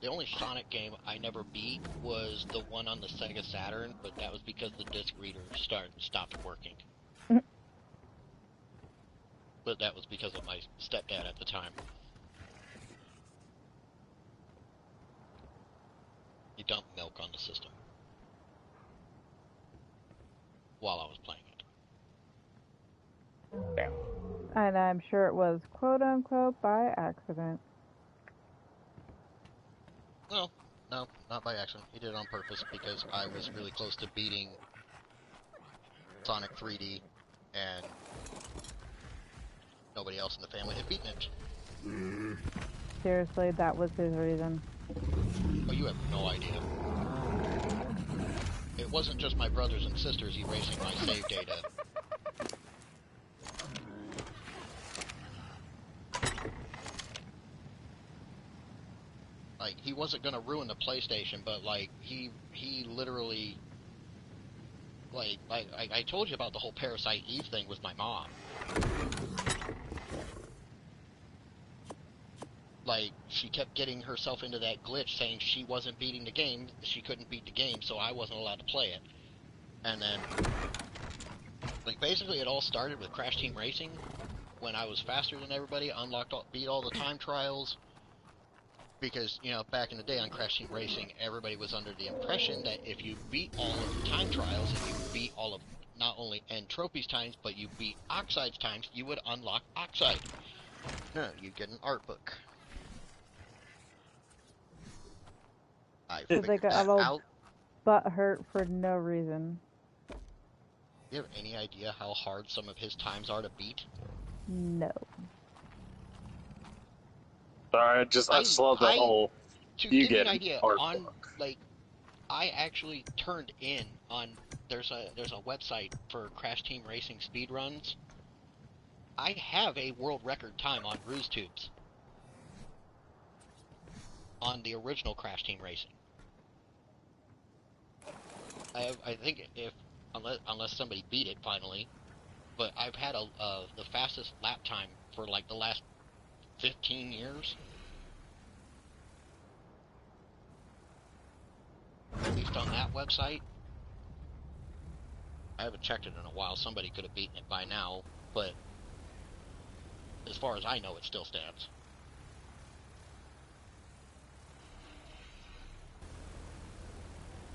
the only Sonic game I never beat was the one on the Sega Saturn, but that was because the disc reader stopped working. But that was because of my stepdad at the time. He dumped milk on the system while I was playing it. And I'm sure it was quote unquote by accident. Well, no, not by accident. He did it on purpose because I was really close to beating Sonic 3D, and nobody else in the family had beaten it. Seriously, that was his reason. Oh, you have no idea. It wasn't just my brothers and sisters erasing my save data. Like, he wasn't gonna ruin the PlayStation, but, like, he literally... Like, I told you about the whole Parasite Eve thing with my mom. Like, she kept getting herself into that glitch saying she wasn't beating the game, she couldn't beat the game, so I wasn't allowed to play it. And then, like, basically it all started with Crash Team Racing, when I was faster than everybody, beat all the time trials, because, you know, back in the day on Crash Team Racing, everybody was under the impression that if you beat all of the time trials, if you beat all of not only N-Tropy's times, but you beat Oxide's times, you would unlock Oxide. No, you get an art book. I So figured they got that a little out. butt hurt for no reason. You have any idea how hard some of his times are to beat? No. Sorry, I just love that whole. To You give you get an idea, art on book. like, I actually turned in on there's a website for Crash Team Racing speedruns. I have a world record time on Ruse Tubes on the original Crash Team Racing. I think unless somebody beat it finally, but I've had the fastest lap time for like the last 15 years. At least on that website. I haven't checked it in a while. Somebody could have beaten it by now, but as far as I know, it still stands.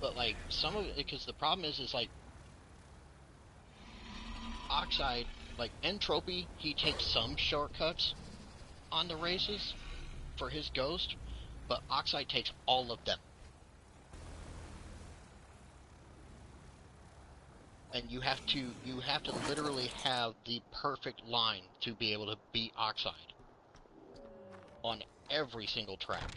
But like some of it, because the problem is like Oxide, like Entropy, he takes some shortcuts on the races for his ghost, but Oxide takes all of them. And you have to literally have the perfect line to be able to beat Oxide on every single track.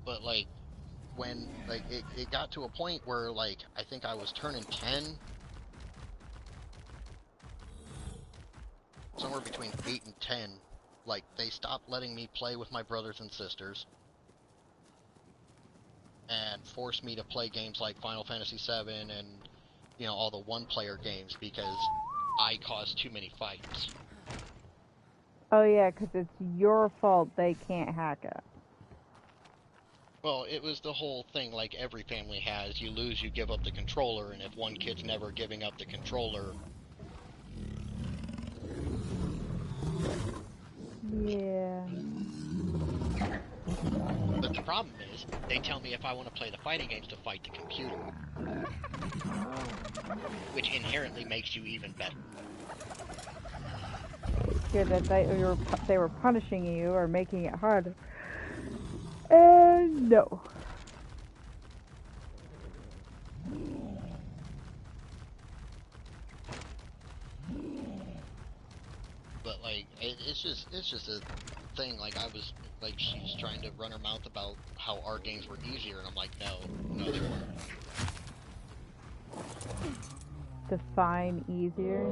But like when like it got to a point where like I think I was turning 10, somewhere between 8 and 10, like they stopped letting me play with my brothers and sisters and forced me to play games like Final Fantasy VII and, you know, all the one-player games because I caused too many fights. Oh yeah, because it's your fault they can't hack it. Well, it was the whole thing like every family has. You lose, you give up the controller, and if one kid's never giving up the controller... Yeah. But the problem is, they tell me if I want to play the fighting games to fight the computer. Which inherently makes you even better. Good that they were punishing you or making it harder. And no. But like, it's just a thing. Like I was like, she's trying to run her mouth about how our games were easier, and I'm like, no, they weren't. Define easier.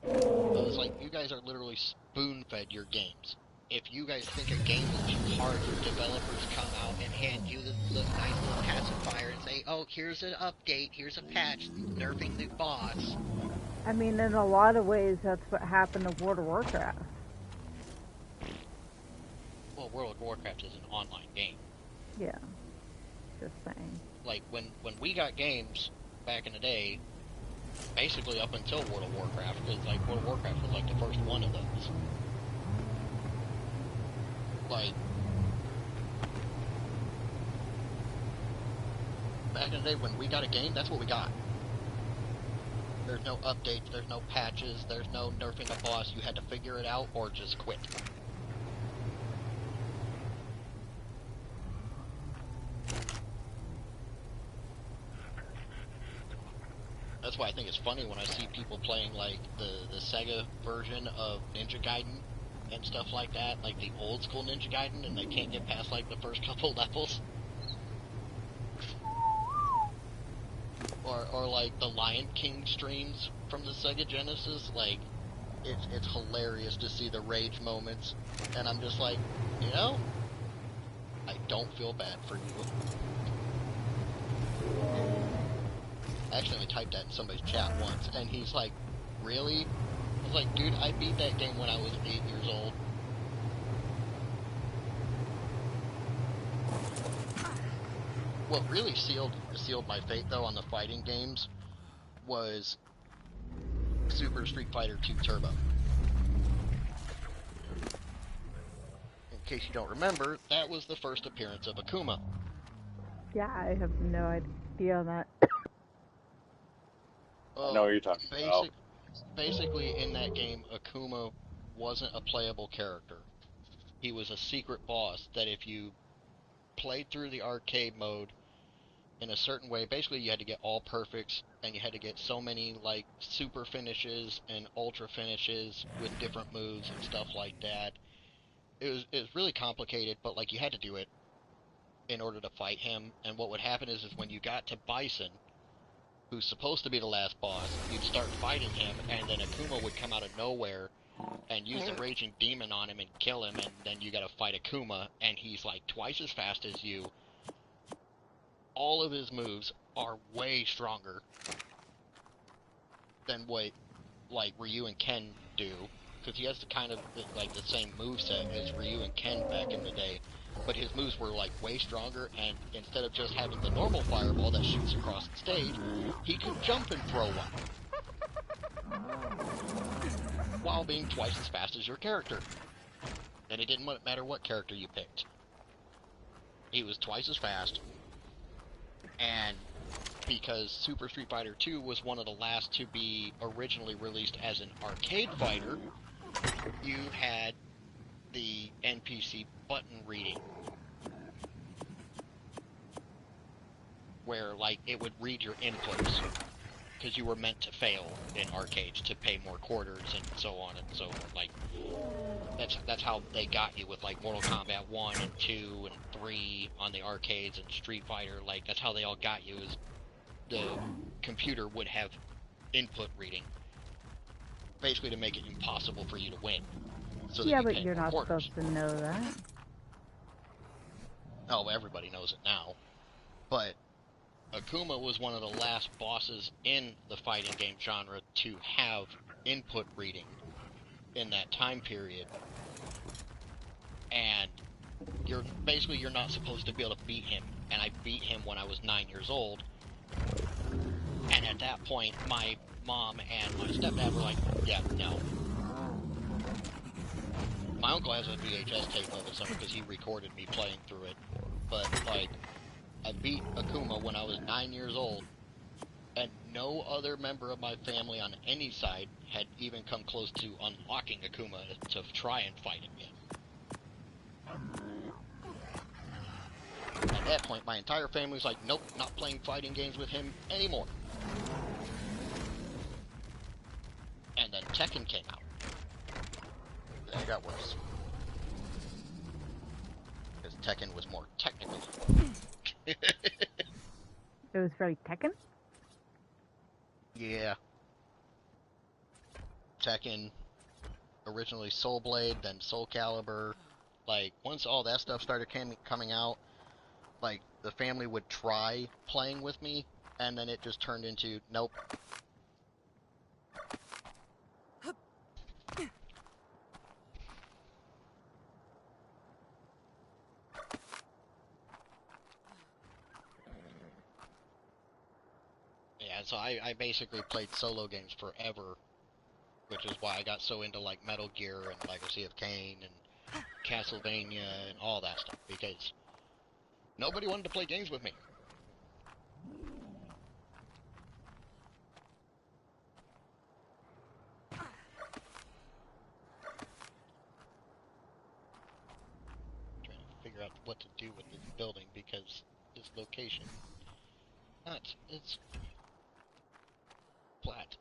Well, it's like you guys are literally spoon-fed your games. If you guys think a game is too hard, your developers come out and hand you the nice little pacifier and say, oh, here's an update, here's a patch, nerfing the boss. I mean, in a lot of ways, that's what happened to World of Warcraft. Well, World of Warcraft is an online game. Yeah. Just saying. Like, when we got games back in the day, basically up until World of Warcraft, because, like, World of Warcraft was, like, the first one of those. Like, back in the day when we got a game, that's what we got. There's no updates, there's no patches, there's no nerfing a boss. You had to figure it out or just quit. That's why I think it's funny when I see people playing like the Sega version of Ninja Gaiden and stuff like that, like the old school Ninja Gaiden, and they can't get past like the first couple levels. Or like the Lion King streams from the Sega Genesis, like it's hilarious to see the rage moments, and I'm just like, you know, I don't feel bad for you. I accidentally typed that in somebody's chat once, and he's like, really? I was like, dude, I beat that game when I was 8 years old. What really sealed my fate, though, on the fighting games was Super Street Fighter 2 Turbo. In case you don't remember, that was the first appearance of Akuma. Yeah, I have no idea on that. I know what you're talking about. Basically, in that game, Akuma wasn't a playable character. He was a secret boss that if you played through the arcade mode in a certain way, basically you had to get all perfects, and you had to get so many, like, super finishes and ultra finishes with different moves and stuff like that. It was really complicated, but, like, you had to do it in order to fight him, and what would happen is when you got to Bison, who's supposed to be the last boss, you'd start fighting him, and then Akuma would come out of nowhere and use the Raging Demon on him and kill him, and then you gotta fight Akuma, and he's, like, twice as fast as you. All of his moves are way stronger than what, like, Ryu and Ken do, because he has the kind of, like, the same moveset as Ryu and Ken back in the day, but his moves were, like, way stronger, and instead of just having the normal fireball that shoots across the stage, he could jump and throw one. while being twice as fast as your character. And it didn't matter what character you picked. He was twice as fast, and because Super Street Fighter 2 was one of the last to be originally released as an arcade fighter, you had the NPC button reading, where, like, it would read your inputs, because you were meant to fail in arcades to pay more quarters and so on and so forth. Like, that's how they got you with, like, Mortal Kombat 1 and 2 and 3 on the arcades, and Street Fighter. Like, that's how they all got you, is the computer would have input reading, basically to make it impossible for you to win. So Yeah, that but pay you're more not quarters. supposed to know that. Oh, everybody knows it now. But Akuma was one of the last bosses in the fighting game genre to have input reading in that time period. And you're not supposed to be able to beat him. And I beat him when I was 9 years old. And at that point, my mom and my stepdad were like, yeah, no. My uncle has a VHS tape of it somewhere because he recorded me playing through it. But, like, I beat Akuma when I was 9 years old, and no other member of my family on any side had even come close to unlocking Akuma to try and fight him yet. At that point, my entire family was like, nope, not playing fighting games with him anymore. And then Tekken came out. Then it got worse. Because Tekken was more technical. It was very Tekken? Yeah. Tekken, originally Soul Blade, then Soul Calibur. Like, once all that stuff started coming out, like, the family would try playing with me, and then it just turned into, nope. Yeah, so I basically played solo games forever, which is why I got so into, like, Metal Gear and Legacy of Kain and Castlevania and all that stuff, because nobody wanted to play games with me. Trying to figure out what to do with this building, because this location, it's flat.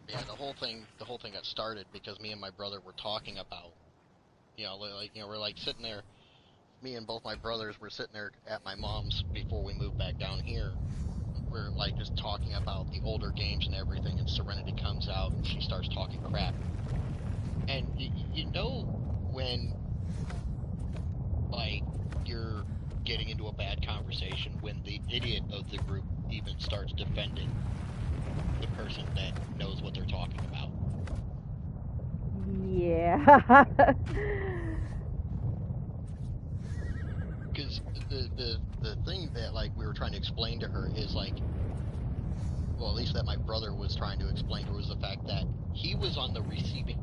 Yeah, the whole thing got started because me and my brother were talking about, we're like sitting there, me and both my brothers were sitting there at my mom's before we moved back down here. We're like just talking about the older games and everything, and Serenity comes out and she starts talking crap. And you know when, like, you're getting into a bad conversation when the idiot of the group even starts defending the person that knows what they're talking about. Yeah. Because the thing that, like, we were trying to explain to her is, like, well, at least that my brother was trying to explain to her, was the fact that he was on the receiving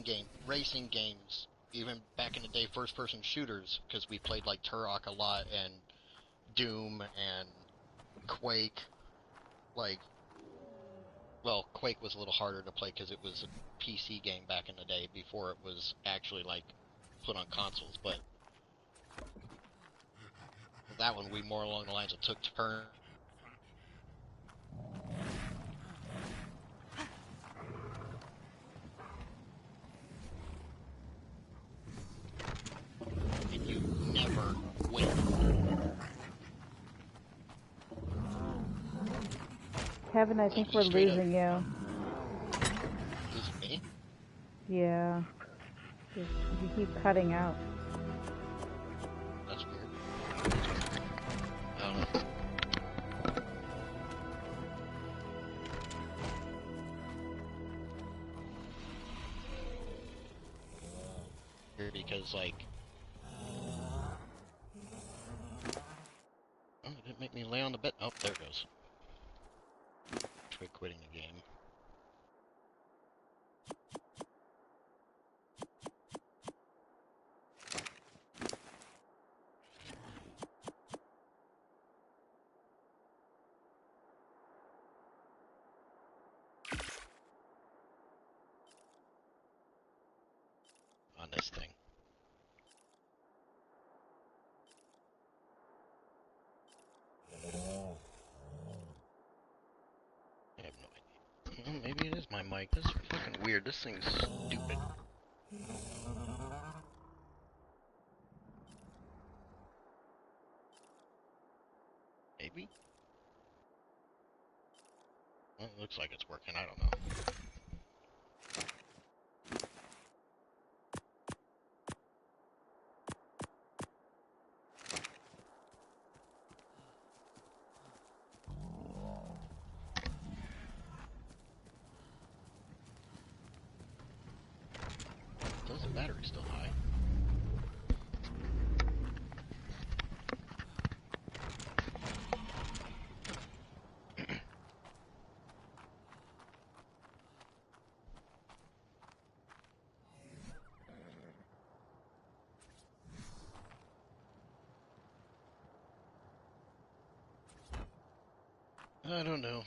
game, racing games, even back in the day, first-person shooters, because we played, like, Turok a lot, and Doom, and Quake. Like, well, Quake was a little harder to play because it was a PC game back in the day before it was actually, like, put on consoles, but that one we more along the lines of took turns Kevin, I think we're Straight up. losing you. Losing me? Yeah. You keep cutting out. That's weird. I don't know. Because, like... Oh, it didn't make me lay on the bed. Oh, there it goes. Try quitting the game. On this thing. I have no idea. Well, maybe it is my mic. This is fucking weird. This thing's stupid. Maybe? Well, it looks like it's working. I don't know. Does the battery still high? I don't know.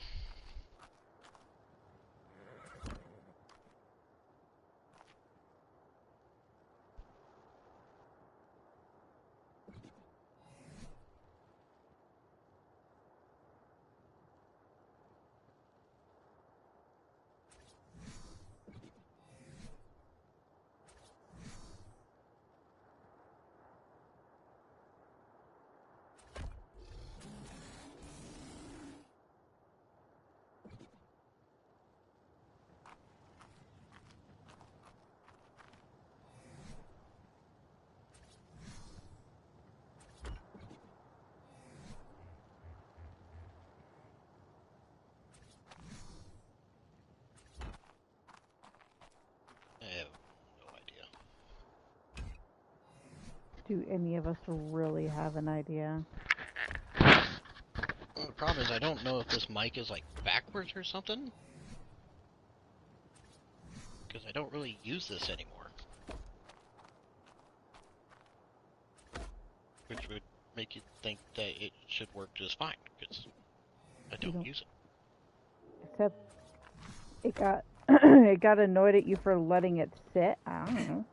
I have no idea. Do any of us really have an idea? Well, the problem is I don't know if this mic is like backwards or something. Because I don't really use this anymore. Which would make you think that it should work just fine. Because I don't use it. Except it got it got annoyed at you for letting it sit. I don't know.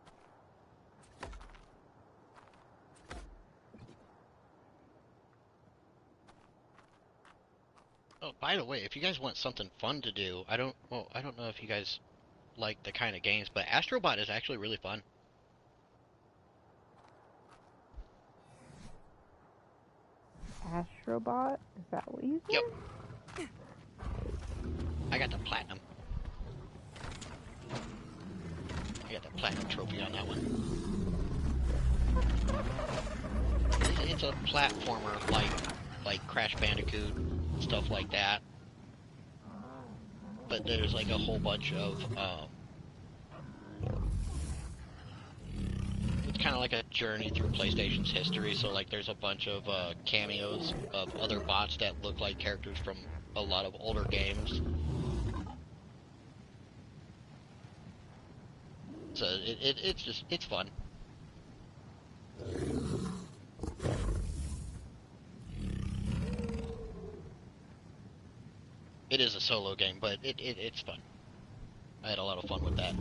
Oh, by the way, if you guys want something fun to do, I don't know if you guys like the kind of games, but Astrobot is actually really fun. Astrobot? Is that what you said? Yep. I got the platinum. I got the platinum trophy on that one. It's a platformer like Crash Bandicoot, stuff like that. But there's like a whole bunch of it's kind of like a journey through PlayStation's history. So like there's a bunch of cameos of other bots that look like characters from a lot of older games. So it's fun. It is a solo game, but it's fun. I had a lot of fun with that.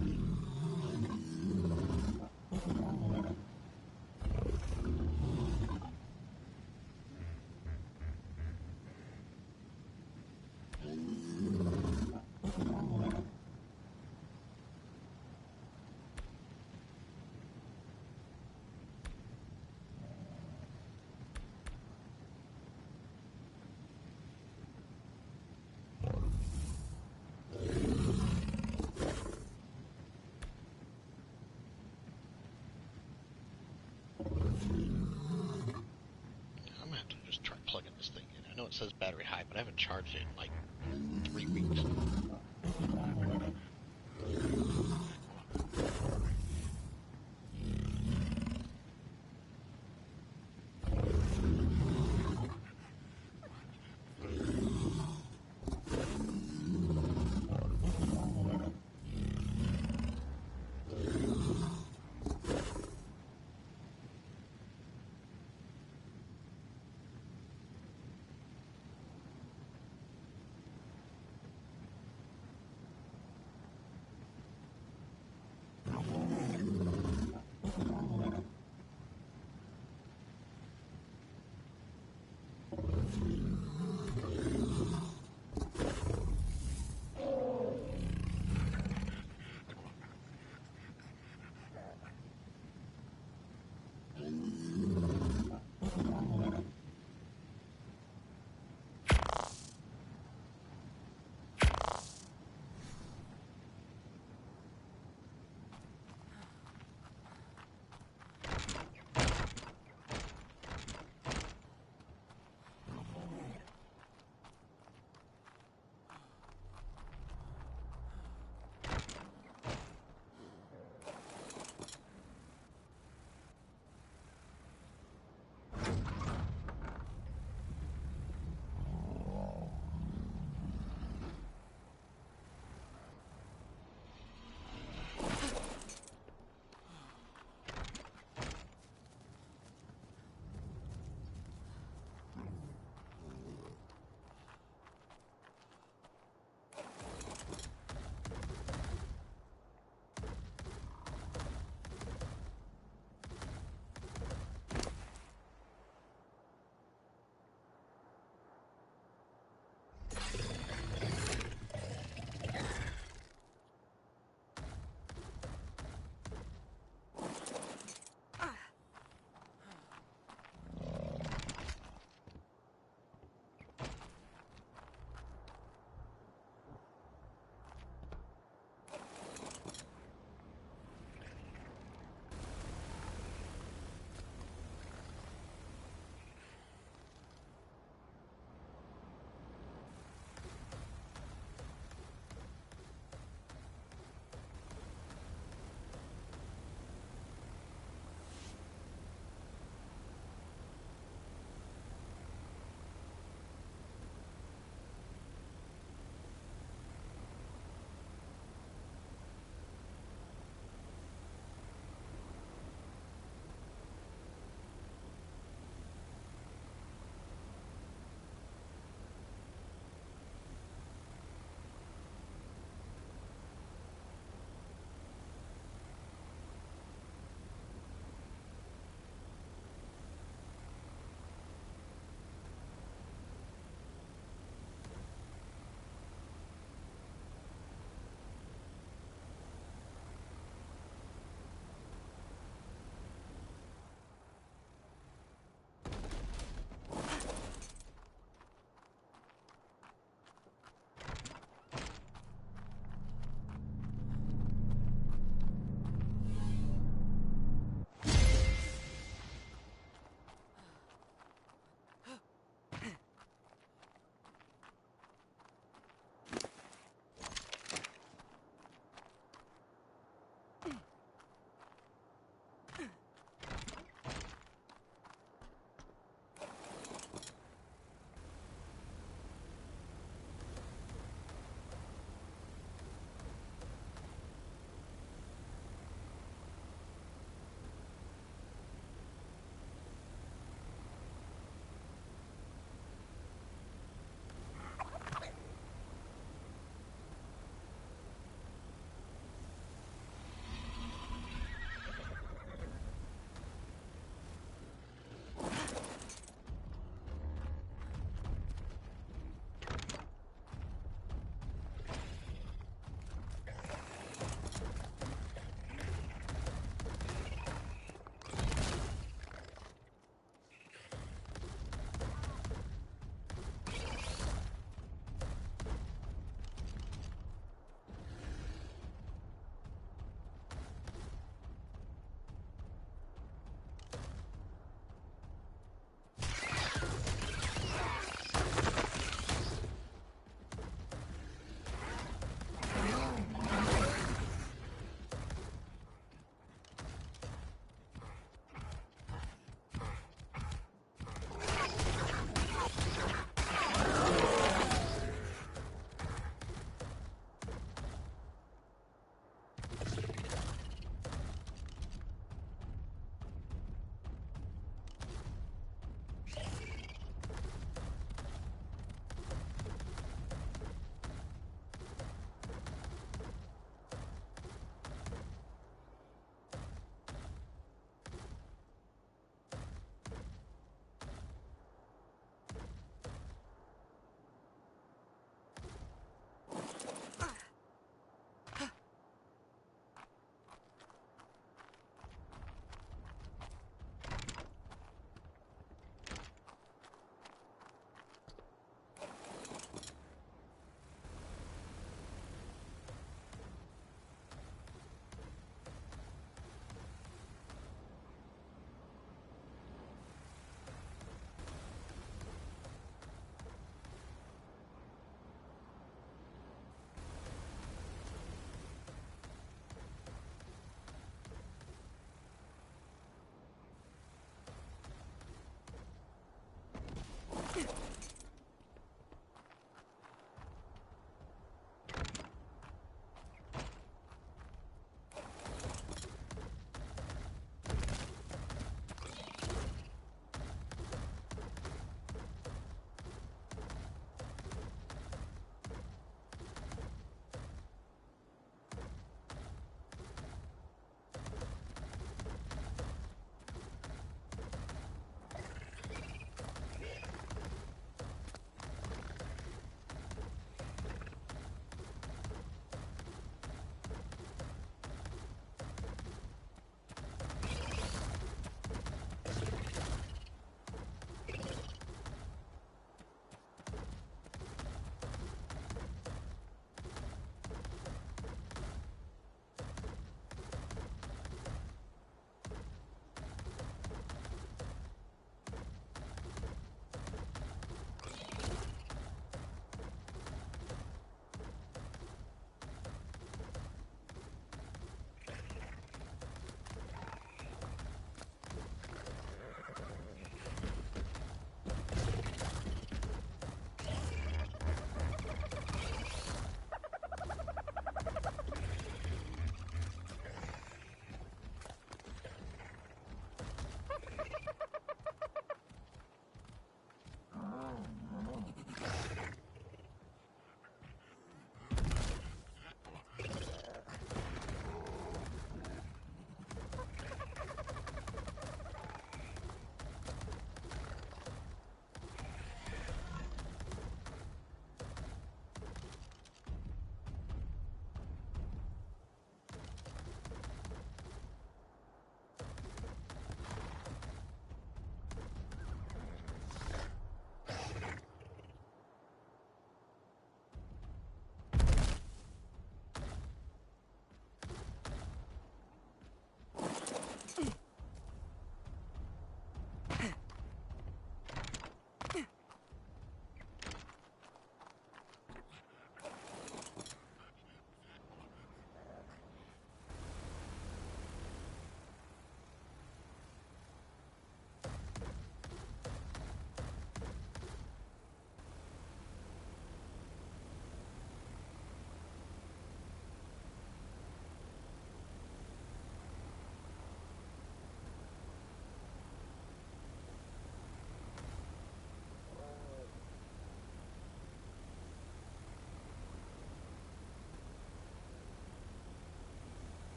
it says battery high, but I haven't charged it in like 3 weeks.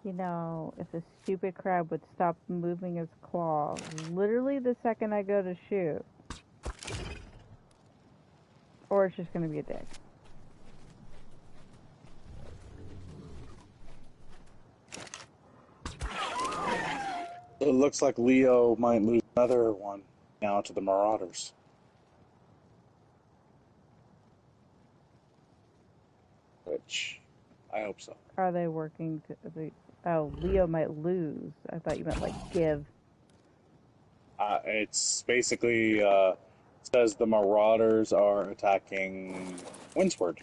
You know, if the stupid crab would stop moving his claw literally the second I go to shoot. Or it's just gonna be a dick. It looks like Leo might lose another one now to the Marauders. Which, I hope so. Are they working to... Oh, Leo might lose. I thought you meant, like, give. It's basically, says the Marauders are attacking Windsward.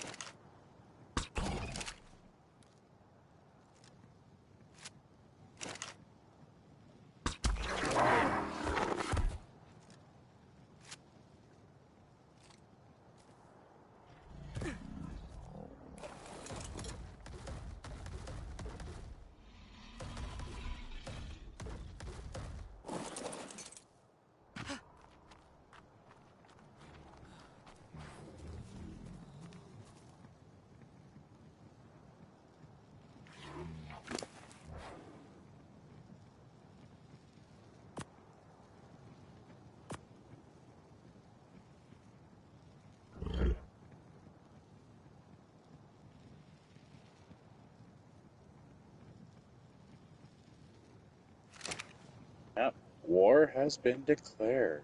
Yep, war has been declared.